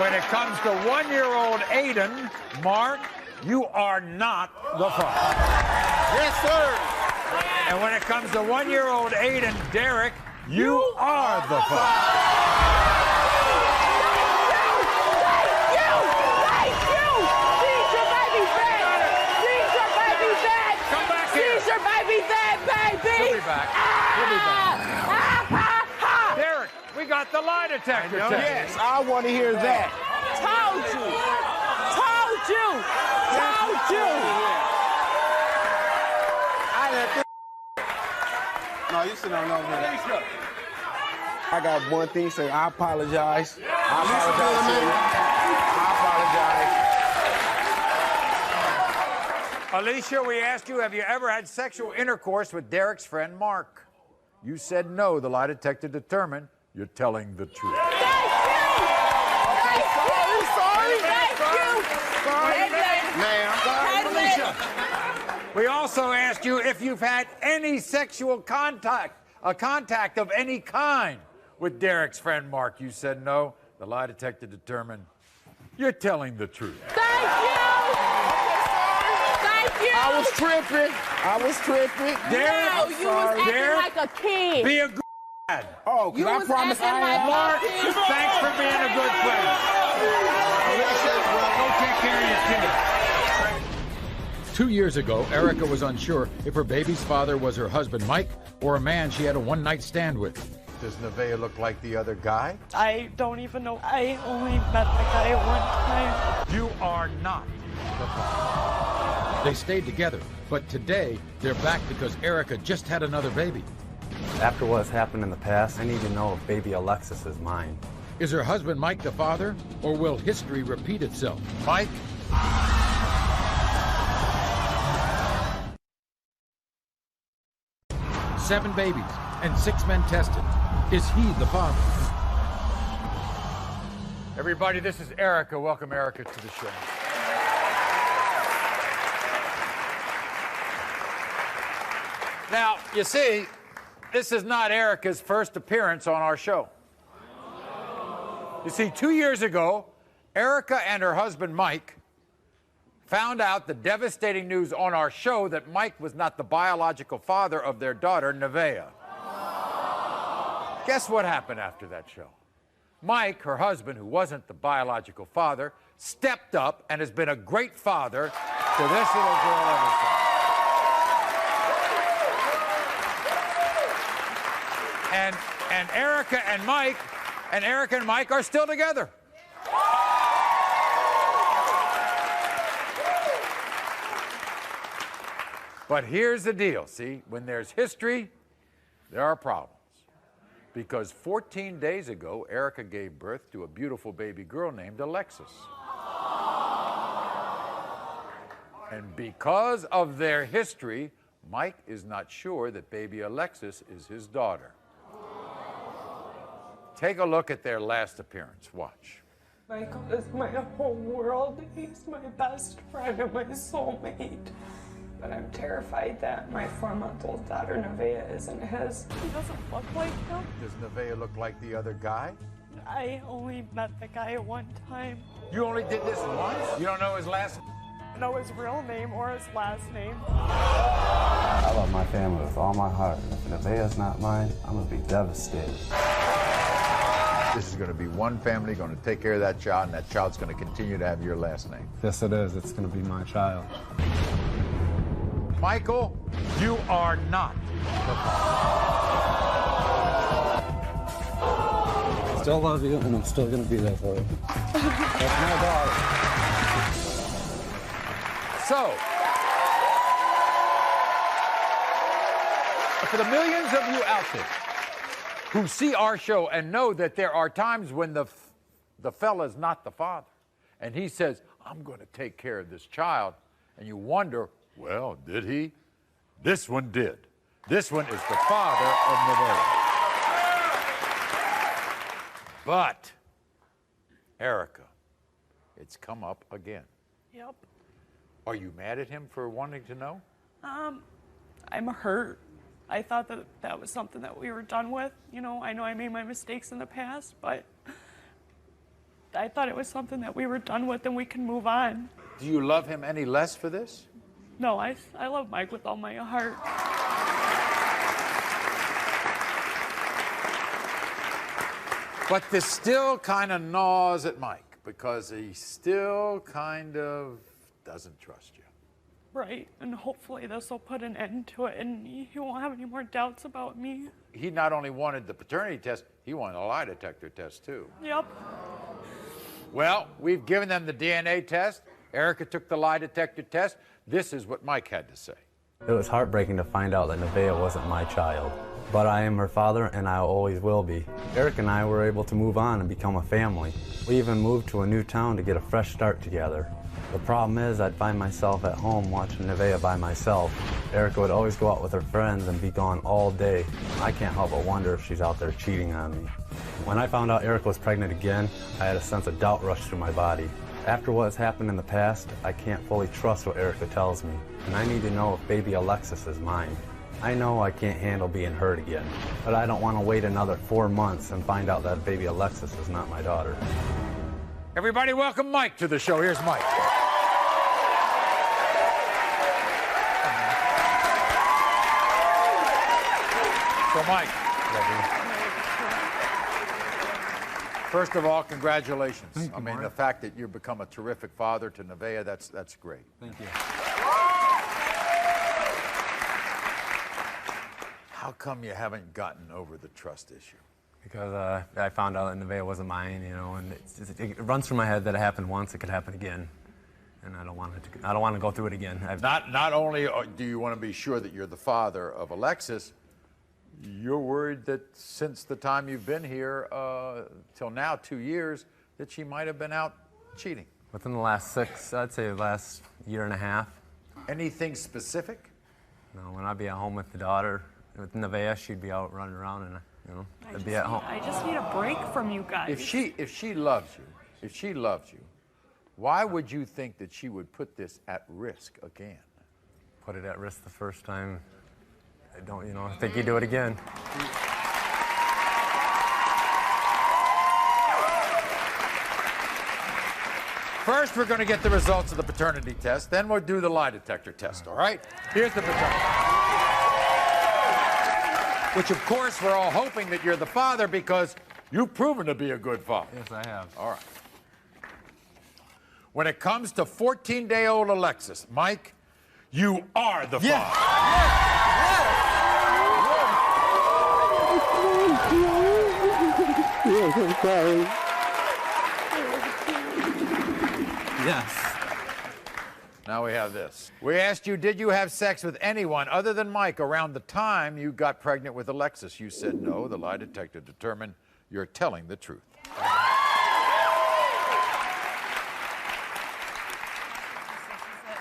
When it comes to 1-year-old Aiden, Mark, you are not the father. Yes, sir. And when it comes to 1-year-old Aiden, Derek, you are the father. Thank you! She's your baby dad! She's your baby dad! Come back here! She's your baby dad, baby! He'll be back. He'll be back. Derek, we got the lie detector test. Yes, I want to hear that. Told you! Told you! Told you! I let this. No, you sit on over there. I got one thing to say. I apologize. I apologize to you. I apologize. Alicia, we asked you, have you ever had sexual intercourse with Derek's friend Mark? You said no. The lie detector determined you're telling the truth. We also asked you if you've had any sexual contact, a contact of any kind with Derek's friend Mark. You said no. The lie detector determined you're telling the truth. Thank you! Thank you! I was tripping. Derek, No, you was acting Derek, like a kid. be a good dad. Oh, because I promised I like had Mark, kid. thanks for being a good friend. Go take care of your kids. 2 years ago, Erica was unsure if her baby's father was her husband, Mike, or a man she had a one-night stand with. Does Nevaeh look like the other guy? I don't even know. I only met the guy one time. You are not the father. They stayed together, but today they're back because Erica just had another baby. After what's happened in the past, I need to know if baby Alexis is mine. Is her husband Mike the father, or will history repeat itself? Mike? Seven babies and 6 men tested. Is he the father? Everybody, this is Erica. Welcome Erica to the show. Now, you see, this is not Erica's first appearance on our show. You see, 2 years ago, Erica and her husband, Mike, found out the devastating news on our show that Mike was not the biological father of their daughter, Nevaeh. Guess what happened after that show? Mike, her husband, who wasn't the biological father, stepped up and has been a great father to this little girl ever since. And Erica and Mike are still together. But here's the deal, see? When there's history, there are problems. because 14 days ago, Erica gave birth to a beautiful baby girl named Alexis. And because of their history, Mike is not sure that baby Alexis is his daughter. Take a look at their last appearance. Watch. Michael is my whole world. He's my best friend and my soulmate. But I'm terrified that my 4-month-old daughter, Nevaeh, isn't his. He doesn't look like him. Does Nevaeh look like the other guy? I only met the guy one time. You only did this once? You don't know his last name? I don't know his real name or his last name. I love my family with all my heart. If Nevaeh's not mine, I'm gonna be devastated. This is going to be one family going to take care of that child, and that child's going to continue to have your last name. Yes, it is. It's gonna be my child. Michael, you are not the father. I still love you, and I'm still gonna be there for you. That's my daughter. So, for the millions of you out there who see our show and know that there are times when the fella's not the father, and he says, I'm going to take care of this child, and you wonder, well, did he? This one did. This one is the father of Nevaeh. But, Erica, it's come up again. Yep. Are you mad at him for wanting to know? I'm hurt. I thought that that was something that we were done with. You know I made my mistakes in the past, but I thought it was something that we were done with and we can move on. Do you love him any less for this? No, I love Mike with all my heart. But this still kind of gnaws at Mike because he still kind of doesn't trust you. Right, and hopefully this will put an end to it and he won't have any more doubts about me. He not only wanted the paternity test, he wanted a lie detector test too. Yep. Well, we've given them the DNA test. Erica took the lie detector test. This is what Mike had to say. It was heartbreaking to find out that Nevaeh wasn't my child. But I am her father, and I always will be. Eric and I were able to move on and become a family. We even moved to a new town to get a fresh start together. The problem is I'd find myself at home watching Nevaeh by myself. Erica would always go out with her friends and be gone all day. I can't help but wonder if she's out there cheating on me. When I found out Erica was pregnant again, I had a sense of doubt rush through my body. After what has happened in the past, I can't fully trust what Erica tells me, and I need to know if baby Alexis is mine. I know I can't handle being hurt again, but I don't want to wait another 4 months and find out that baby Alexis is not my daughter. Everybody welcome Mike to the show. Here's Mike. So, Mike, first of all, congratulations. Thank you, I mean, Maury. the fact that you've become a terrific father to Nevaeh, that's great. Thank you. How come you haven't gotten over the trust issue? Because I found out that Nevaeh wasn't mine, you know, and it runs through my head that it happened once, it could happen again, and I don't want to go through it again. Not only do you want to be sure that you're the father of Alexis, you're worried that since the time you've been here till now, 2 years, that she might have been out cheating. Within the last I'd say the last year and a half. Anything specific? No, when I'd be at home with the daughter, with Nevaeh, she'd be out running around, and I'd be at home. I just need a break from you guys. If she loves you, why would you think that she would put this at risk again? Put it at risk the first time. I don't, think you do it again. First, we're going to get the results of the paternity test. Then we'll do the lie detector test, all right? Here's the paternity test. Which, of course, we're all hoping that you're the father because you've proven to be a good father. Yes, I have. All right. When it comes to 14-day-old Alexis, Mike, you are the father. Yes, I'm sorry. Yes. Now we have this. We asked you, did you have sex with anyone other than Mike around the time you got pregnant with Alexis? You said no. The lie detector determined you're telling the truth.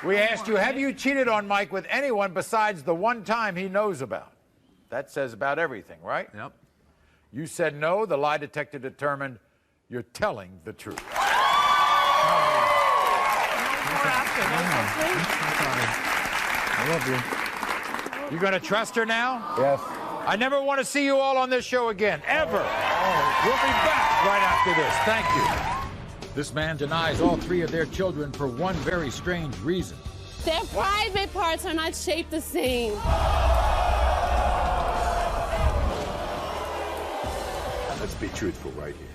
We asked you, have you cheated on Mike with anyone besides the one time he knows about? That says about everything, right? Yep. You said no. The lie detector determined you're telling the truth. I love you. You gonna trust her now? Yes. I never want to see you all on this show again, ever. We'll be back right after this. Thank you. This man denies all 3 of their children for one very strange reason. Their private parts are not shaped the same. Let's be truthful right here.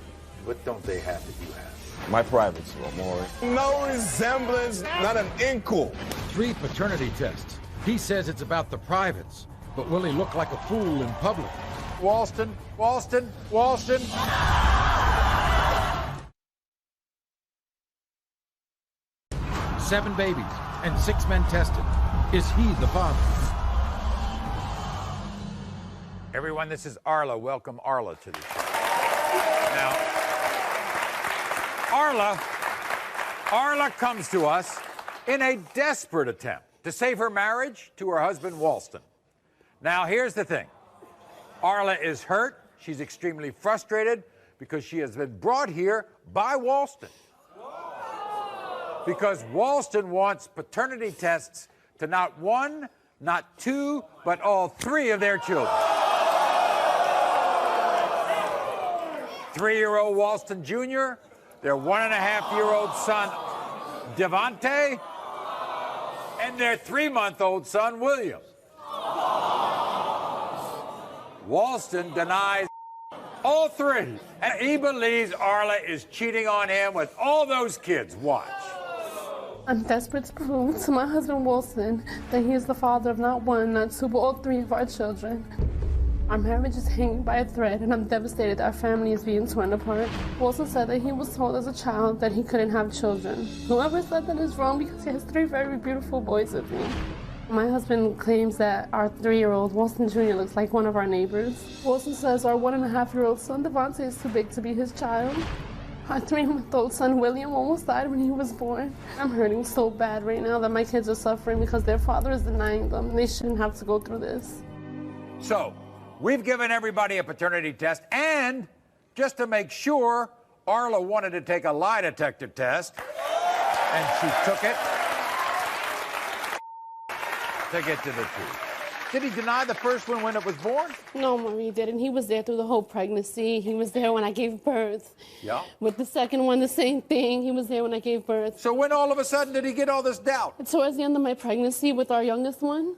What don't they have that you have? My privates, Maury. No resemblance, not an inkle. 3 paternity tests. He says it's about the privates, but will he look like a fool in public? Walston. 7 babies and 6 men tested. Is he the father? Everyone, this is Arla. Welcome Arla to the show. Now, Arla comes to us in a desperate attempt to save her marriage to her husband, Walston. Now, here's the thing. Arla is hurt. She's extremely frustrated because she has been brought here by Walston. Because Walston wants paternity tests to not 1, not 2, but all 3 of their children. 3-year-old Walston Jr., their 1.5-year-old son, Devontae, and their 3-month-old son, William. Walston denies all 3, and he believes Arla is cheating on him with all those kids. Watch. I'm desperate to prove to my husband Wilson that he is the father of not 1, not 2, but all 3 of our children. Our marriage is hanging by a thread, and I'm devastated that our family is being torn apart. Wilson said that he was told as a child that he couldn't have children. Whoever said that is wrong because he has 3 very beautiful boys with me. My husband claims that our 3-year-old, Walston Jr., looks like one of our neighbors. Wilson says our 1.5-year-old son, Devontae, is too big to be his child. Our 3-month-old son, William, almost died when he was born. I'm hurting so bad right now that my kids are suffering because their father is denying them. They shouldn't have to go through this. So, we've given everybody a paternity test, and just to make sure, Arla wanted to take a lie detector test, and she took it to get to the truth. Did he deny the first one when it was born? No, Maury, he didn't. He was there through the whole pregnancy. He was there when I gave birth. Yeah. With the second one, the same thing. He was there when I gave birth. So when all of a sudden did he get all this doubt? Towards the end of my pregnancy with our youngest one,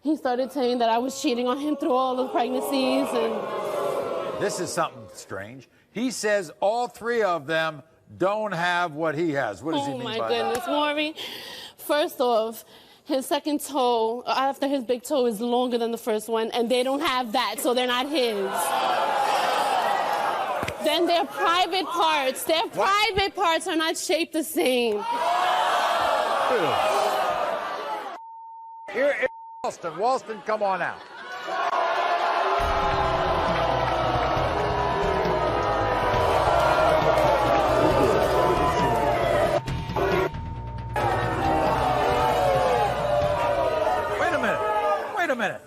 he started saying that I was cheating on him through all the pregnancies. And This is something strange. He says all 3 of them don't have what he has. What does he mean by that? Oh, my goodness, Maury. First off, his second toe, after his big toe, is longer than the first one, and they don't have that, so they're not his. Then their private parts, private parts are not shaped the same. Here is Walston. Walston, come on out. Wait a minute.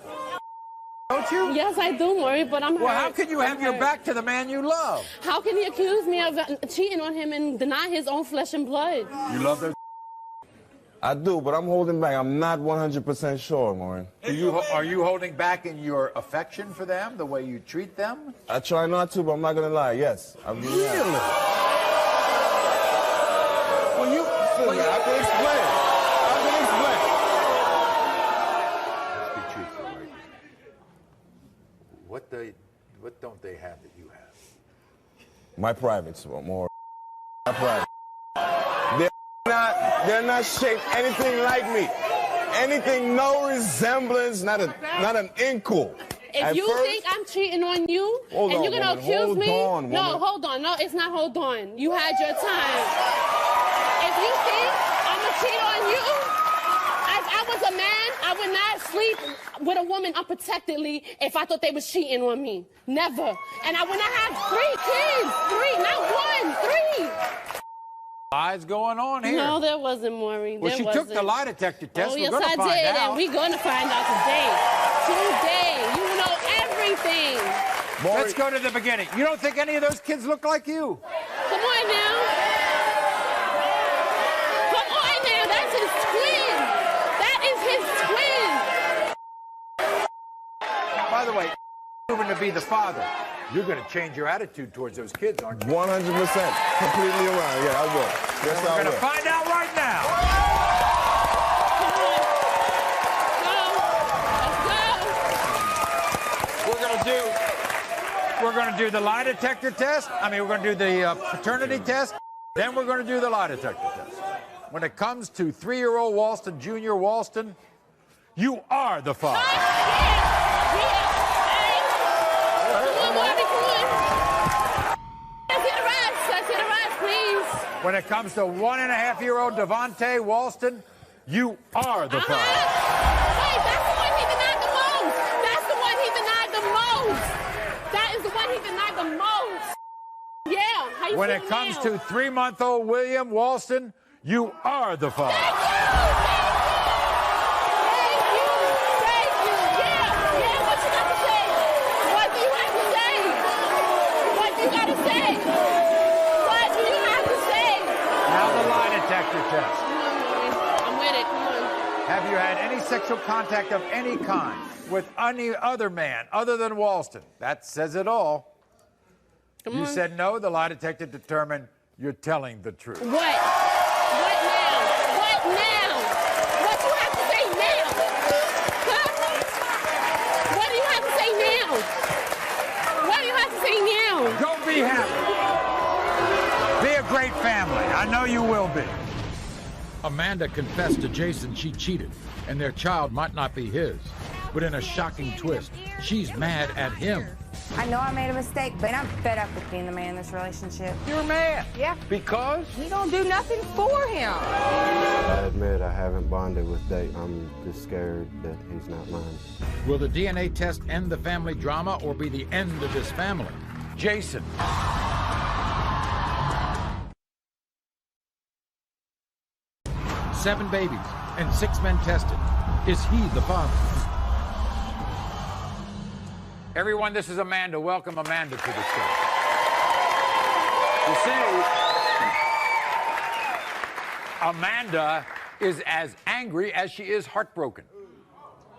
Don't you? Yes, I do, Maury, but I'm hurt. Well, how can you have your back to the man you love? How can he accuse me of cheating on him and deny his own flesh and blood? You love those? I do, but I'm holding back. I'm not 100% sure, Maury. Are you holding back in your affection for them, the way you treat them? I try not to, but I'm not going to lie. Yes. I really am. Well, I can explain. Let's be truthful right here. What don't they have that you have? My privates, Maury. My privates. They're not shaped anything like me. Anything, no resemblance, not an inkle. If you think I'm cheating on you, and you're going to accuse me... No, hold on. No, it's not hold on. You had your time. If you think I'm going to cheat on you, would not sleep with a woman unprotectedly if I thought they was cheating on me. Never. And I would not have 3 kids. 3, not 1, 3. Lies going on here. No, there wasn't, Maury. Well, she took the lie detector test. Oh, We're yes, gonna I find did, out. and we're going to find out today. Today. You know everything. Let's go to the beginning. You don't think any of those kids look like you? Come on now. Come on now. That's his twin. That is his twin. By the way, proven to be the father. You're going to change your attitude towards those kids, aren't you? 100%. Completely around. Yeah, I will. Yes, I will. We're going to find out right now. We're going to do the lie detector test. I mean, we're going to do the paternity test. Then we're going to do the lie detector test. When it comes to 3-year-old Walston, Junior Walston, you are the father. When it comes to 1.5-year-old Devontae Walston, you are the father. Wait, that's the one he denied the most. That's the one he denied the most. That is the one he denied the most. Yeah. How you When feel it comes now? to 3-month-old William Walston, you are the father. Thank you. Yeah. What you got to say? What do you have to say? What do you got to say? What do you have to say? Now the lie detector test. I'm with it. Come on. Have you had any sexual contact of any kind with any other man other than Walston? That says it all. You said no. The lie detector determined you're telling the truth. What? What now? What now? What do you have to say now? Huh? What do you have to say now? What do you have to say now? Go be happy. Be a great family. I know you will be. Amanda confessed to Jason she cheated, and their child might not be his. But in a shocking twist, she's mad at him. I know I made a mistake, but I'm fed up with being the man in this relationship. You're mad? Yeah. Because? He don't do nothing for him. I admit I haven't bonded with Date. I'm just scared that he's not mine. Will the DNA test end the family drama or be the end of this family? Jason. 7 babies and 6 men tested. Is he the father? Everyone, this is Amanda. Welcome Amanda to the show. You see, Amanda is as angry as she is heartbroken.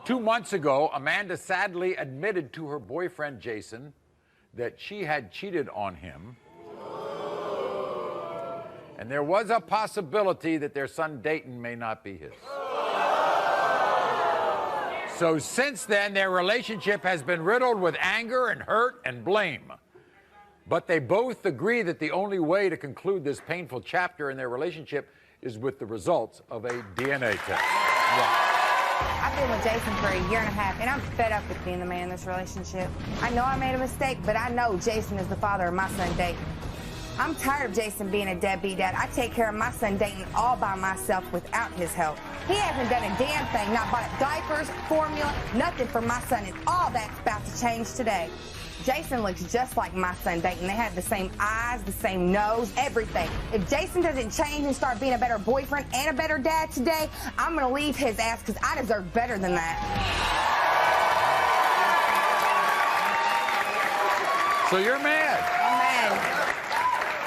2 months ago, Amanda sadly admitted to her boyfriend, Jason, that she had cheated on him. And there was a possibility that their son, Dayton, may not be his. So since then, their relationship has been riddled with anger and hurt and blame. But they both agree that the only way to conclude this painful chapter in their relationship is with the results of a DNA test. I've been with Jason for 1.5 years, and I'm fed up with being the man in this relationship. I know I made a mistake, but I know Jason is the father of my son, Dayton. I'm tired of Jason being a deadbeat dad. I take care of my son, Dayton, all by myself without his help. He hasn't done a damn thing, not bought diapers, formula, nothing for my son, and all that's about to change today. Jason looks just like my son, Dayton. They have the same eyes, the same nose, everything. If Jason doesn't change and start being a better boyfriend and a better dad today, I'm going to leave his ass because I deserve better than that. So you're mad? I'm mad.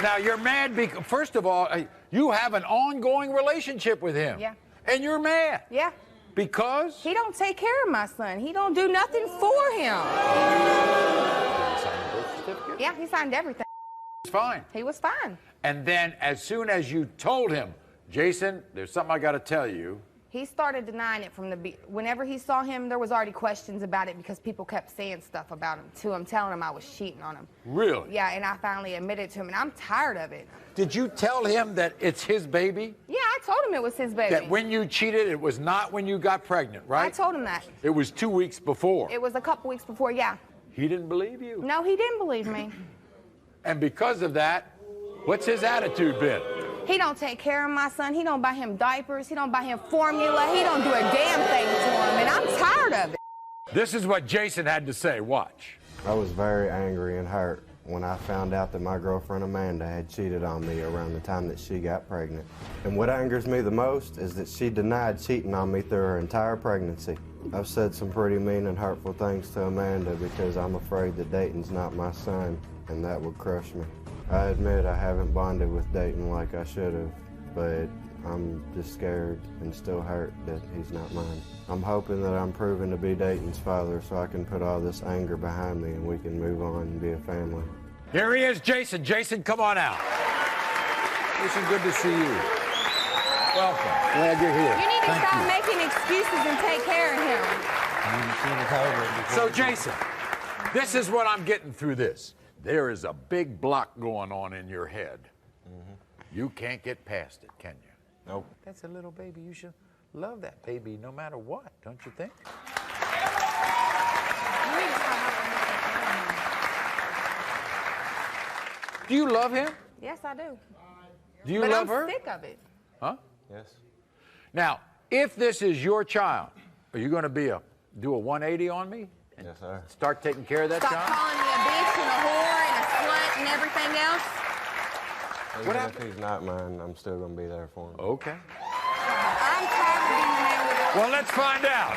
Now, you're mad because, first of all, you have an ongoing relationship with him. Yeah. And you're mad. Yeah. Because? He don't take care of my son. He don't do nothing for him. Yeah, he signed everything. It's fine. He was fine. And then as soon as you told him, Jason, there's something I got to tell you. He started denying it from whenever he saw him, there was already questions about it because people kept saying stuff about him to him, telling him I was cheating on him. Really? Yeah, and I finally admitted to him, and I'm tired of it. Did you tell him that it's his baby? Yeah, I told him it was his baby. That when you cheated, it was not when you got pregnant, right? I told him that. It was 2 weeks before. It was a couple weeks before, yeah. He didn't believe you? No, he didn't believe me. And because of that, what's his attitude been? He don't take care of my son. He don't buy him diapers. He don't buy him formula. He don't do a damn thing to him, and I'm tired of it. This is what Jason had to say. Watch. I was very angry and hurt when I found out that my girlfriend Amanda had cheated on me around the time that she got pregnant. And what angers me the most is that she denied cheating on me through her entire pregnancy. I've said some pretty mean and hurtful things to Amanda because I'm afraid that Dayton's not my son, and that would crush me. I admit I haven't bonded with Dayton like I should have, but I'm just scared and still hurt that he's not mine. I'm hoping that I'm proven to be Dayton's father so I can put all this anger behind me and we can move on and be a family. Here he is, Jason. Jason, come on out. Jason, good to see you. Welcome. Glad you're here. You need to Thank stop you. making excuses and take care of him. So, Jason, this is what I'm getting through this. There is a big block going on in your head. You can't get past it, can you? Nope. That's a little baby. You should love that baby no matter what, don't you think? Do you love him? Yes, I do. Do you but love I'm her? sick of it. Huh? Yes. Now, if this is your child, are you going to do a 180 on me? Yes, sir. Start taking care of that Stop child? calling me a bitch and a whore and a slut and everything else. Even if he's not mine, I'm still going to be there for him. Okay. I'm tired of being the man with it. Well, let's find out.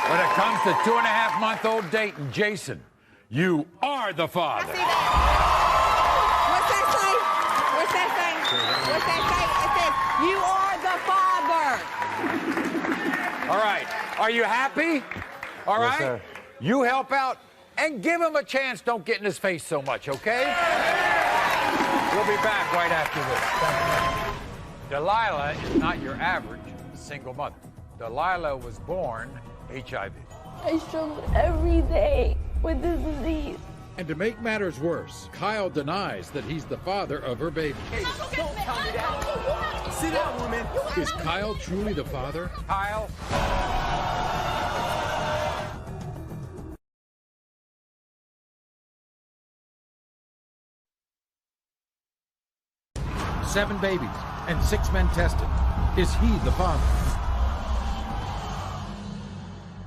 When it comes to 2.5-month-old Dayton, Jason, you are the father. I see that. What's that say? What's that say? What's that say? It says, you are the father. All right. Are you happy? All Yes, right? sir. You help out and give him a chance. Don't get in his face so much, okay? We'll be back right after this. Delilah is not your average single mother. Delilah was born HIV. I struggle every day with this disease. And to make matters worse, Kyle denies that he's the father of her baby. Hey, don't tell me that. Sit down, woman. Is Kyle truly the father? Kyle? Seven babies and 6 men tested. Is he the father?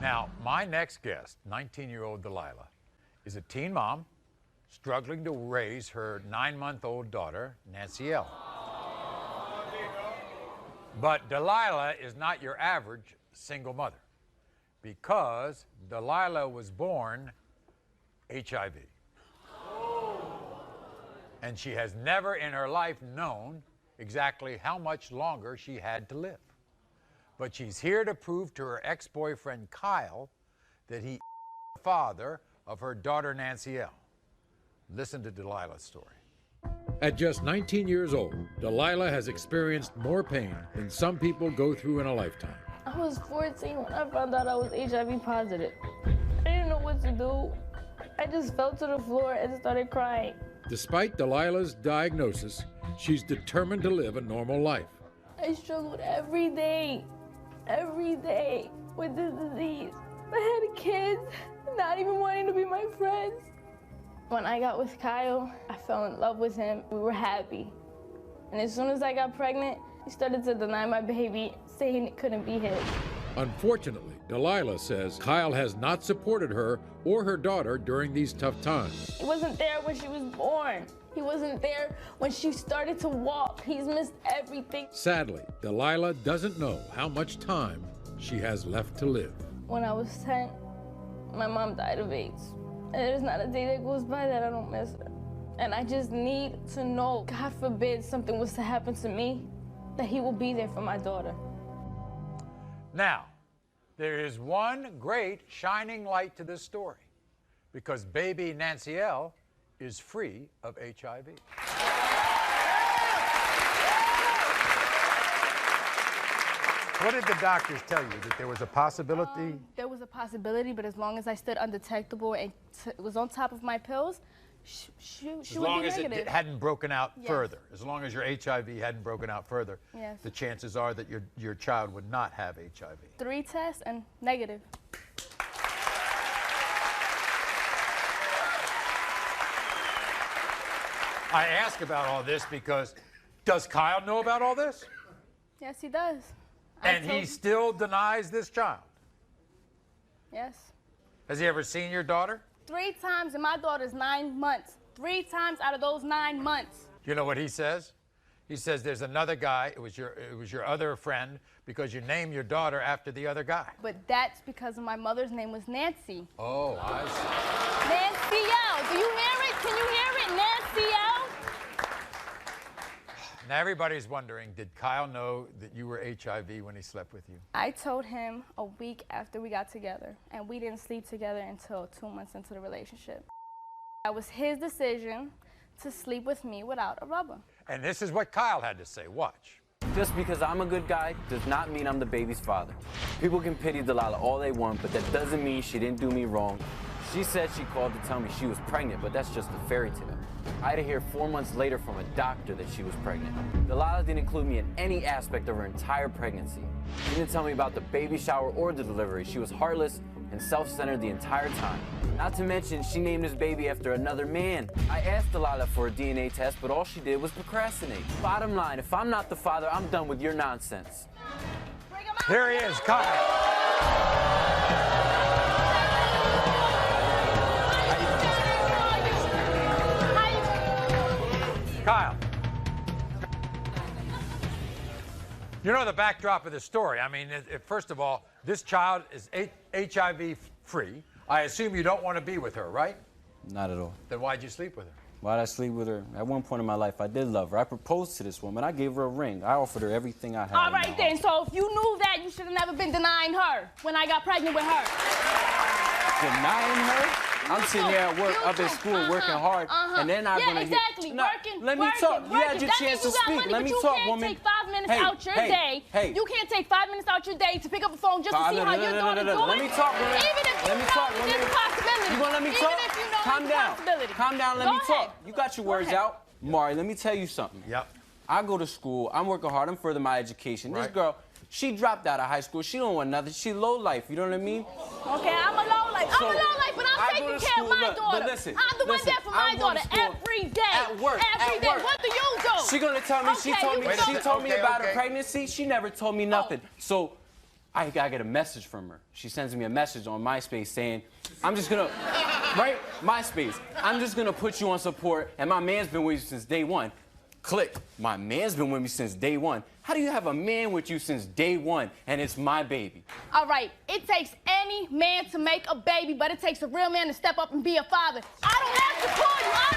Now, my next guest, 19-year-old Delilah, is a teen mom struggling to raise her 9-month-old daughter, Nancy L. But Delilah is not your average single mother because Delilah was born HIV. And she has never in her life known exactly how much longer she had to live. But she's here to prove to her ex-boyfriend Kyle that he is the father of her daughter Nancy L. Listen to Delilah's story. At just 19 years old, Delilah has experienced more pain than some people go through in a lifetime. I was 14 when I found out I was HIV positive. I didn't know what to do. I just fell to the floor and started crying. Despite Delilah's diagnosis, she's determined to live a normal life. I struggled every day with this disease. I had kids, not even wanting to be my friends. When I got with Kyle, I fell in love with him. We were happy. And as soon as I got pregnant, he started to deny my baby, saying it couldn't be his. Unfortunately, Delilah says Kyle has not supported her or her daughter during these tough times. He wasn't there when she was born. He wasn't there when she started to walk. He's missed everything. Sadly, Delilah doesn't know how much time she has left to live. When I was 10, my mom died of AIDS. And there's not a day that goes by that I don't miss her. And I just need to know, God forbid something was to happen to me, that he will be there for my daughter. Now, there is one great shining light to this story because baby Nancy L. is free of HIV. What did the doctors tell you? That there was a possibility? There was a possibility, but as long as I stood undetectable and was on top of my pills, she would be negative. As long as it hadn't broken out Yes. further, as long as your HIV hadn't broken out further, Yes. the chances are that your child would not have HIV. 3 tests and negative. I ask about all this because does Kyle know about all this? Yes, he does. And he still denies this child? Yes. Has he ever seen your daughter? 3 times, and my daughter's 9 months. 3 times out of those 9 months. You know what he says? He says there's another guy. It was your other friend because you named your daughter after the other guy. But that's because my mother's name was Nancy. Oh, I see. Nancy L. Do you hear it? Can you hear it? Nancy L. Now everybody's wondering, did Kyle know that you were HIV when he slept with you? I told him a week after we got together, and we didn't sleep together until 2 months into the relationship. That was his decision to sleep with me without a rubber. And this is what Kyle had to say. Watch. Just because I'm a good guy does not mean I'm the baby's father. People can pity Delilah all they want, but that doesn't mean she didn't do me wrong. She said she called to tell me she was pregnant, but that's just a fairy tale. I had to hear 4 months later from a doctor that she was pregnant. Delilah didn't include me in any aspect of her entire pregnancy. She didn't tell me about the baby shower or the delivery. She was heartless and self-centered the entire time. Not to mention, she named this baby after another man. I asked Delilah for a DNA test, but all she did was procrastinate. Bottom line, if I'm not the father, I'm done with your nonsense. Here he is, Kyle. Kyle. You know the backdrop of the story. I mean, first of all, this child is HIV-free. I assume you don't want to be with her, right? Not at all. Then why'd you sleep with her? Why'd I sleep with her? At one point in my life, I did love her. I proposed to this woman. I gave her a ring. I offered her everything I had. All right then, so if you knew that, you should have never been denying her when I got pregnant with her. Denying her? I'm sitting here at work, up at school, working hard, and they're not going to exactly. Working. Let me talk. You had your chance to speak. Let me talk, woman. You can't take 5 minutes out your day. You can't take 5 minutes out your day to pick up the phone just to see how your daughter's doing. Let me talk, woman. Even if you know there's a possibility. You gonna let me talk? Even if you know Calm down. Calm down. Let me talk. You got your words out, Maury. Let me tell you something. Yep. I go to school. I'm working hard. I'm furthering my education. This girl, she dropped out of high school. She don't want nothing. She low life. You know what I mean? Okay, I'm a low life. I'm a low life, but I'm taking care of my daughter. But listen, I'm the one there for my daughter every day. At work. Every day. What do you do? She gonna tell me. She told me about her pregnancy. She never told me nothing. So I get a message from her. She sends me a message on MySpace saying, I'm just gonna, right? MySpace. I'm just gonna put you on support, and my man's been with you since day one. Click. My man's been with me since day one. How do you have a man with you since day one, and it's my baby? All right, it takes any man to make a baby, but it takes a real man to step up and be a father. I don't have to call you. I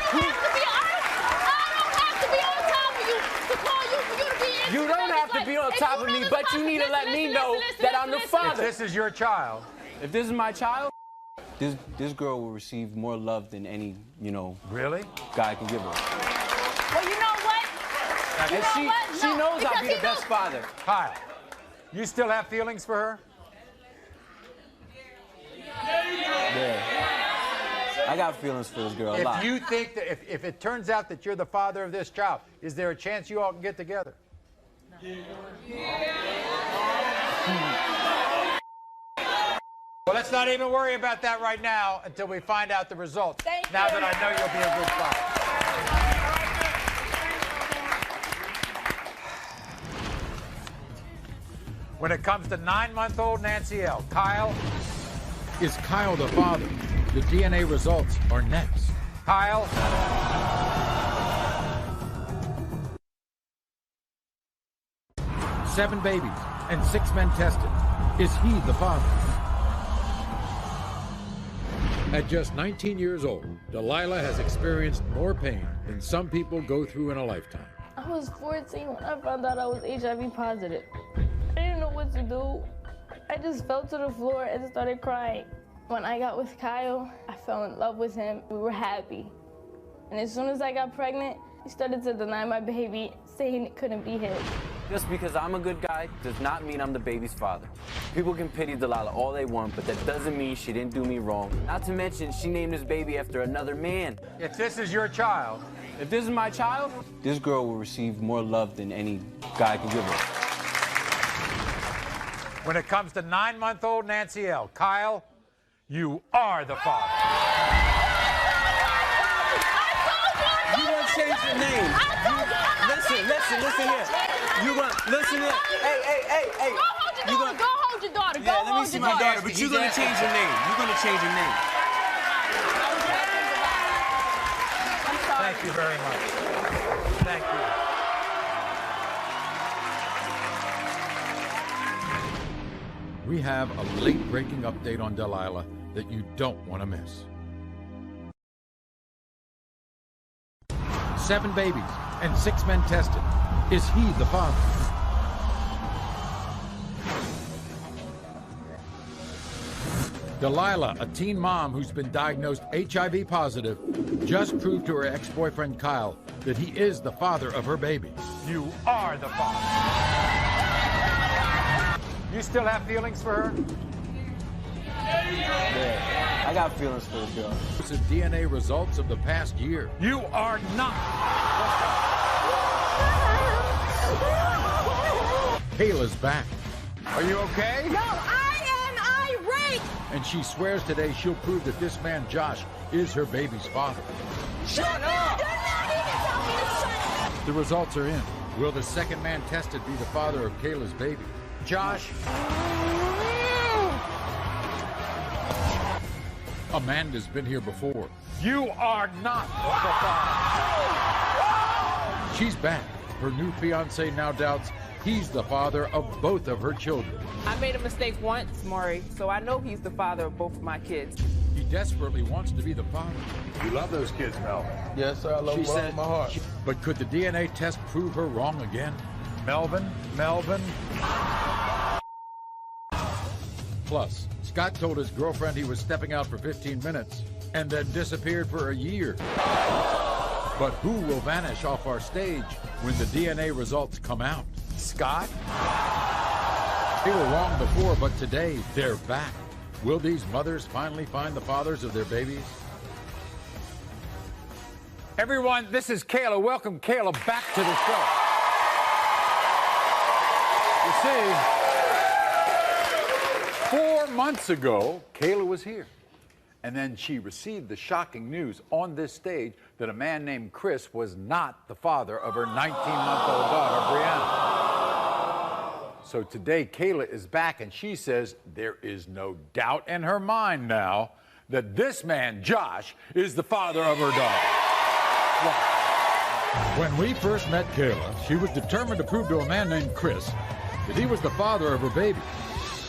don't have to be on top of you to call you for you to be in. You don't have to be on top of me, but you need to let me know that I'm the father. If this is your child. If this is my child, this girl will receive more love than any, really? guy can give her. Well, you know what? And she knows I'll be the best father. Kyle, you still have feelings for her? Yeah. I got feelings for this girl a lot. If you think that if it turns out that you're the father of this child, is there a chance you all can get together? Well, let's not even worry about that right now until we find out the results. Now that I know you'll be a good father. When it comes to 9-month-old Nancy L., Kyle... Is Kyle the father? The DNA results are next. Kyle... 7 babies and 6 men tested. Is he the father? At just 19 years old, Delilah has experienced more pain than some people go through in a lifetime. I was 14 when I found out I was HIV positive. I didn't know what to do. I just fell to the floor and started crying. When I got with Kyle, I fell in love with him. We were happy. And as soon as I got pregnant, he started to deny my baby, saying it couldn't be his. Just because I'm a good guy does not mean I'm the baby's father. People can pity Delilah all they want, but that doesn't mean she didn't do me wrong. Not to mention, she named this baby after another man. If this is your child... If this is my child, this girl will receive more love than any guy can give her. When it comes to 9-month-old Nancy L., Kyle, you are the father. You done changed your name. Listen here. You gonna listen here. Hey. Go hold your daughter. Yeah, let me see my daughter, but you're gonna change your name. You're gonna change your name. Thank you very much. Thank you. We have a late-breaking update on Delilah that you don't want to miss. 7 babies and 6 men tested. Is he the father? Delilah, a teen mom who's been diagnosed HIV positive, just proved to her ex-boyfriend Kyle that he is the father of her baby. You are the father. You still have feelings for her? Yeah, I got feelings for the girl. It's the DNA results of the past year. You are not. Kayla's back. Are you okay? No, I am irate. And she swears today she'll prove that this man, Josh, is her baby's father. Shut up! Do not even tell me to shut up. The results are in. Will the second man tested be the father of Kayla's baby? Josh? Amanda's been here before. You are not the father. She's back. Her new fiancé now doubts he's the father of both of her children. I made a mistake once, Maury, so I know he's the father of both of my kids. He desperately wants to be the father. You love those kids, Melvin. Yes, sir. I love them with all my heart. But could the DNA test prove her wrong again? Melvin. Plus, Scott told his girlfriend he was stepping out for 15 minutes and then disappeared for a year. But who will vanish off our stage when the DNA results come out? Scott? They were wrong before, but today they're back. Will these mothers finally find the fathers of their babies? Everyone, this is Kayla. Welcome Kayla back to the show. You see, 4 months ago, Kayla was here. And then she received the shocking news on this stage that a man named Chris was not the father of her 19-month-old daughter, Brianna. So today, Kayla is back, and she says there is no doubt in her mind now that this man, Josh, is the father of her daughter. When we first met Kayla, she was determined to prove to a man named Chris that he was the father of her baby.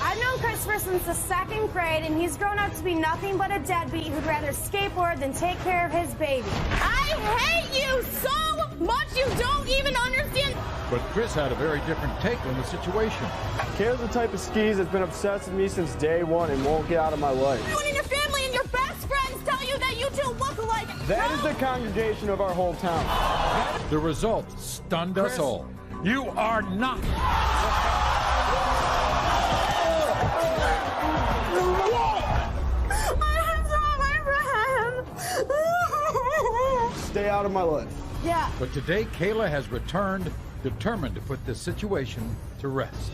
I've known Christopher since the 2nd grade, and he's grown up to be nothing but a deadbeat who'd rather skateboard than take care of his baby. I hate you so much you don't even understand. But Chris had a very different take on the situation. Kayla's the type of skis that's been obsessed with me since day one and won't get out of my life. Everyone in your family and your best friends tell you that you two look alike. That is the congregation of our whole town. The results stunned us all. You are not. Stay out of my life. Yeah. But today, Kayla has returned, determined to put this situation to rest.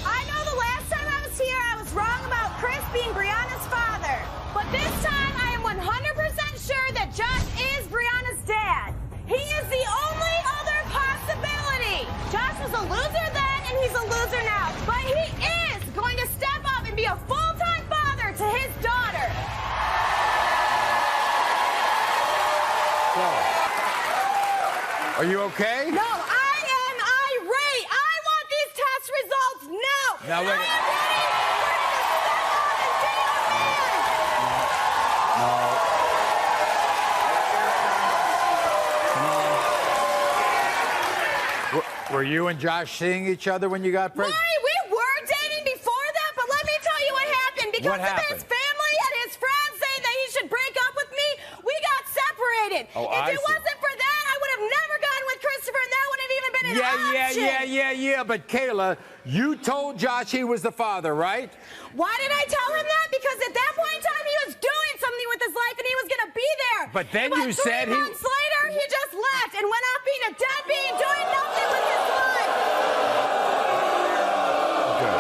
I know the last time I was here, I was wrong about Chris being Brianna's father. But this time, I am 100% sure that Josh is Brianna's dad. He is the only other possibility. Josh was a loser then, and he's a loser now. But he is going to step up and be a full-time father to his daughter. Are you okay? No, I am irate. I want these test results now. Now, wait. I am ready No. Were you and Josh seeing each other when you got pregnant? Maury, we were dating before that, but let me tell you what happened. Because What happened? of his family and his friends saying that he should break up with me, we got separated. Oh, if I it see. wasn't for that, I would have never gotten with Christopher, and that wouldn't have even been an option. Yeah. But Kayla, you told Josh he was the father, right? Why did I tell him that? Because at that point in time, he was doing something with his life, and he was going to be there. But then you said 3 months later, he just left and went off being a deadbeat and doing nothing with his life. Okay.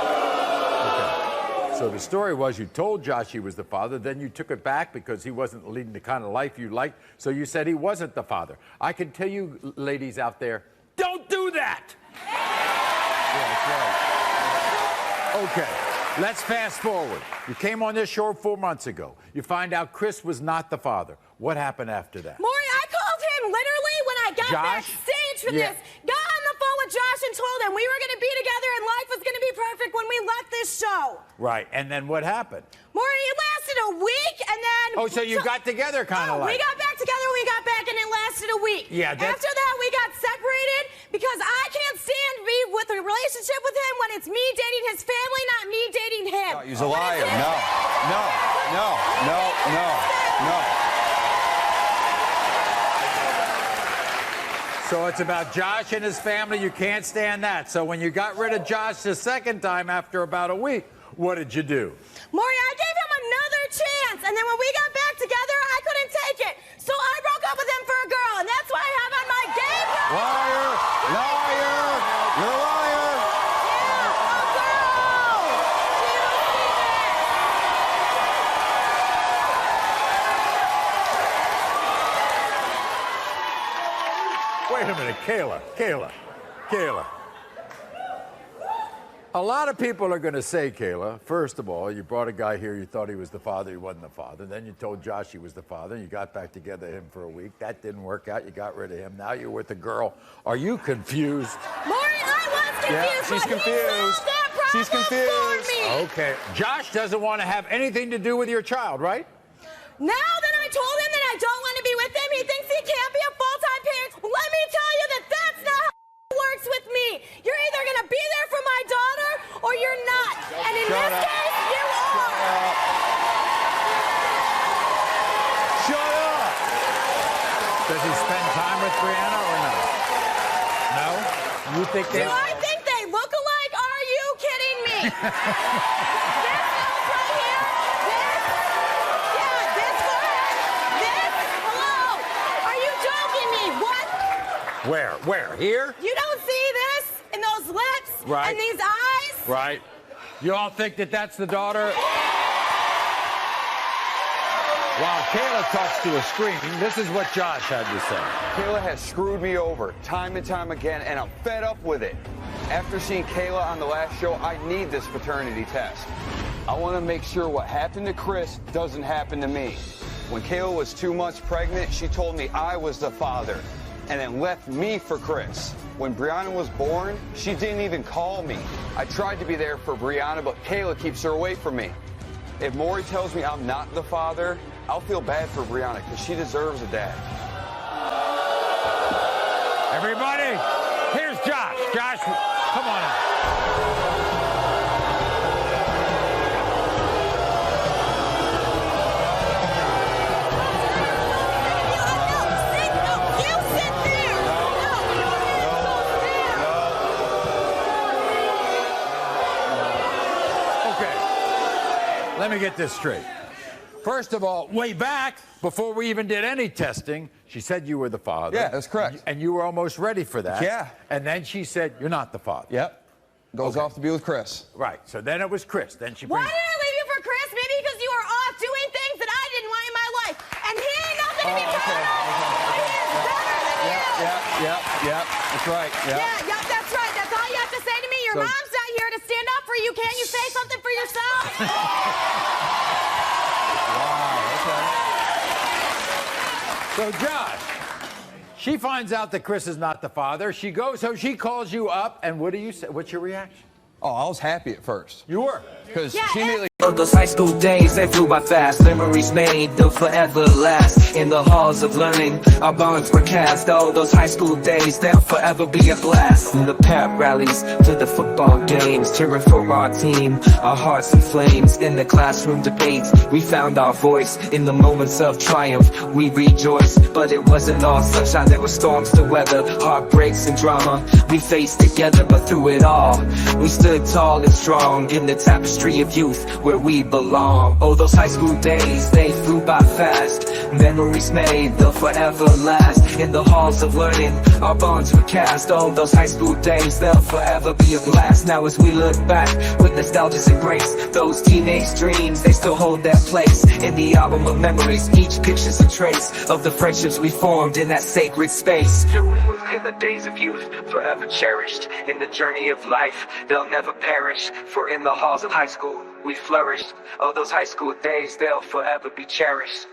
So the story was you told Josh he was the father, then you took it back because he wasn't leading the kind of life you liked, so you said he wasn't the father. I can tell you, ladies out there, don't do that! Yeah, that's right. Okay, let's fast forward. You came on this show 4 months ago. You find out Chris was not the father. What happened after that? Maury, I called him literally when I got backstage from this. Got on the phone with Josh and told him we were going to be together and life was going to be perfect when we left this show. Right, and then what happened? Maury, it lasted a week and then... Oh, so you got together kind of like... We got back together, we got back, and it lasted a week. Yeah, After that, we got separated because I can't stand to be with a relationship with him when it's me dating his family, not me dating him. No, he's a liar. No. So it's about Josh and his family. You can't stand that. So when you got rid of Josh the second time after about a week, what did you do? Maury, I gave him another chance, and then when we got back together, I couldn't take it. So I broke up with him for a girl, and that's why I have on my gay pride. Liar! You're a liar! Wait a minute, Kayla. A lot of people are going to say, Kayla, first of all, you brought a guy here, you thought he was the father, he wasn't the father. Then you told Josh he was the father, you got back together him for a week. That didn't work out, you got rid of him. Now you're with a girl. Are you confused? Maury, I was confused. Yeah, she's confused. She's confused. Okay. Josh doesn't want to have anything to do with your child, right? Now that I told him that I don't want to be with him, he thinks he can't be a full-time parent. Let me tell you that that's not how it works with me. You're either going to be there for my daughter or you're not. And in this case, you are. Shut up! Does he spend time with Brianna or not? No? You think Do I think they look alike? Are you kidding me? This nose right here, this forehead, this, hello. Are you joking me? What? Where? Here? You don't see this and those lips Right. and these eyes? Right. You all think that that's the daughter? While Kayla talks to a screen, this is what Josh had to say. Kayla has screwed me over time and time again, and I'm fed up with it. After seeing Kayla on the last show, I need this paternity test. I want to make sure what happened to Chris doesn't happen to me. When Kayla was 2 months pregnant, she told me I was the father, and then left me for Chris. When Brianna was born, she didn't even call me. I tried to be there for Brianna, but Kayla keeps her away from me. If Maury tells me I'm not the father, I'll feel bad for Brianna because she deserves a dad. Everybody, here's Josh. Josh, come on out. Let me get this straight. First of all, way back, before we even did any testing, she said you were the father. Yeah, that's correct. And you were almost ready for that. Yeah. And then she said, you're not the father. Yep. Goes off to be with Chris. Right. So then it was Chris. Then she Why brings... did I leave you for Chris? Maybe because you were off doing things that I didn't want in my life. And he ain't nothing to be proud of. But he is better than you. Yeah. That's right. Yeah, that's right. That's all you have to say to me. Your mom's not here to stand up for you. Can't you say something for yourself? So, Josh, she finds out that Chris is not the father. She goes home, she calls you up, and what do you say? What's your reaction? Oh, I was happy at first. You were? Because she immediately... Those high school days, they flew by fast. Memories made, they'll forever last. In the halls of learning, our bonds were cast. Oh, those high school days, they'll forever be a blast. From the pep rallies to the football games, cheering for our team, our hearts in flames. In the classroom debates, we found our voice. In the moments of triumph, we rejoiced. But it wasn't all sunshine, there were storms to weather, heartbreaks and drama we faced together. But through it all, we stood tall and strong in the tapestry of youth, where where we belong. Oh, those high school days, they flew by fast. Memories made, they'll forever last. In the halls of learning, our bonds were cast. Oh, those high school days, they'll forever be a blast. Now as we look back with nostalgia's embrace, those teenage dreams, they still hold their place. In the album of memories, each picture's a trace of the friendships we formed in that sacred space. In the days of youth, forever cherished. In the journey of life, they'll never perish. For in the halls of high school, we flourished. Oh, those high school days, they'll forever be cherished.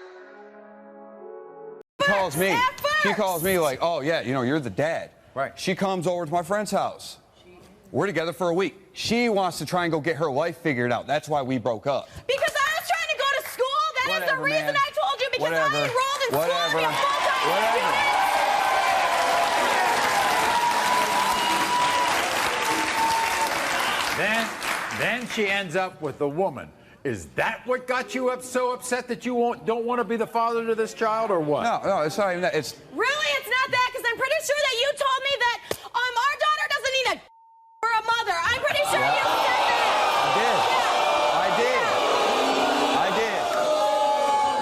She calls me like, oh yeah, you know, you're the dad. Right. She comes over to my friend's house. We're together for a week. She wants to try and go get her life figured out. That's why we broke up. Because I was trying to go to school. That is the reason I told you, because I enrolled in school to be a full-time Then she ends up with a woman. Is that what got you so upset that you don't want to be the father to this child, or what? No, it's not even that. It's Really? It's not that? Because I'm pretty sure that you told me that our daughter doesn't need a for a mother. I'm pretty sure you said that. I did.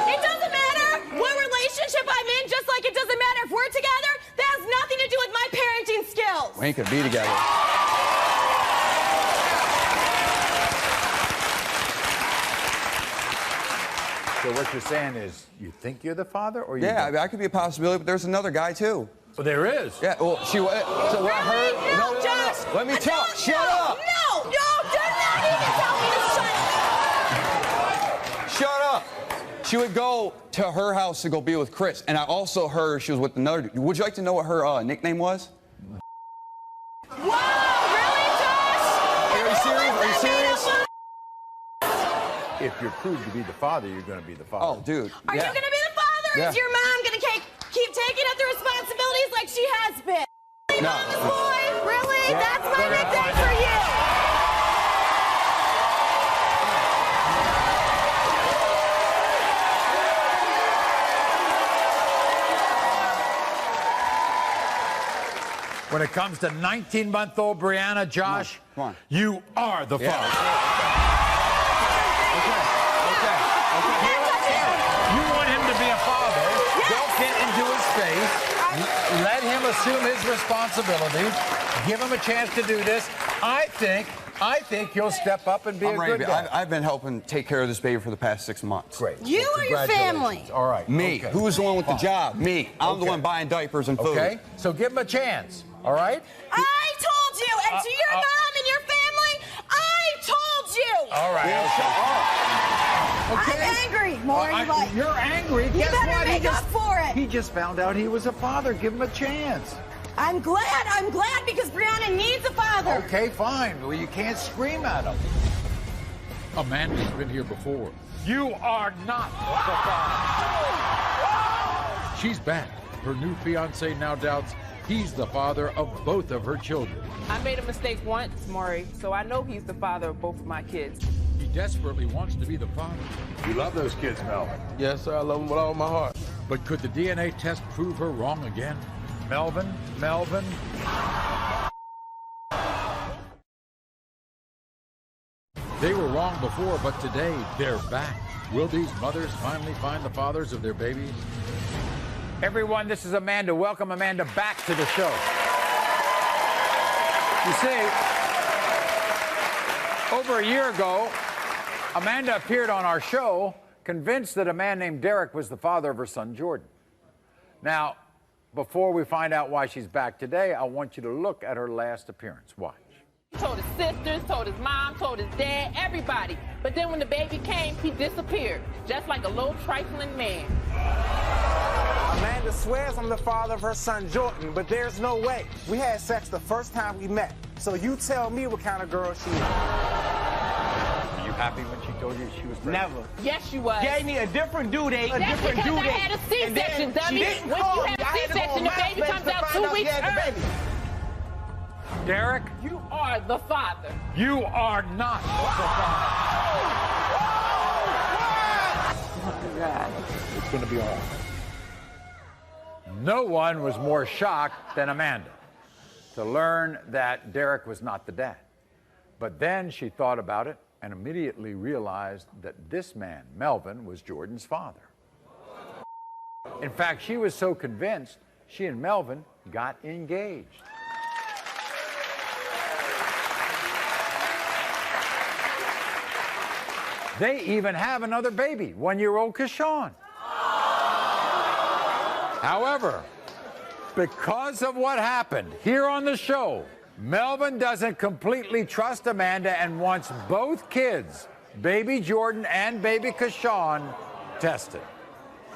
It doesn't matter what relationship I'm in, just like it doesn't matter if we're together. That has nothing to do with my parenting skills. We ain't gonna be together. So what you're saying is, you think you're the father, or you Yeah, don't? I mean, I could be a possibility, but there's another guy too. Well, there is. Yeah. Well, so what I heard. No, Josh. Let me talk. Shut up. No, do not even tell me to Shut up. She would go to her house to go be with Chris, and I also heard she was with another dude. Would you like to know what her nickname was? Whoa, really, Josh? Are you serious? Are you serious? If you're proved to be the father, you're going to be the father. Oh, dude. Are you going to be the father? Yeah. Is your mom going to keep taking up the responsibilities like she has been? No. Mama's boy? Really? Yeah. That's my nickname for you. When it comes to 19-month-old Brianna, Josh, come on. You are the father. You want him to be a father. Don't get into his face. Let him assume his responsibilities. Give him a chance to do this. I think he'll step up and be a good guy. I've been helping take care of this baby for the past 6 months. Great. You or your family? All right. Me. Okay. Who's the one with the job? Me. I'm the Okay. one buying diapers and food. Okay. So give him a chance. All right. I told you, and to your mom and your family, I told you. All right. Okay. I'm angry, Maury. but You're angry. You Guess better what? make up for it. He just found out he was a father. Give him a chance. I'm glad because Brianna needs a father. Okay, fine. Well, you can't scream at him. Amanda's been here before. You are not the father. She's back. Her new fiancé now doubts he's the father of both of her children. I made a mistake once, Maury, so I know he's the father of both of my kids. He desperately wants to be the father. You love those kids, Melvin. Yes, sir. I love them with all my heart. But could the DNA test prove her wrong again? Melvin? They were wrong before, but today they're back. Will these mothers finally find the fathers of their babies? Everyone, this is Amanda. Welcome Amanda back to the show. You see, over a year ago, Amanda appeared on our show convinced that a man named Derek was the father of her son, Jordan. Now, before we find out why she's back today, I want you to look at her last appearance. Watch. He told his sisters, told his mom, told his dad, everybody. But then when the baby came, he disappeared, just like a little trifling man. Amanda swears I'm the father of her son Jordan, but there's no way. We had sex the first time we met. So you tell me what kind of girl she is. Were you happy when she told you she was pregnant? Never. Yes, you was. Gave me a different due date. That's because I had a C-section, dummy. When you have a C-section, the baby comes out 2 weeks early. Derek? You are the father. You are not the father. Oh, God. It's going to be all right. No one was more shocked than Amanda to learn that Derek was not the dad. But then she thought about it, and immediately realized that this man, Melvin, was Jordan's father. In fact, she was so convinced, she and Melvin got engaged. They even have another baby, 1-year-old Kashawn. However, because of what happened here on the show, Melvin doesn't completely trust Amanda and wants both kids, baby Jordan and baby Kashawn, tested.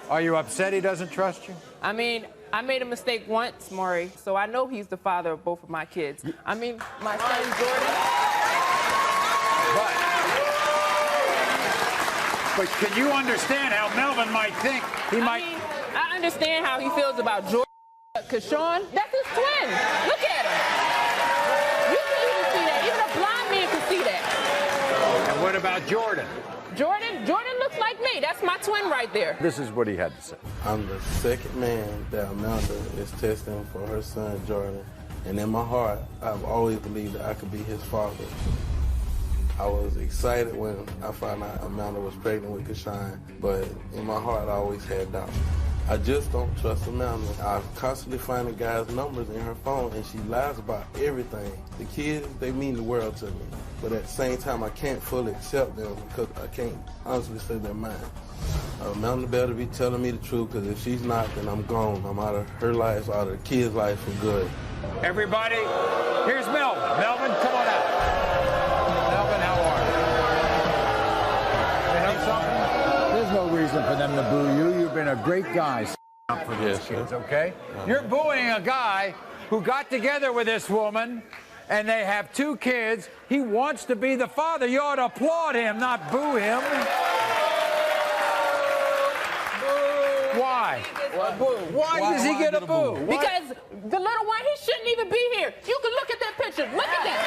Are you upset he doesn't trust you? I mean, I made a mistake once, Maury, so I know he's the father of both of my kids. I mean, my son Jordan. But can you understand how Melvin might think he might... I mean, I understand how he feels about Jordan, but Kashawn, that's his twin. Look at him. You can even see that. Even a blind man can see that. And what about Jordan? Jordan looks like me. That's my twin right there. This is what he had to say. I'm the second man that Amanda is testing for her son, Jordan. And in my heart, I've always believed that I could be his father. I was excited when I found out Amanda was pregnant with Kashawn, but in my heart, I always had doubt. I just don't trust Amanda. I constantly find the guy's numbers in her phone, and she lies about everything. The kids, they mean the world to me. But at the same time, I can't fully accept them because I can't honestly say they're mine. Amanda better be telling me the truth, because if she's not, then I'm gone. I'm out of her life, out of the kids' life for good. Everybody, here's Melvin. Melvin, come on out. Melvin, how are you? You know something? There's no reason for them to boo you. You've been a great guy up for these kids, okay? You're booing a guy who got together with this woman, and they have 2 kids. He wants to be the father. You ought to applaud him, not boo him. Why? Why does he get a boo? Because the little one, he shouldn't even be here. You can look at that picture. Look at that.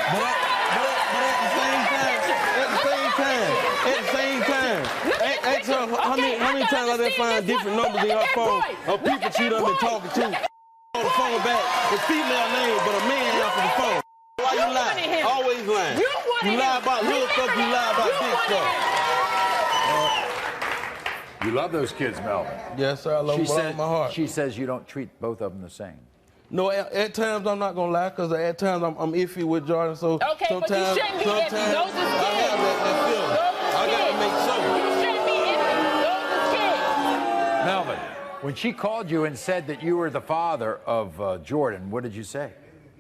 At the same time, ask her how many times I done find different numbers in her phone of people she done been talking to. On the phone back, the female name, but a man answer the phone. Why you lie? Always lying. You lie about little stuff, you lie about big stuff. You love those kids, Melvin. Yes, sir. I love them with all my heart. She says you don't treat both of them the same. No, at times I'm not gonna lie, because at times I'm iffy with Jordan. So okay, sometimes, but you shouldn't be iffy. Those is kids. I have that feeling. I gotta make sure. You shouldn't be iffy. Those is kids. Melvin, when she called you and said that you were the father of Jordan, what did you say?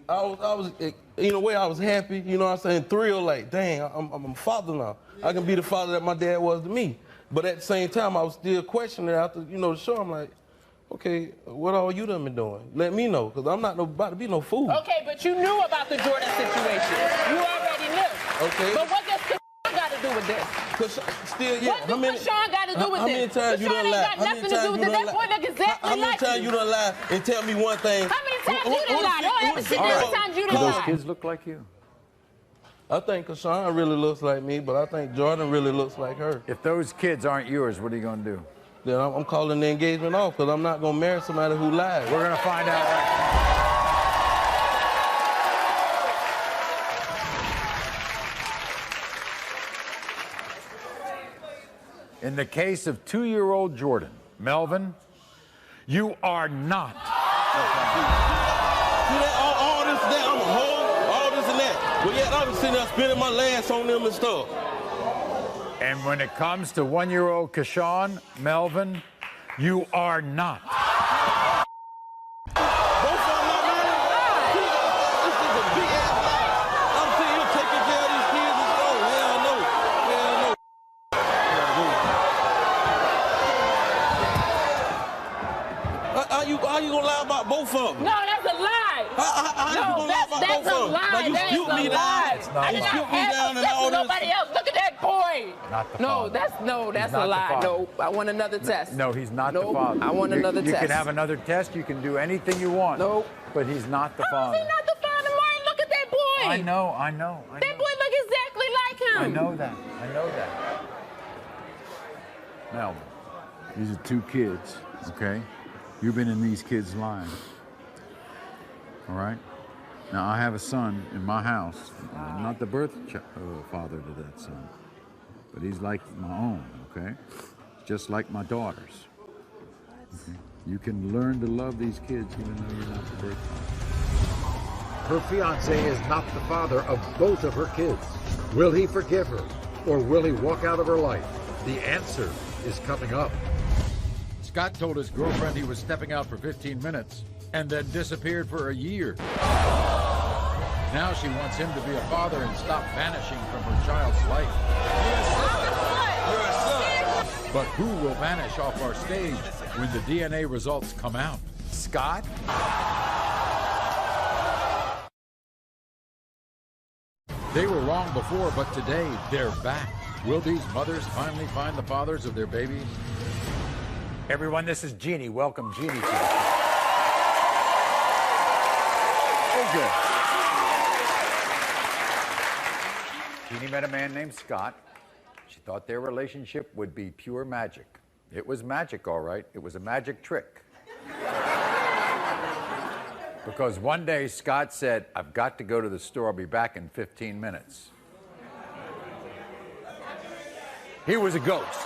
I was, in a way, I was happy. You know what I'm saying? Thrilled, like, dang, I'm a father now. I can be the father that my dad was to me. But at the same time, I was still questioning after, the show. I'm like, okay, what all you done been doing? Let me know, because I'm not about to be no fool. Okay, but you knew about the Jordan situation. You already knew. Okay. But what does Kashawn got to do with this? Still, yeah. What does Kashawn got to do with this? How many times you done lied? Kashawn ain't got nothing to do with this. That boy look exactly like you. How many times you done lied and tell me one thing? How many times you done lied? Don't ever sit there and times you done Do lied. those kids look like you? I think Kashawn really looks like me, but I think Jordan really looks like her. If those kids aren't yours, what are you going to do? Then I'm calling the engagement off, because I'm not going to marry somebody who lied. We're going to find out right now. In the case of 2-year-old Jordan, Melvin, you are not. All this and that, I'm a hoe, all this and that. But yet I'm sitting there spending my last on them and stuff. And when it comes to 1-year-old Kashawn, Melvin, you are not. How you gonna lie about both of them? No, that's a lie. How you gonna lie about that's both a of them? lie. Now you That scooped is me a down. lie. I did not scooped me have down sex and all with this. nobody else. Look at that boy. Not the No, father. that's He's a not the lie. father. No, I want another test. No, he's not the Nope. father. I want another You test. can have another test. You can do anything you want. Nope. But he's not the How father. is he not the father, Maury? Look at that boy. I know. That boy look exactly like him. I know that. Melvin, these are 2 kids, okay? You've been in these kids' lives. All right? Now, I have a son in my house. I'm not the birth father to that son. but he's like my own, okay? Just like my daughters. Okay? You can learn to love these kids even though you're not the birth father. Her fiancé is not the father of both of her kids. Will he forgive her, or will he walk out of her life? The answer is coming up. Scott told his girlfriend he was stepping out for 15 minutes and then disappeared for a year. Now she wants him to be a father and stop vanishing from her child's life. But who will vanish off our stage when the DNA results come out? Scott? They were wrong before, but today they're back. Will these mothers finally find the fathers of their babies? Everyone, this is Jeannie. Welcome, Jeannie, to the show. Okay. Jeannie met a man named Scott. She thought their relationship would be pure magic. It was magic, all right. It was a magic trick. Because one day Scott said, I've got to go to the store. I'll be back in 15 minutes. He was a ghost.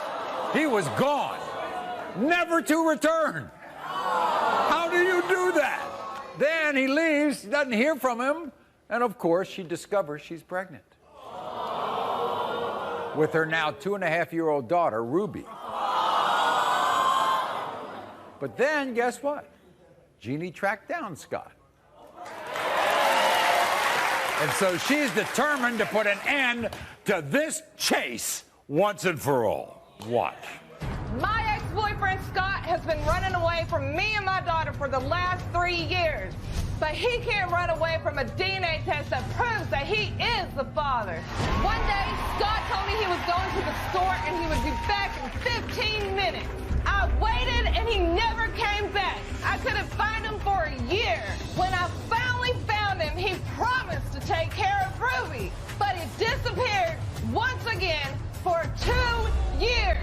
He was gone. Never to return. How do you do that? Then he leaves, doesn't hear from him, and of course she discovers she's pregnant. With her now 2.5-year-old daughter, Ruby. But then, guess what? Jeannie tracked down Scott. And so she's determined to put an end to this chase once and for all. Watch. My ex-boyfriend Scott has been running away from me and my daughter for the last 3 years. But he can't run away from a DNA test that proves that he is the father. One day, Scott told me he was going to the store and he would be back in 15 minutes. I waited and he never came back. I couldn't find him for a year. When I finally found him, he promised to take care of Ruby. But he disappeared once again for 2 years.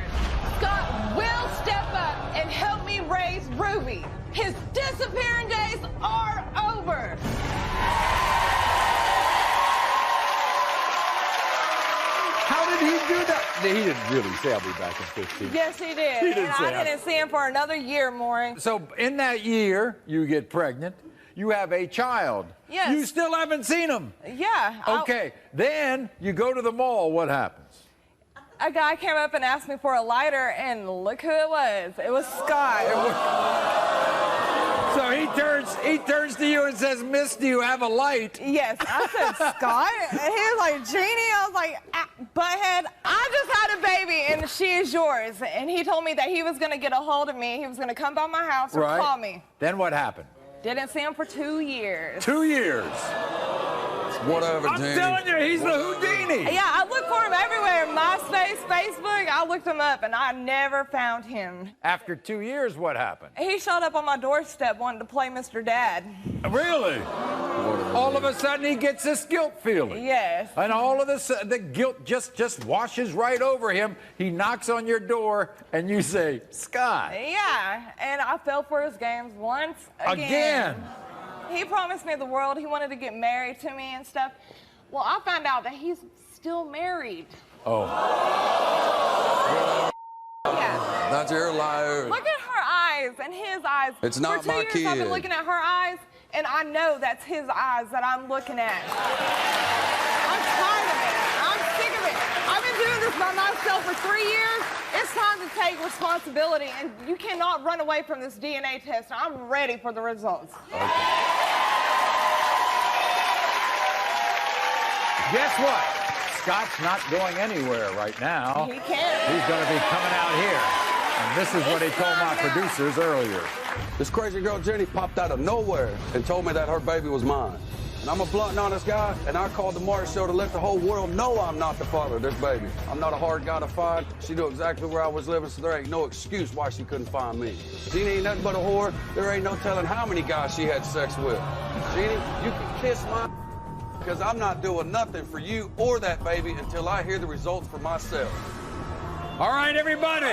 Scott will step up and help me raise Ruby. His disappearing days are over. How did he do that? He didn't really say I'll be back in 15. Yes, he did. He didn't and say I didn't see him for another year, Maury. So in that year, you get pregnant. You have a child. Yes. You still haven't seen him. Yeah. Okay. Then you go to the mall. What happens? A guy came up and asked me for a lighter, and look who it was. It was Scott. So he turns to you and says, "Miss, do you have a light?" Yes, I said, "Scott?" And he was like, "Jeannie." I was like, "Butthead, I just had a baby, and she is yours." And he told me that he was going to get a hold of me. He was going to come by my house or call me. Then what happened? Didn't see him for 2 years. 2 years. Whatever, I'm telling you, he's the Houdini. Yeah, I looked for him everywhere. MySpace, Facebook. I looked him up, and I never found him. After 2 years, what happened? He showed up on my doorstep wanting to play Mr. Dad. Really? All of a sudden, he gets this guilt feeling. Yes. And all of a sudden, the guilt just washes right over him. He knocks on your door, and you say, "Scott." Yeah, and I fell for his games once again. He promised me the world. He wanted to get married to me and stuff. Well, I found out that he's still married. Oh. Yeah. That's your liar. Look at her eyes and his eyes. It's not for 2 my years, I've been kid. looking at her eyes, and I know that's his eyes that I'm looking at. I'm tired of it. I'm sick of it. I've been doing this by myself for 3 years. It's time to take responsibility, and you cannot run away from this DNA test. I'm ready for the results. Guess what? Scott's not going anywhere right now. He can't. He's going to be coming out here. And this is what he told my producers earlier. This crazy girl Jenny popped out of nowhere and told me that her baby was mine. And I'm a blunt and honest guy, and I called the Maury show to let the whole world know I'm not the father of this baby. I'm not a hard guy to find. She knew exactly where I was living, so there ain't no excuse why she couldn't find me. Jeannie ain't nothing but a whore. There ain't no telling how many guys she had sex with. Jeannie, you can kiss my because I'm not doing nothing for you or that baby until I hear the results for myself. All right, everybody.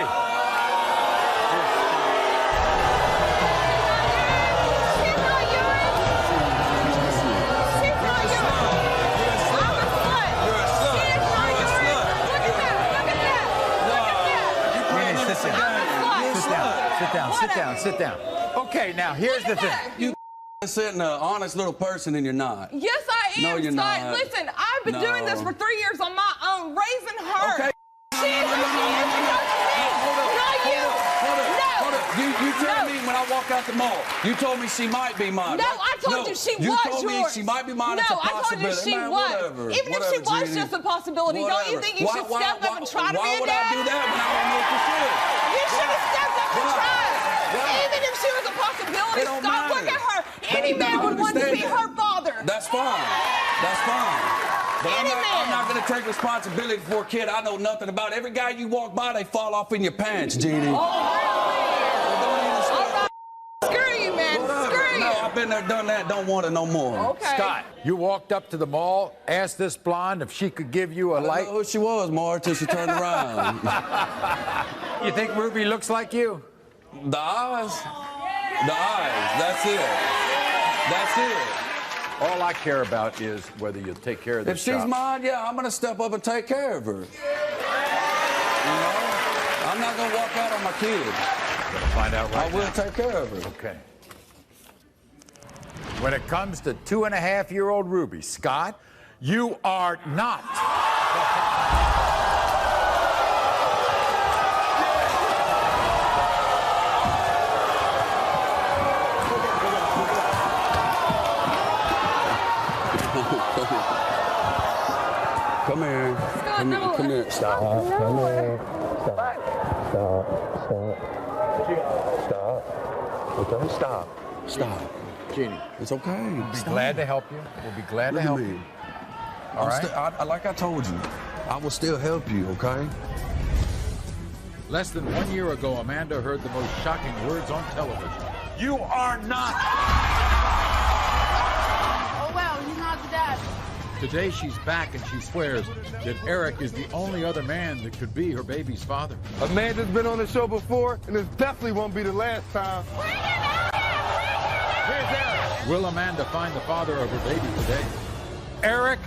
sit down, sit down. Okay, now here's the thing. You sitting an honest little person and you're not. Yes, I am. No, you're Scott. not. Listen, I've been doing this for 3 years on my own, raising her. Okay. She is who she is because of me. Not you. Hold up. You told me when I walk out the mall, you told me she might be mine. No, I told you she was yours. You told me she might be mine. No, It's a I told you possibility. she Man, was. whatever, Even if she was just a possibility, don't you think you should step up and try to be a dad? Why would I do that when I don't know if you should? You should have stepped up and tried. Even if she was a possibility, Scott, look at her. Any man would want to be her father. That's fine. That's fine. But I'm not going to take responsibility for a kid I know nothing about. Every guy you walk by, they fall off in your pants, Jeannie. Screw you, man. Screw you. No, I've been there, done that. Don't want it no more. Okay. Scott, you walked up to the mall, asked this blonde if she could give you a light. I didn't know who she was, Maury, till she turned around. You think Ruby looks like you? The eyes. The eyes. That's it. That's it. All I care about is whether you'll take care of this If she's shop. mine, yeah, I'm going to step up and take care of her. You know? I'm not going to walk out on my kid. Gonna find out right I will now. take care of her. Okay. When it comes to 2.5-year-old Ruby, Scott, you are not. Come here. Scott, no. Come here. Stop. Come here. Stop. Stop. Okay, stop. Stop. Jeannie. It's okay. We'll be glad to help you. We'll be glad to help you. All right? Like I told you, I will still help you, okay? Less than 1 year ago, Amanda heard the most shocking words on television. You are not. Oh, well, he's not the dad. Today, she's back and she swears that Eric is the only other man that could be her baby's father. Amanda's been on the show before, and this definitely won't be the last time. Here's Eric. Will Amanda find the father of her baby today? Eric.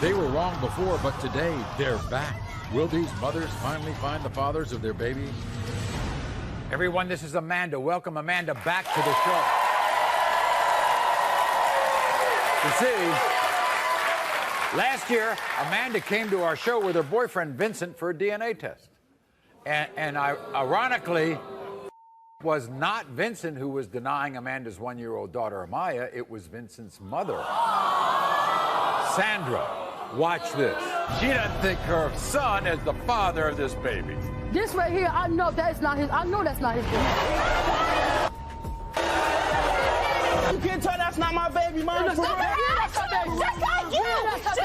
They were wrong before, but today they're back. Will these mothers finally find the fathers of their babies? Everyone, this is Amanda. Welcome Amanda back to the show. You see, last year, Amanda came to our show with her boyfriend, Vincent, for a DNA test. And ironically, was not Vincent who was denying Amanda's 1-year-old daughter, Amaya. It was Vincent's mother, Sandra. Watch this. She doesn't think her son is the father of this baby. This right here, I know that's not his. I know that's not his baby. You can't tell that's not my baby, man. That's not baby. Just like you. She looks just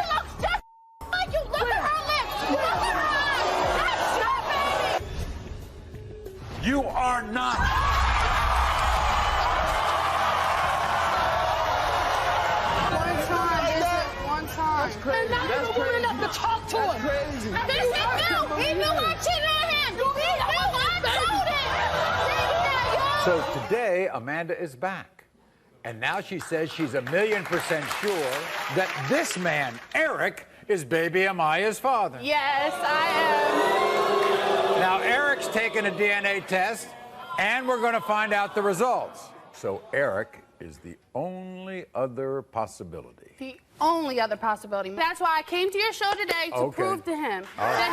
like you. Look at her lips. Look at her eyes. That's your baby. You are not. One time. That's crazy. Not even woman enough to talk to him. Crazy. He knew I cheated on him. He knew I told him. So today, Amanda is back. And now she says she's 1,000,000% sure that this man, Eric, is baby Amaya's father. Yes, I am. Now, Eric's taking a DNA test, and we're going to find out the results. So Eric is the only other possibility. The only other possibility. That's why I came to your show today to prove to him that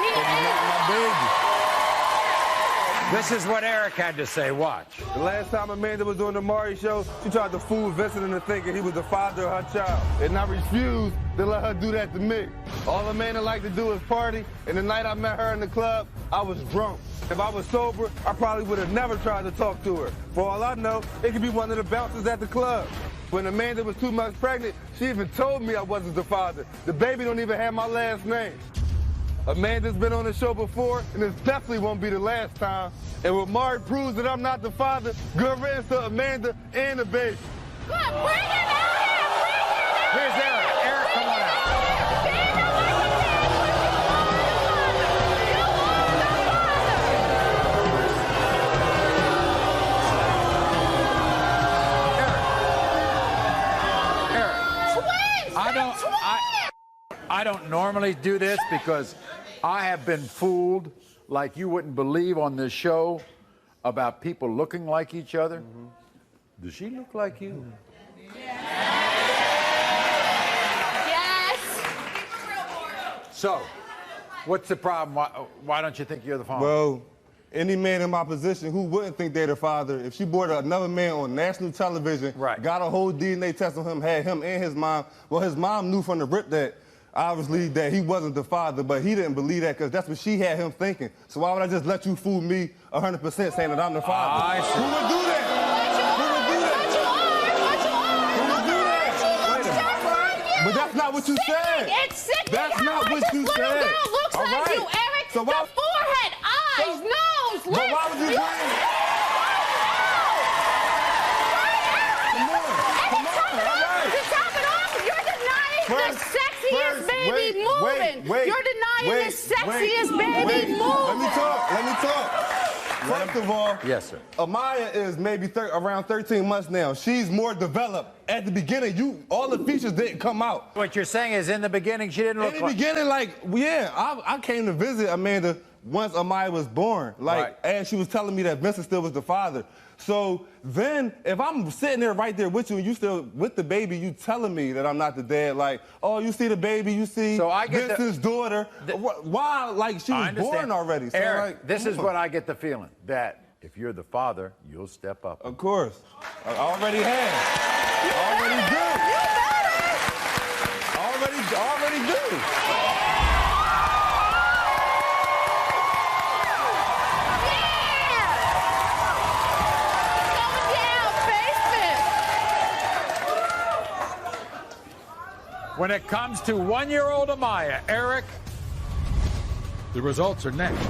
he This is what Eric had to say. Watch. The last time Amanda was on the Maury show, she tried to fool Vincent into thinking he was the father of her child. And I refused to let her do that to me. All Amanda liked to do is party, and the night I met her in the club, I was drunk. If I was sober, I probably would have never tried to talk to her. For all I know, it could be one of the bouncers at the club. When Amanda was 2 months pregnant, she even told me I wasn't the father. The baby don't even have my last name. Amanda's been on the show before, and this definitely won't be the last time. And when Maury proves that I'm not the father, good riddance to Amanda and the baby. Good, bring him out here! Bring him out! Here's Eric. Eric, come on out. I don't normally do this because I have been fooled like you wouldn't believe on this show about people looking like each other. Does she look like you? Yes. So, what's the problem? Why don't you think you're the father? Well, any man in my position who wouldn't think they're the father, if she brought another man on national television, got a whole DNA test on him, had him and his mom, well, his mom knew from the rip that, obviously, that he wasn't the father, but he didn't believe that because that's what she had him thinking. So why would I just let you fool me 100% saying that I'm the father? I see. Who would do that? Who would do that? Who would do that? But that's not what you said. It's sickening. That's not what you This little said. girl looks All like right. you, Eric. So why- The forehead, eyes, nose, lips. But why would you bring it? To top it off, you're denying the sexiest baby moving. You're denying the sexiest baby moving. Let me talk. First of all, yes, sir. Amaya is maybe around 13 months now. She's more developed. At the beginning, all the features didn't come out. What you're saying is in the beginning she didn't look In the beginning, I came to visit Amanda once Amaya was born. And she was telling me that Vincent still was the father. So then, if I'm sitting there right there with you and you still with the baby, you telling me that I'm not the dad, like, oh, you see the baby, you see Vincent's daughter. Why, she was born already. So Eric, this is what I get the feeling, that if you're the father, you'll step up. Of course. I already have. Already do. When it comes to one-year-old Amaya, Eric, the results are next.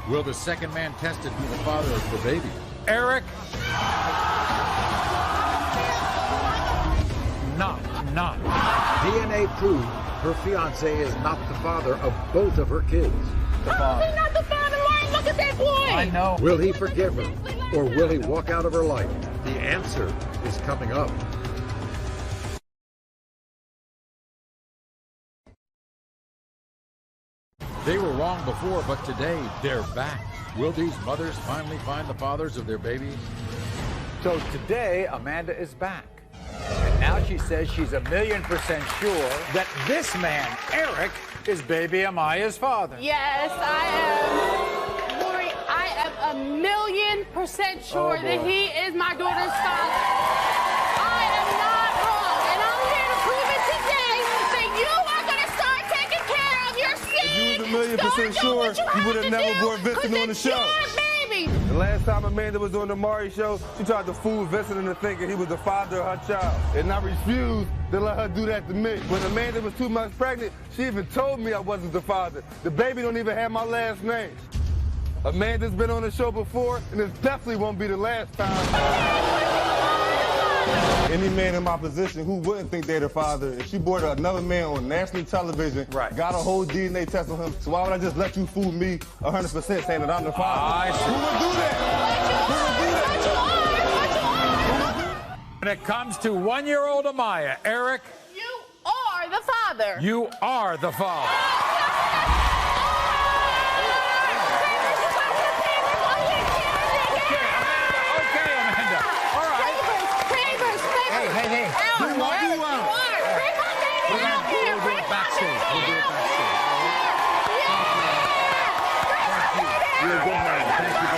Will the second man tested be the father of the baby? Eric, not. DNA proved her fiance is not the father of both of her kids. How is he not the father, Martin? Look at that boy. I know. Will he forgive her, or will he walk out of her life? The answer is coming up. They were wrong before, but today they're back. Will these mothers finally find the fathers of their babies? So today, Amanda is back. And now she says she's 1,000,000% sure that this man, Eric, is baby Amaya's father. Yes, I am. Maury, I am 1,000,000% sure that he is my daughter's father. I am not wrong, and I'm here to prove it today that you are going to start taking care of your seed. You was 1,000,000% sure you would have never brought Vincent on the show. Baby. The last time Amanda was on the Maury show, she tried to fool Vincent into thinking he was the father of her child. And I refused to let her do that to me. When Amanda was 2 months pregnant, she even told me I wasn't the father. The baby don't even have my last name. Amanda's been on the show before, and it definitely won't be the last time. Any man in my position who wouldn't think they're the father, if she brought another man on national television, got a whole DNA test on him, so why would I just let you fool me 100% saying that I'm the father? Who would do that? When it comes to one-year-old Amaya, Eric, You are the father. you are the father. Hey. Bring my baby out here. We'll do it backstage. You're a good man. Thank you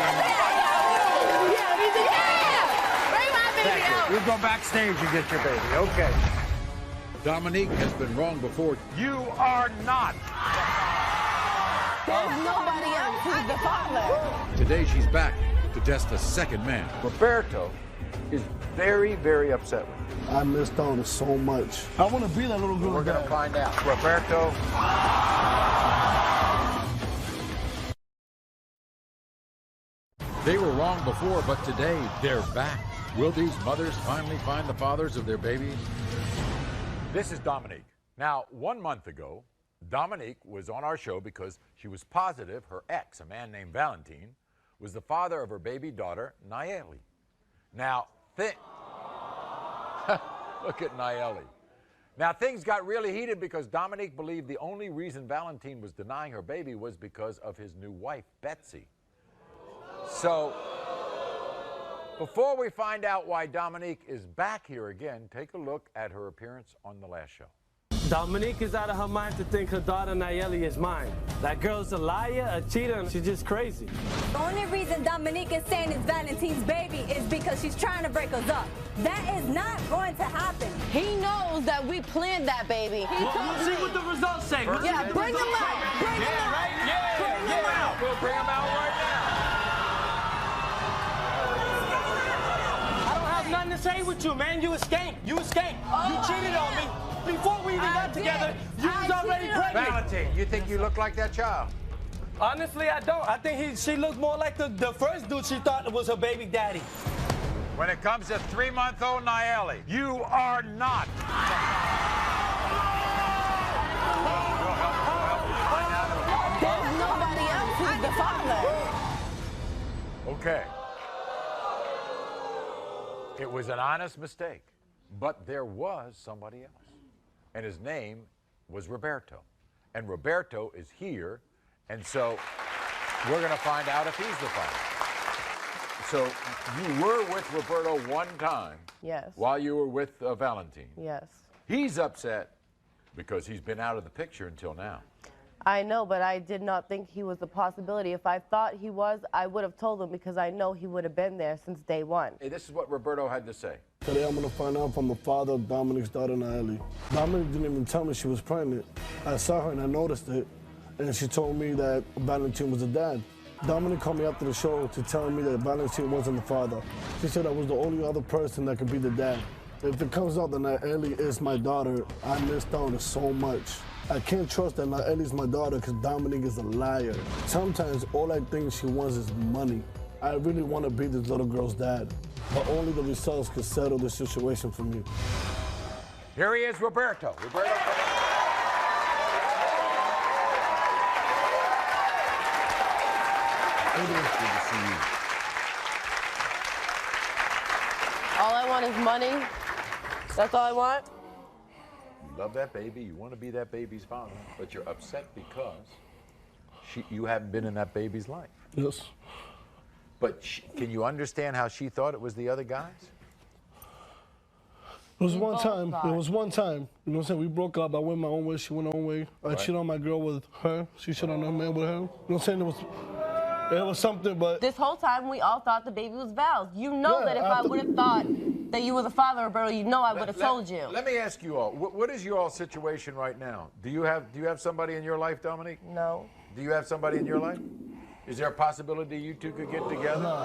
very much. We'll go backstage and get your baby. Okay. Dominique has been wrong before. You are not. There's nobody else who's the father. Today she's back to test a second man. Roberto is very, very upset with you. I missed on so much. I want to be that little girl. We're going to find out. Roberto. They were wrong before, but today they're back. Will these mothers finally find the fathers of their babies? This is Dominique. Now, 1 month ago, Dominique was on our show because she was positive her ex, a man named Valentine, was the father of her baby daughter, Nayeli. Now, look at Nayeli. Now, things got really heated because Dominique believed the only reason Valentine was denying her baby was because of his new wife, Betsy. So, before we find out why Dominique is back here again, take a look at her appearance on the last show. Dominique is out of her mind to think her daughter Nayeli is mine. That girl's a liar, a cheater, and she's just crazy. The only reason Dominique is saying it's Valentine's baby is because she's trying to break us up. That is not going to happen. He knows that we planned that baby. Let's see what the results say. Yeah, bring him out. Bring him out. Right? Yeah. We'll bring him out right now. I don't have nothing to say with you, man. You escaped. You escaped. You cheated on me. Before we even got together, you was already pregnant. Valentine, you think you look like that child? Honestly, I don't. I think she looked more like the first dude she thought was her baby daddy. When it comes to 3-month-old Nayeli, you are not. There's nobody else who's the father. Okay. It was an honest mistake, but there was somebody else. And his name was Roberto. And Roberto is here, and so we're going to find out if he's the father. So you were with Roberto one time. Yes. While you were with Valentine. Yes. He's upset because he's been out of the picture until now. I know, but I did not think he was a possibility. If I thought he was, I would have told him because I know he would have been there since day one. Hey, this is what Roberto had to say. Today I'm gonna find out from the father of Dominique's daughter, Nayeli. Dominique didn't even tell me she was pregnant. I saw her and I noticed it, and she told me that Valentine was the dad. Dominique called me after the show to tell me that Valentine wasn't the father. She said I was the only other person that could be the dad. If it comes out that Nayeli is my daughter, I missed out on so much. I can't trust that Nayeli's my daughter because Dominique is a liar. Sometimes all I think she wants is money. I really want to be this little girl's dad, but only the results could settle the situation for me. Here he is, Roberto. Roberto. It is good to see you. All I want is money. That's all I want. You love that baby, you want to be that baby's father, but you're upset because you haven't been in that baby's life. Yes. But can you understand how she thought it was the other guys? It was one time. It was one time. You know what I'm saying? We broke up. I went my own way. She went her own way. I cheated on my girl with her. She cheated on her man with her. You know what I'm saying? It was something, but... This whole time, we all thought the baby was Val's. You know that if I would have thought that you were the father, Roberto, you know I would have told you. Let me ask you all, what is your all situation right now? Do you have somebody in your life, Dominique? No. Do you have somebody in your life? Is there a possibility you two could get together? No?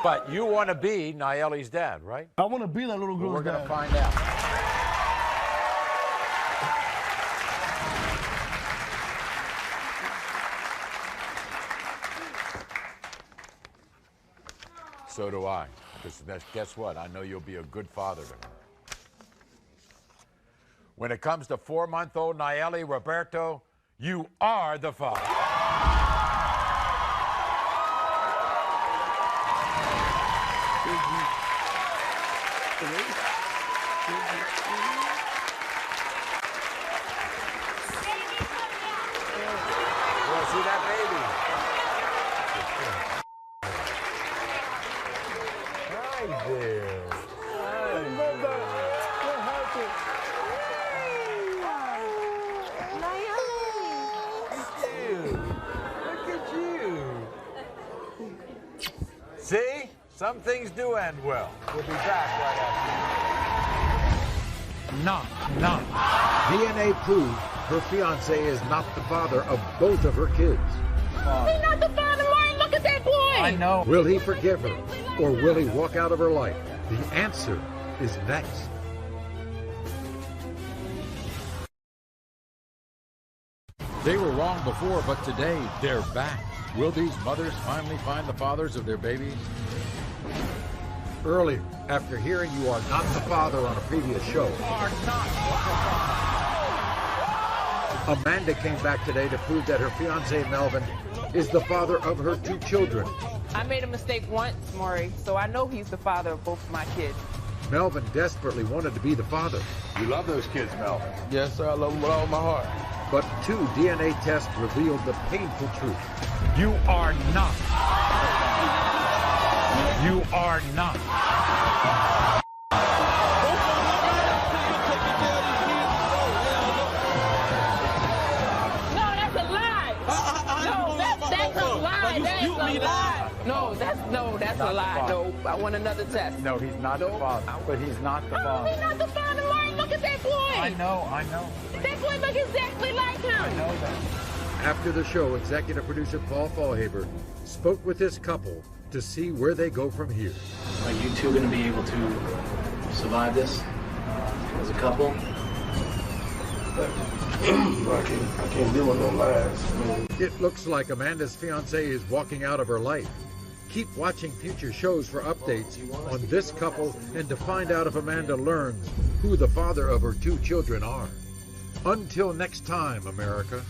But you want to be Nayeli's dad, right? I want to be that little girl's dad. We're going to find out. So do I. Because guess what? I know you'll be a good father to her. When it comes to 4-month-old Nayeli, Roberto, you are the father. Well, see that baby? Hi there. See? Some things do end well. We'll be back right after. Not. DNA proved her fiancé is not the father of both of her kids. He's not the father, Maury. Look at that boy. I know. Will he forgive her, or will he walk out of her life? The answer is next. They were wrong before, but today they're back. Will these mothers finally find the fathers of their babies? Earlier, after hearing you are not the father on a previous show, Amanda came back today to prove that her fiancé Melvin is the father of her 2 children. I made a mistake once, Maury, so I know he's the father of both of my kids. Melvin desperately wanted to be the father. You love those kids, Melvin. Yes, sir. I love them with all my heart. But 2 DNA tests revealed the painful truth. You are not. You are not. No, that's a lie. No, that's a lie. That's a lie. No, that's a lie. No, I want another test. No, he's not the father. But he's not the father. He's not the father, Maury. Look at that boy. I know. That boy look exactly like him. I know that. After the show, executive producer Paul Fallhaber spoke with this couple to see where they go from here. Are you two going to be able to survive this as a couple? I can't deal with no lies. It looks like Amanda's fiancé is walking out of her life. Keep watching future shows for updates on this couple and to find out if Amanda learns who the father of her 2 children are. Until next time, America.